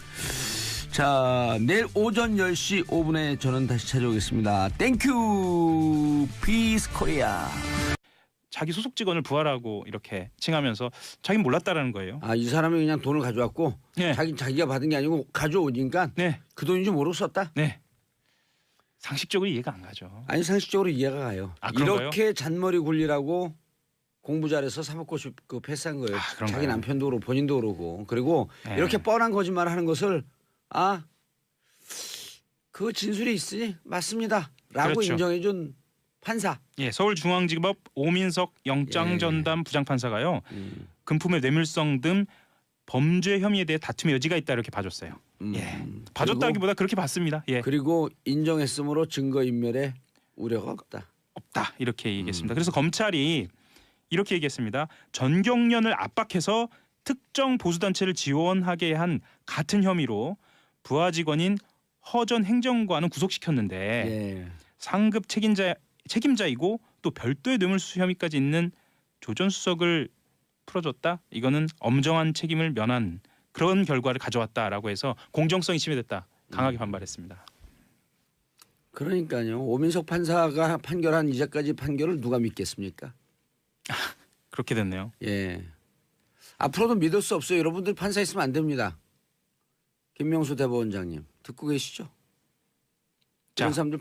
자, 내일 오전 10시 5분에 저는 다시 찾아오겠습니다. 땡큐 피스 코리아. 자기 소속 직원을 부하라고 이렇게 칭하면서 자기는 몰랐다라는 거예요. 이 사람이 그냥 돈을 가져왔고 자기가 받은 게 아니고 가져오니까 그 돈인지 모르고 썼다? 네. 상식적으로 이해가 안 가죠. 아니 상식적으로 이해가 가요. 이렇게 잔머리 굴리라고 공부 잘해서 사법고시 그 패스한 거예요. 자기 남편도 그러고 본인도 그러고. 그리고 이렇게 뻔한 거짓말을 하는 것을 그 진술이 있으니 맞습니다 라고 인정해준 판사. 서울중앙지법 오민석 영장전담 부장판사가요. 금품의 뇌물성 등 범죄 혐의에 대해 다툼의 여지가 있다 이렇게 봐줬어요. 봐줬다기보다 그렇게 봤습니다. 그리고 인정했으므로 증거인멸에 우려가 없다 이렇게 얘기했습니다. 그래서 검찰이 이렇게 얘기했습니다. 전경련을 압박해서 특정 보수단체를 지원하게 한 같은 혐의로 부하 직원인 허 전 행정관은 구속시켰는데 상급 책임자에 책임자이고 또 별도의 뇌물수수 혐의까지 있는 조 전 수석을 풀어줬다. 이거는 엄정한 책임을 면한 그런 결과를 가져왔다라고 해서 공정성이 침해됐다. 강하게 반발했습니다. 그러니까요. 오민석 판사가 판결한 이제까지 판결을 누가 믿겠습니까? 그렇게 됐네요. 예. 앞으로도 믿을 수 없어요. 여러분들 판사 있으면 안 됩니다. 김명수 대법원장님 듣고 계시죠? 자. 이런 사람들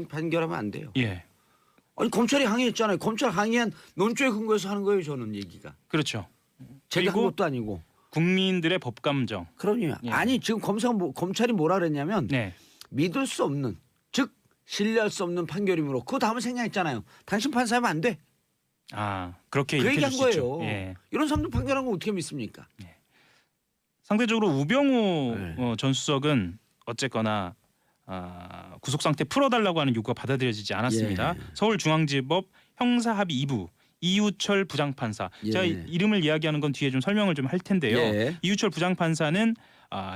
판결하면 안 돼요. 예, 아니 검찰이 항의했잖아요. 검찰 항의한 논조에 근거해서 하는 거예요. 저는 얘기가. 그렇죠. 제가 한 그리고 것도 아니고. 국민들의 법 감정. 그럼요. 예. 아니 지금 검찰이 뭐라 그랬냐면 네, 믿을 수 없는 즉 신뢰할 수 없는 판결이므로 그 다음에 생략했잖아요. 당신 판사하면 안 돼. 그렇게 그 이렇게 얘기한 줄 수 있죠. 거예요. 예. 이런 사람들 판결한 거 어떻게 믿습니까? 상대적으로 우병우 네. 전 수석은 어쨌거나 구속 상태 풀어달라고 하는 요구가 받아들여지지 않았습니다. 예. 서울중앙지법 형사합의 2부 이우철 부장판사. 예. 제가 이름을 이야기하는 건 뒤에 좀 설명을 좀 할 텐데요. 예. 이우철 부장판사는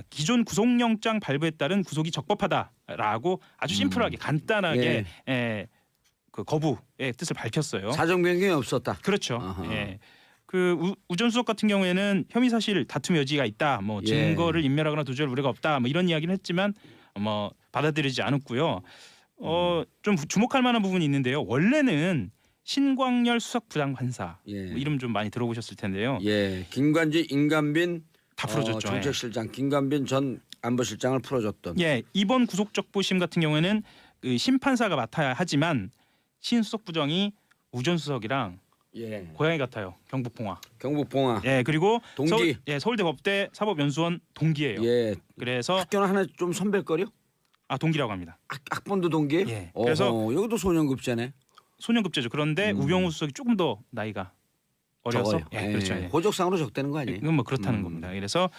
기존 구속영장 발부에 따른 구속이 적법하다라고 아주 심플하게 간단하게 그 거부의 뜻을 밝혔어요. 사정 변경이 없었다. 그렇죠. 아하. 예. 그 우전 수석 같은 경우에는 혐의 사실 다툼 여지가 있다. 뭐 예. 증거를 인멸하거나 도주할 우려가 없다. 뭐 이런 이야기를 했지만 뭐 받아들이지 않았고요. 좀 주목할 만한 부분이 있는데요. 원래는 신광열 수석 부장판사 예. 뭐 이름 좀 많이 들어보셨을 텐데요. 예, 김관지, 임관빈 다 풀어줬죠. 정책실장 김관빈 전 안보실장을 풀어줬던. 예, 이번 구속적부심 같은 경우에는 그 심판사가 맡아야 하지만 신수석 부정이 우전 수석이랑 예. 고향이 같아요. 경북봉화. 경북봉화. 예, 그리고 동기. 서울대 법대 사법연수원 동기예요. 예. 그래서 학교는 하나 좀 선배일걸요? 동기라고 합니다. 학번도 동기예요? 예. 그래서 그래서 여기도 소년급제네. 소년급제죠. 그런데 우병우 수석이 조금 더 나이가 어려서 적어요. 예, 그렇죠. 예. 호적상으로 적대는 거 아니에요? 이건 뭐 그렇다는 겁니다. 그래서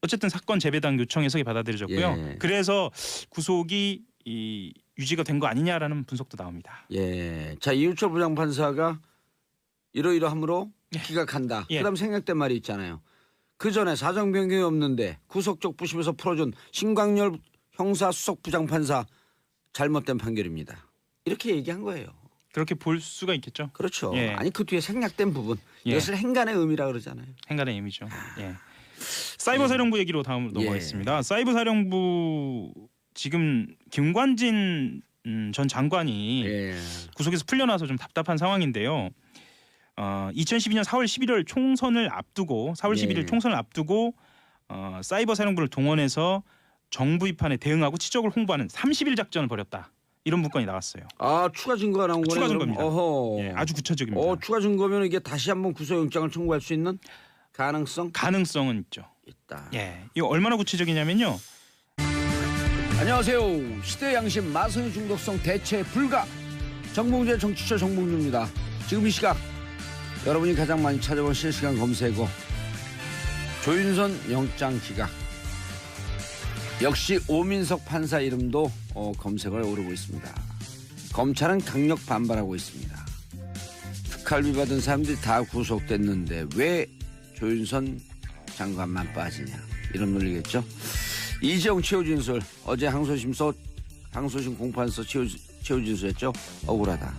어쨌든 사건 재배당 요청 해석이 받아들여졌고요. 예. 그래서 구속이 유지가 된 거 아니냐라는 분석도 나옵니다. 예. 자, 이우철 부장판사가 이러이러함으로 기각한다. 예. 그다음 생략된 말이 있잖아요. 그 전에 사정 변경이 없는데 구속적 부심에서 풀어준 신광열 형사 수석 부장판사 잘못된 판결입니다. 이렇게 얘기한 거예요. 그렇게 볼 수가 있겠죠. 그렇죠. 예. 아니 그 뒤에 생략된 부분 예. 이것을 행간의 의미라 그러잖아요. 행간의 의미죠. 예. 사이버 사령부 얘기로 다음으로 넘어가겠습니다. 사이버 사령부 지금 김관진 전 장관이 예. 구속에서 풀려나서 좀 답답한 상황인데요. 2012년 4월 11일 총선을 앞두고 4월 예. 11일 총선을 앞두고 사이버 사령부를 동원해서 정부 비판에 대응하고 치적을 홍보하는 30일 작전을 벌였다. 이런 문건이 나왔어요. 아 추가 증거가 나온 거네요. 추가 그럼? 증거입니다. 어허. 예, 아주 구체적입니다. 추가 증거면 이게 다시 한번 구속영장을 청구할 수 있는 가능성은 있죠. 있다. 예, 이거 얼마나 구체적이냐면요. 안녕하세요. 시대 양심 마성의 중독성 대체 불가. 정봉재 정치처 정봉주입니다. 지금 이 시각 여러분이 가장 많이 찾아본 실시간 검색어 조윤선 영장 기각. 역시 오민석 판사 이름도 검색어에 오르고 있습니다. 검찰은 강력 반발하고 있습니다. 특활비 받은 사람들이 다 구속됐는데 왜 조윤선 장관만 빠지냐 이런 논리겠죠. 이재용 최후진술 어제 항소심 공판서 최후진술했죠. 억울하다.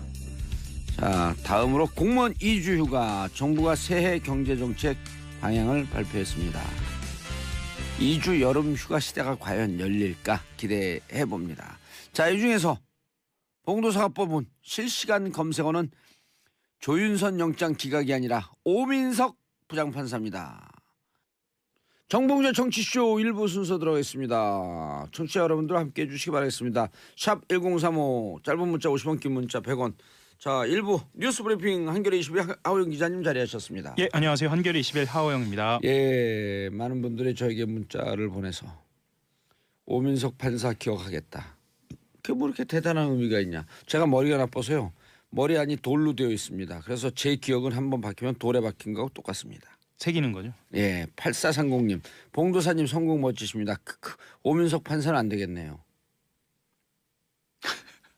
자 다음으로 공무원 2주 휴가 정부가 새해 경제정책 방향을 발표했습니다. 2주 여름 휴가 시대가 과연 열릴까 기대해 봅니다. 자, 이 중에서 봉도사법원 실시간 검색어는 조윤선 영장 기각이 아니라 오민석 부장판사입니다. 정봉재 정치쇼 1부 순서 들어가겠습니다. 청취자 여러분들 함께해 주시기 바라겠습니다. 샵 1035 짧은 문자 50원 긴 문자 100원. 자 1부 뉴스 브리핑 한겨레 21 하호영 기자님 자리하셨습니다. 예, 안녕하세요. 한겨레 21 하호영입니다. 예, 많은 분들이 저에게 문자를 보내서 오민석 판사 기억하겠다. 그게 뭐 이렇게 대단한 의미가 있냐. 제가 머리가 나빠서요. 머리 안이 돌로 되어 있습니다. 그래서 제 기억은 한번 박히면 돌에 박힌 거하고 똑같습니다. 새기는 거죠. 예, 8430님 봉도사님 성공 멋지십니다. 크크. 오민석 판사는 안 되겠네요.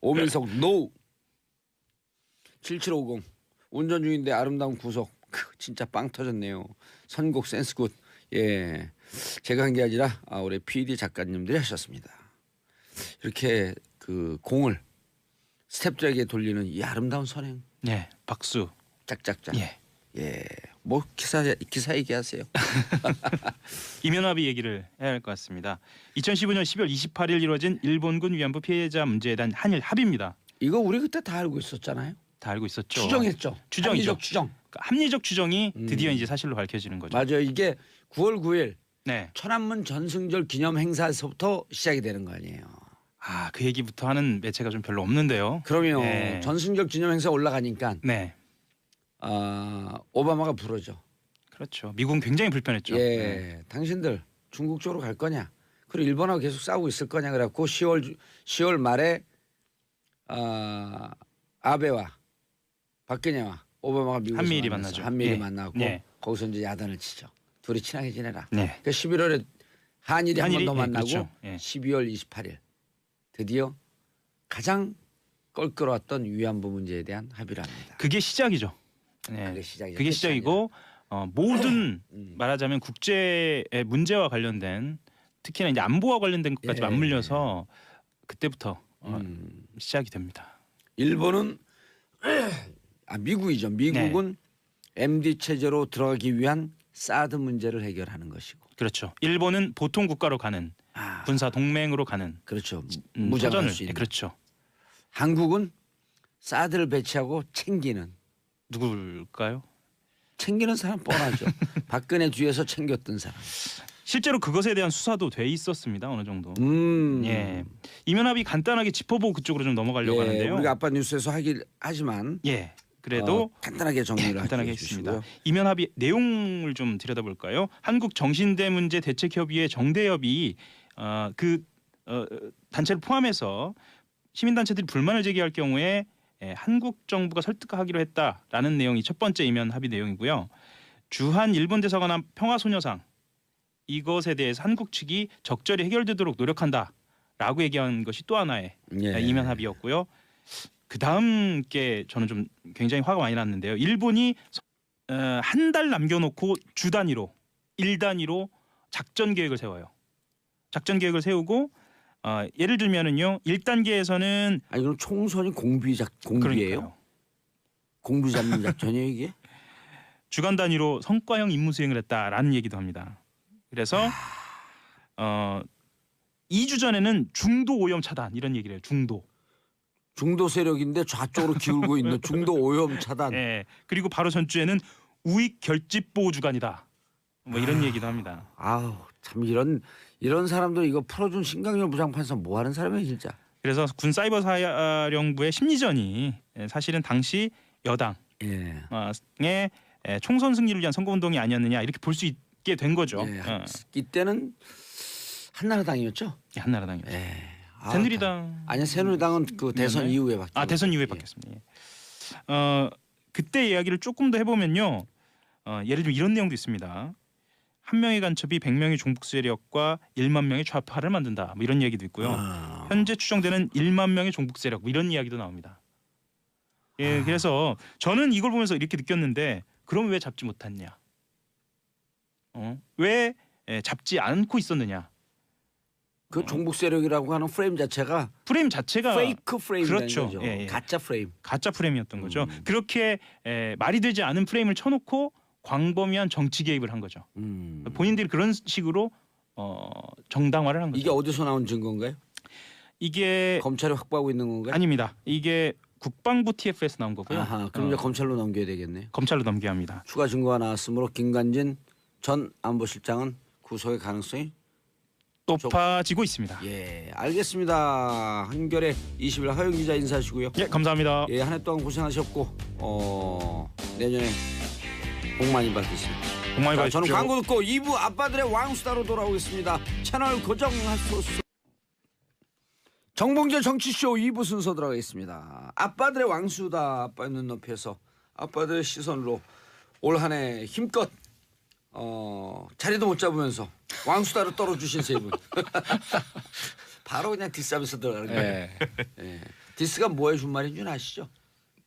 오민석 노. 7750 운전 중인데 아름다운 구속. 진짜 빵 터졌네요. 선곡 센스 굿. 예, 제가 한 게 아니라 우리 PD 작가님들이 하셨습니다. 이렇게 그 공을 스태프들에게 돌리는 이 아름다운 선행. 네, 박수. 짝짝짝. 예. 예. 뭐 기사 얘기하세요. 이면합의 얘기를 해야 할 것 같습니다. 2015년 10월 28일 이루어진 일본군 위안부 피해자 문제에 대한 한일 합의입니다. 이거 우리 그때 다 알고 있었잖아요. 다 알고 있었죠. 추정했죠. 추정이죠. 합리적 추정. 그러니까 합리적 추정이 드디어 이제 사실로 밝혀지는 거죠. 맞아요. 이게 9월 9일 네. 천안문 전승절 기념 행사에서부터 시작이 되는 거 아니에요. 아, 그 얘기부터 하는 매체가 좀 별로 없는데요. 그러면 네. 전승절 기념 행사 올라가니까 네. 오바마가 부르죠. 그렇죠. 미국은 굉장히 불편했죠. 예, 네. 당신들 중국 쪽으로 갈 거냐? 그리고 일본하고 계속 싸우고 있을 거냐? 그래갖고 10월 말에 아베와 박근혜와 오바마가 미국에서 한미일이 만나서 만나죠. 한미일이 예. 만나고 네. 거기서 이제 야단을 치죠. 둘이 친하게 지내라. 네. 그 11월에 한일이 한 번 더 한일이, 예, 만나고 그렇죠. 예. 12월 28일 드디어 가장 껄끄러웠던 위안부 문제에 대한 합의를 합니다. 그게 시작이죠. 네. 그게 시작이죠. 그게 시작이고 모든 음. 말하자면 국제의 문제와 관련된 특히나 이제 안보와 관련된 것까지 예. 맞물려서 그때부터 음. 시작이 됩니다. 일본은 미국이죠. 미국은 MD 체제로 들어가기 위한 사드 문제를 해결하는 것이고. 그렇죠. 일본은 보통 국가로 가는 군사 동맹으로 가는 그렇죠. 무장할 터전을 수 있는. 그렇죠. 한국은 사드를 배치하고 챙기는 누굴까요? 챙기는 사람 뻔하죠. 박근혜 뒤에서 챙겼던 사람. 실제로 그것에 대한 수사도 돼 있었습니다. 어느 정도. 예. 이면합의 간단하게 짚어보고 그쪽으로 좀 넘어가려고 하는데요. 우리가 아빠 뉴스에서 하지만 예. 그래도 간단하게 정리를 간단하게 해주시고요. 했습니다. 이면합의 내용을 좀 들여다볼까요? 한국정신대 문제 대책협의회 정대협이 단체를 포함해서 시민단체들이 불만을 제기할 경우에 한국 정부가 설득하기로 했다라는 내용이 첫 번째 이면 합의 내용이고요. 주한 일본 대사관 앞 평화소녀상 이것에 대해서 한국 측이 적절히 해결되도록 노력한다라고 얘기한 것이 또 하나의 이면 합의였고요. 그 다음 게 저는 좀 굉장히 화가 많이 났는데요. 일본이 한 달 남겨놓고 주 단위로 일 단위로 작전 계획을 세워요. 작전 계획을 세우고 예를 들면은요. 1단계에서는 아니 그럼 총선이 공비예요? 그러니까요. 공비 잡는 작전이에요 이게? 주간 단위로 성과형 임무 수행을 했다라는 얘기도 합니다. 그래서 2주 전에는 중도 오염 차단 이런 얘기를 해요. 중도 세력인데 좌쪽으로 기울고 있는 중도 오염 차단. 예. 그리고 바로 전주에는 우익 결집 보호 주간이다. 뭐 이런 얘기도 합니다. 아우 참 이런 사람들 이거 풀어준 신강렬 부장판사 뭐 하는 사람이에요 진짜. 그래서 군 사이버 사령부의 심리전이 사실은 당시 여당의 총선 승리를 위한 선거운동이 아니었느냐 이렇게 볼 수 있게 된 거죠. 이때는 한나라당이었죠? 예, 한나라당이었죠. 새누리당 아니요 새누리당은 그 대선 이후에 바뀌었어요. 대선 이후에 바뀌었습니다. 그때 이야기를 조금 더 해보면요. 예를 들면 이런 내용도 있습니다. 한 명의 간첩이 100명의 종북 세력과 1만 명의 좌파를 만든다. 뭐 이런 얘기도 있고요. 현재 추정되는 1만 명의 종북 세력 뭐 이런 이야기도 나옵니다. 예, 그래서 저는 이걸 보면서 이렇게 느꼈는데 그럼 왜 잡지 못했냐? 왜 잡지 않고 있었느냐? 그 종북 세력이라고 하는 프레임 자체가 페이크 프레임이라는 그렇죠. 거죠. 예. 가짜 프레임. 가짜 프레임이었던 거죠. 그렇게 말이 되지 않은 프레임을 쳐놓고 광범위한 정치 개입을 한 거죠. 본인들이 그런 식으로 정당화를 한 거죠. 이게 어디서 나온 증거인가요? 이게 검찰이 확보하고 있는 건가요? 아닙니다. 이게 국방부 TF에서 나온 거고요. 그럼 이제 검찰로 넘겨야 되겠네요. 검찰로 넘겨야 합니다. 추가 증거가 나왔으므로 김관진 전 안보실장은 구속의 가능성이 높아지고 있습니다. 예, 알겠습니다. 한겨레 20일 하영 기자 인사하시고요. 예, 감사합니다. 예, 한 해 동안 고생하셨고 내년에 복 많이 받으십시오. 복 많이 받으십시오. 저는 광고 듣고 2부 아빠들의 왕수다로 돌아오겠습니다. 채널 고정하소서. 정봉재 정치쇼 2부 순서 들어가겠습니다. 아빠들의 왕수다. 아빠의 눈높이에서 아빠들의 시선으로 올 한 해 힘껏 자리도 못 잡으면서 왕수다로 떨어주신 세 분. 바로 그냥 디스하면서 들어가는 거예요. 네. 디스가 뭐에 준 말인 줄 아시죠?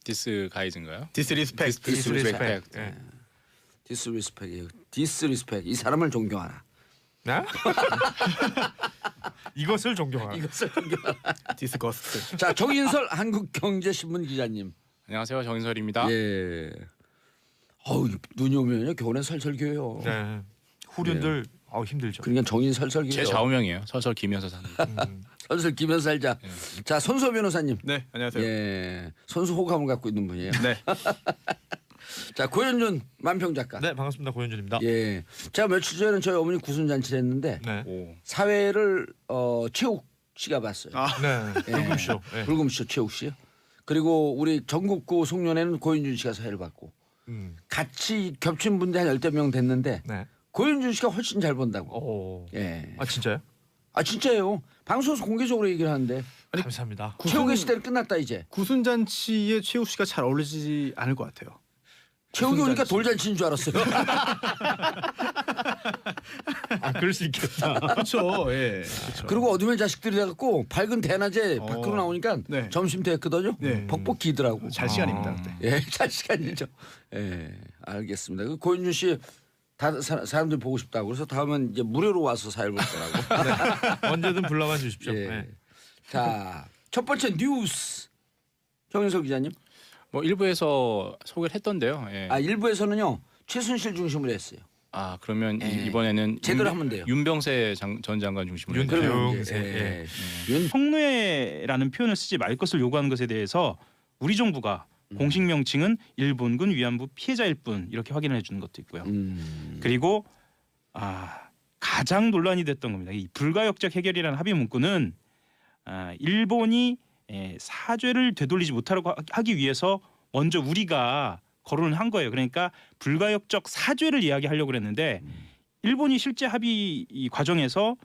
디스 가이즈인가요? 디스리스펙트. 디스리스펙트. 디스리스펙이에요. 디스리스펙. 이 사람을 존경하라. 이것을 존경하라. 이것을 디스커스트. 자, 정인설 한국경제신문 기자님. 안녕하세요, 정인설입니다. 예. 어우, 눈이 오면요 겨울엔 설설겨요. 네. 후륜들 힘들죠. 그러니까 정인설설겨요. 제 좌우명이에요. 설설 기면서 사는. 설설 기면서 살자. 자, 손수호 변호사님. 네, 안녕하세요. 예. 선수 호감을 갖고 있는 분이에요. 네. 자, 고현준 만평 작가. 네, 반갑습니다. 고현준입니다. 예. 제가 며칠 전에 저희 어머니 구순잔치를 했는데 네. 오. 사회를 최욱 씨가 봤어요. 네. 예. 불금쇼. 네. 불금쇼 최욱 씨요. 그리고 우리 전국구 송년회는 고현준 씨가 사회를 봤고 같이 겹친 분들 한 10명 됐는데 네. 고현준 씨가 훨씬 잘 본다고. 오. 예. 아 진짜요? 아 진짜예요. 방송에서 공개적으로 얘기를 하는데 감사합니다. 최욱의 시대는 끝났다 이제. 구순잔치에 최욱 씨가 잘 어울리지 않을 것 같아요. 최욱이 오니까 구순잔치. 돌잔치인 줄 알았어요. 아 그럴 수 있겠다. 그렇죠. 예. 그렇죠. 그리고 어둠의 자식들이 돼갖고 밝은 대낮에 밖으로 나오니까 네. 점심 됐거든요. 네. 벅벅 기더라고. 잘 시간입니다 그때. 예, 잘 시간이죠. 예, 알겠습니다. 그 고현준 씨 사람들이 보고 싶다고 그래서 다음은 이제 무료로 와서 사회를 볼 거라고. 언제든 불러만 주십시오. 예. 네. 자, 첫 번째 뉴스 정인석 기자님. 뭐 일부에서 소개를 했던데요. 예. 아 일부에서는요 최순실 중심으로 했어요. 아 그러면 예. 이번에는 제대로 하면 돼요. 윤병세 전 장관 중심으로 윤병세. 했죠. 그러면 예. 이제, 윤 성노예라는 표현을 쓰지 말 것을 요구하는 것에 대해서 우리 정부가 공식 명칭은 일본군 위안부 피해자일 뿐 이렇게 확인을 해주는 것도 있고요. 그리고 가장 논란이 됐던 겁니다. 이 불가역적 해결이라는 합의 문구는 일본이 사죄를 되돌리지 못하려고 하기 위해서 먼저 우리가 거론을 한 거예요. 그러니까 불가역적 사죄를 이야기하려고 그랬는데 일본이 실제 합의 이 과정에서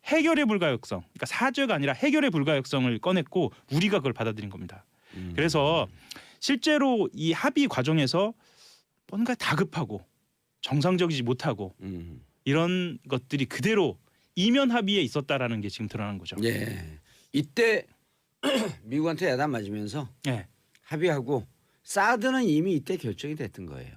해결의 불가역성, 그러니까 사죄가 아니라 해결의 불가역성을 꺼냈고 우리가 그걸 받아들인 겁니다. 그래서 실제로 이 합의 과정에서 뭔가 다급하고 정상적이지 못하고 이런 것들이 그대로 이면 합의에 있었다라는 게 지금 드러난 거죠. 예. 이때 미국한테 야단 맞으면서 예. 합의하고 사드는 이미 이때 결정이 됐던 거예요.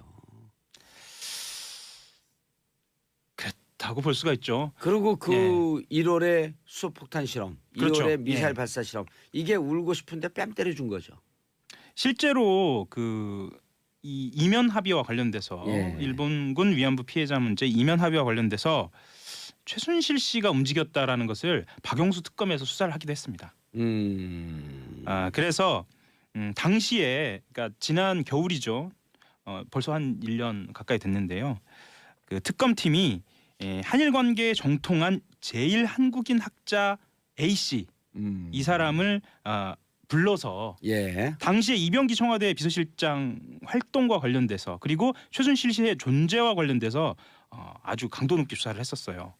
그렇다고 볼 수가 있죠. 그리고 그 1월에 수소폭탄 실험, 그렇죠. 2월에 미사일 예. 발사 실험 이게 울고 싶은데 뺨 때려준 거죠. 실제로 이 이면 합의와 관련돼서 예. 일본군 위안부 피해자 문제 이면 합의와 관련돼서 최순실 씨가 움직였다라는 것을 박영수 특검에서 수사를 하기도 했습니다. 그래서 당시에 그러니까 지난 겨울이죠. 벌써 한 1년 가까이 됐는데요. 그 특검팀이 한일 관계에 정통한 제일 한국인 학자 A 씨 이 사람을 불러서 예. 당시에 이병기 청와대 비서실장 활동과 관련돼서 그리고 최순실 씨의 존재와 관련돼서 아주 강도 높게 수사를 했었어요.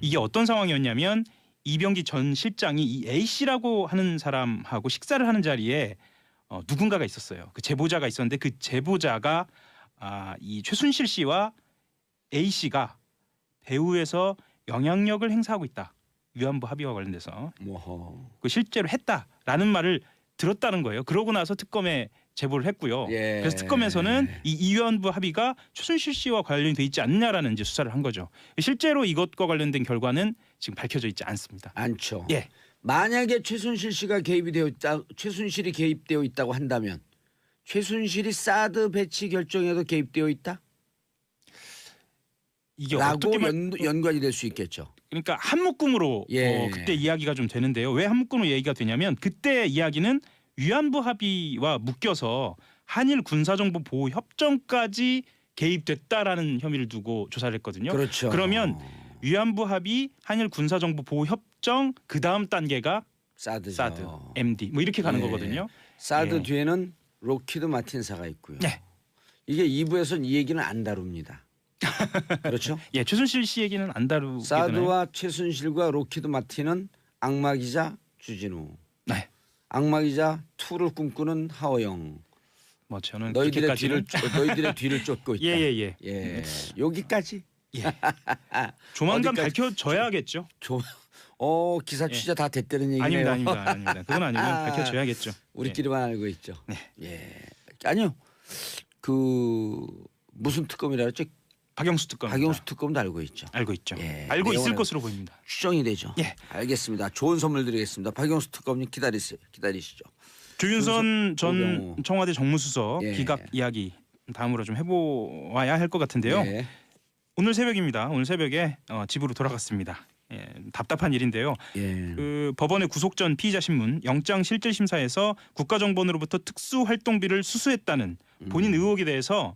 이게 어떤 상황이었냐면 이병기 전 실장이 이 A 씨라고 하는 사람하고 식사를 하는 자리에 누군가가 있었어요. 그 제보자가 있었는데 그 제보자가 이 최순실 씨와 A 씨가 배후에서 영향력을 행사하고 있다. 위안부 합의와 관련돼서 그 실제로 했다라는 말을 들었다는 거예요. 그러고 나서 특검에 제보를 했고요. 예. 그래서 특검에서는 이 위안부 합의가 최순실 씨와 관련이 돼 있지 않느냐라는 이제 수사를 한 거죠. 실제로 이것과 관련된 결과는 지금 밝혀져 있지 않습니다. 않죠. 예. 만약에 최순실 씨가 개입이 되어 있다, 최순실이 개입되어 있다고 한다면 최순실이 사드 배치 결정에도 개입되어 있다? 이게 라고 어떻게 연관이 될 수 있겠죠. 그러니까 한 묶음으로 예. 그때 이야기가 좀 되는데요. 왜 한 묶음으로 얘기가 되냐면 그때 이야기는 위안부 합의와 묶여서 한일 군사정보 보호 협정까지 개입됐다라는 혐의를 두고 조사를 했거든요. 그렇죠. 그러면 위안부 합의, 한일 군사정보 보호 협정 그 다음 단계가 사드죠. 사드, MD 뭐 이렇게 가는 예. 거거든요. 사드 예. 뒤에는 로키드 마틴사가 있고요. 네. 이게 2부에서는 이 얘기는 안 다룹니다. 그렇죠? 예, 최순실 씨 얘기는 안 다루게 되나요? 사드와 최순실과 로키드 마틴은 악마기자 주진우, 네. 악마기자 2를 꿈꾸는 하호영. 뭐 저는 너희들의 그렇게까지는 뒤를 쫓고 있다. 예. 여기까지. 조만간 어디까지? 밝혀져야겠죠. 기사 취재 다 됐다는 얘기네요. 아닙니다. 그건 아니고 밝혀져야겠죠. 우리끼리만 알고 있죠. 예. 아니요. 그 무슨 특검이라 했죠? 박영수 특검. 박영수 특검도 알고 있죠. 알고 있죠. 예, 알고 있을 내용은 것으로 보입니다. 추정이 되죠. 예. 알겠습니다. 좋은 선물 드리겠습니다. 박영수 특검님 기다리시죠. 조윤선 전 오경호. 청와대 정무수석 예. 기각 이야기 다음으로 좀 해보아야 할 것 같은데요. 예. 오늘 새벽입니다. 오늘 새벽에 집으로 돌아갔습니다. 예, 답답한 일인데요. 예. 그 법원의 구속 전 피의자 신문 영장 실질 심사에서 국가정보원으로부터 특수활동비를 수수했다는 본인 의혹에 대해서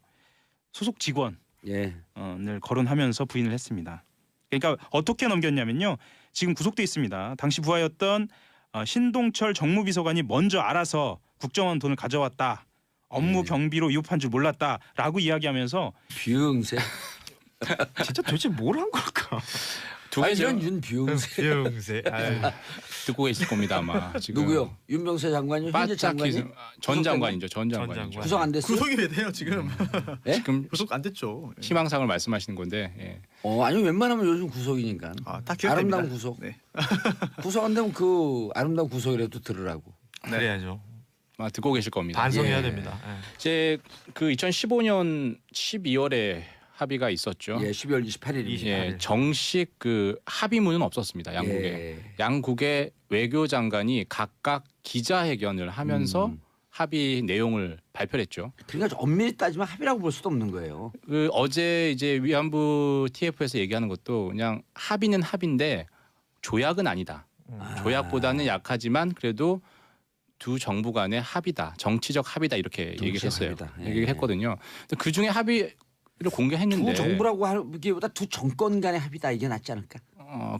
소속 직원을 예. 거론하면서 부인을 했습니다. 그러니까 어떻게 넘겼냐면요. 지금 구속돼 있습니다. 당시 부하였던 신동철 정무비서관이 먼저 알아서 국정원 돈을 가져왔다. 업무 경비로 위법한 줄 몰랐다라고 이야기하면서 비응세. 진짜 도대체 뭘 한 걸까? 두 개 이런 윤비응세. 비응세. 듣고 계실 겁니다 아마. 지금 누구요? 윤병세 장관이요? 현재 바짝 장관이? 전 장관이죠. 전 전 장관이죠. 장관. 구속 안 됐어요? 구속이 왜 돼요 지금? 예? 지금 구속 안 됐죠. 예. 희망상을 말씀하시는 건데 예. 아니 웬만하면 요즘 구속이니까. 다 기억됩니다. 아름다운 구속. 네. 구속 안 되면 그 아름다운 구속이라도 들으라고. 그래야죠. 아마 듣고 계실 겁니다. 반성해야 예. 됩니다. 이제 그 2015년 12월에 합의가 있었죠. 예, 12월 28일입니다. 예, 정식 그 합의문은 없었습니다. 양국에. 예. 양국의 외교장관이 각각 기자회견을 하면서 합의 내용을 발표했죠. 그러니까 엄밀히 따지면 합의라고 볼 수도 없는 거예요. 그 어제 이제 위안부 TF에서 얘기하는 것도 그냥 합의는 합의인데 조약은 아니다. 조약보다는 약하지만 그래도 두 정부 간의 합의다. 정치적 합의다 이렇게 얘기를 했어요. 합의다. 예. 얘기를 했거든요. 그 중에 합의를 공개했는데 두 정부라고 하기보다 두 정권 간의 합의다 이게 낫지 않을까?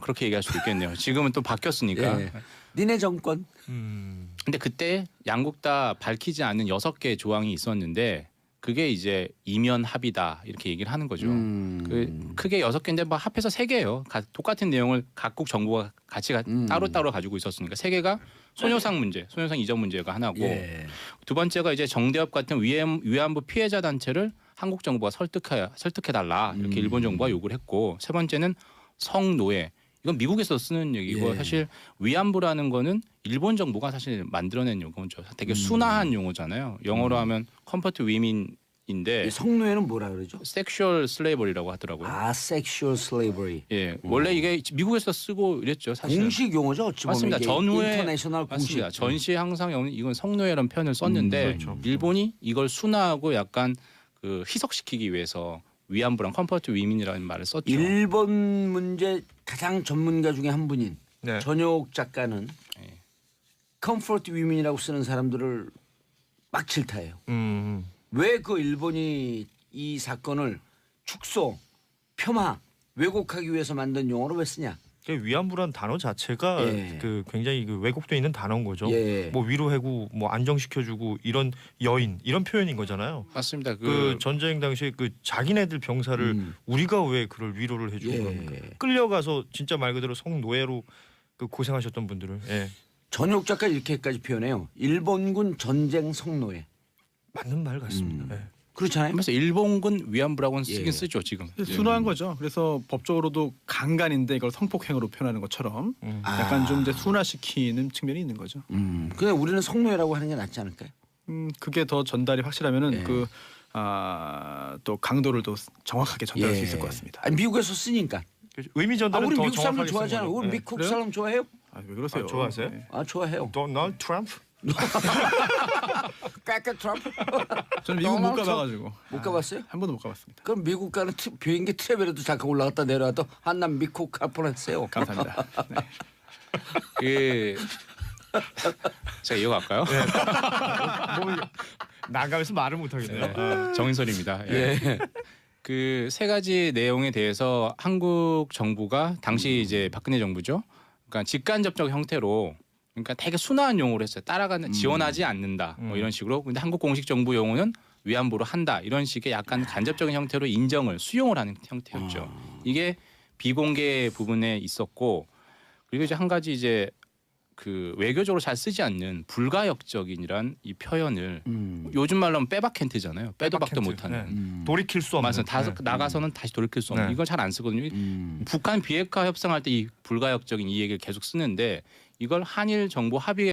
그렇게 얘기할 수도 있겠네요. 지금은 또 바뀌었으니까. 예. 니네 정권. 근데 그때 양국 다 밝히지 않은 6개 조항이 있었는데 그게 이제 이면 합의다 이렇게 얘기를 하는 거죠. 그 크게 6개인데 뭐 합해서 3개예요. 똑같은 내용을 각국 정부가 같이 따로따로 가지고 있었으니까 3개가 소녀상 문제, 소녀상 이전 문제가 하나고 예. 두 번째가 이제 정대협 같은 위안부 피해자 단체를 한국 정부가 설득해달라 이렇게 일본 정부가 요구를 했고 세 번째는 성노예. 이건 미국에서 쓰는 얘기고 예. 사실 위안부라는 거는 일본 정부가 사실 만들어낸 용어죠. 되게 순화한 용어잖아요. 영어로 하면 컴포트 위민인데 이 성노예는 뭐라 그러죠? 섹슈얼 슬레이버리라고 하더라고요. sexual slavery. 예, 원래 이게 미국에서 쓰고 이랬죠. 사실 공식 용어죠. 어찌 보면 맞습니다. 이게 전후에 인터내셔널 공식. 맞습니다. 전시에 항상 이건 성노예라는 표현을 썼는데 그렇죠. 일본이 이걸 순화하고 약간 그 희석시키기 위해서 위안부랑 컴포트 위민이라는 말을 썼죠. 일본 문제 가장 전문가 중에 한 분인 네. 전효옥 작가는 예. 컴포트 위민이라고 쓰는 사람들을 막 질타해요. 음. 왜 그 일본이 이 사건을 축소, 폄하, 왜곡하기 위해서 만든 용어로 왜 쓰냐? 위안부란 단어 자체가 예. 그 굉장히 그 왜곡돼 있는 단어인 거죠. 예. 뭐 위로해고 뭐 안정시켜주고 이런 여인 이런 표현인 거잖아요. 맞습니다. 그 전쟁 당시에 그 자기네들 병사를 우리가 왜 그걸 위로를 해주고 그럽니까? 끌려가서 진짜 말 그대로 성노예로 그 고생하셨던 분들을 전효옥 작가 이렇게까지 표현해요. 일본군 전쟁 성노예. 맞는 말 같습니다. 그렇잖아요. 그래서 일본군 위안부라고는 쓰긴 예. 쓰죠 지금. 순화한 거죠. 그래서 법적으로도 강간인데 이걸 성폭행으로 표현하는 것처럼 약간 좀 이제 순화시키는 측면이 있는 거죠. 근데 우리는 성노예라고 하는 게 낫지 않을까요? 그게 더 전달이 확실하면은 예. 또 강도를 더 정확하게 전달할 수 예. 있을 것 같습니다. 아니, 미국에서 쓰니까. 의미 전달은 우리 더 미국 사람들 정확하게 좋아하잖아요. 쓰는 우리 거죠. 미국 그래요? 사람 좋아해요? 왜 그러세요? 좋아하세요? 네. 좋아해요. 도널드 트럼프? 까까 트럼프. 저는 미국 못 도널드 가봐가지고 못 가봤어요? 한 번도 못 가봤습니다. 그럼 미국 가는 비행기 트래블에도 잠깐 올라갔다 내려와도 한남 미국 갈 뻔했어요. 감사합니다. 네. 그 제가 이어갈까요? 뭐 나가면서 말을 못 하겠네요. 정인설입니다. 예. 그 세 가지 내용에 대해서 한국 정부가 당시 이제 박근혜 정부죠. 그러니까 직간접적 형태로 그러니까 되게 순화한 용어로 했어요. 따라가는 지원하지 않는다 뭐 이런 식으로. 근데 한국 공식 정부 용어는 위안부로 한다 이런 식의 약간 간접적인 형태로 인정을 수용을 하는 형태였죠. 이게 비공개 부분에 있었고 그리고 이제 한 가지 이제 그 외교적으로 잘 쓰지 않는 불가역적인이란 이 표현을 요즘 말로 하면 빼박캔트잖아요. 빼도 박도 못하는. 돌이킬 수 없는. 맞아요. 나가서는 다시 돌이킬 수 없는. 네. 이걸 잘 안 쓰거든요. 북한 비핵화 협상할 때 이 불가역적인 이 얘기를 계속 쓰는데 이걸 한일 정부 합의에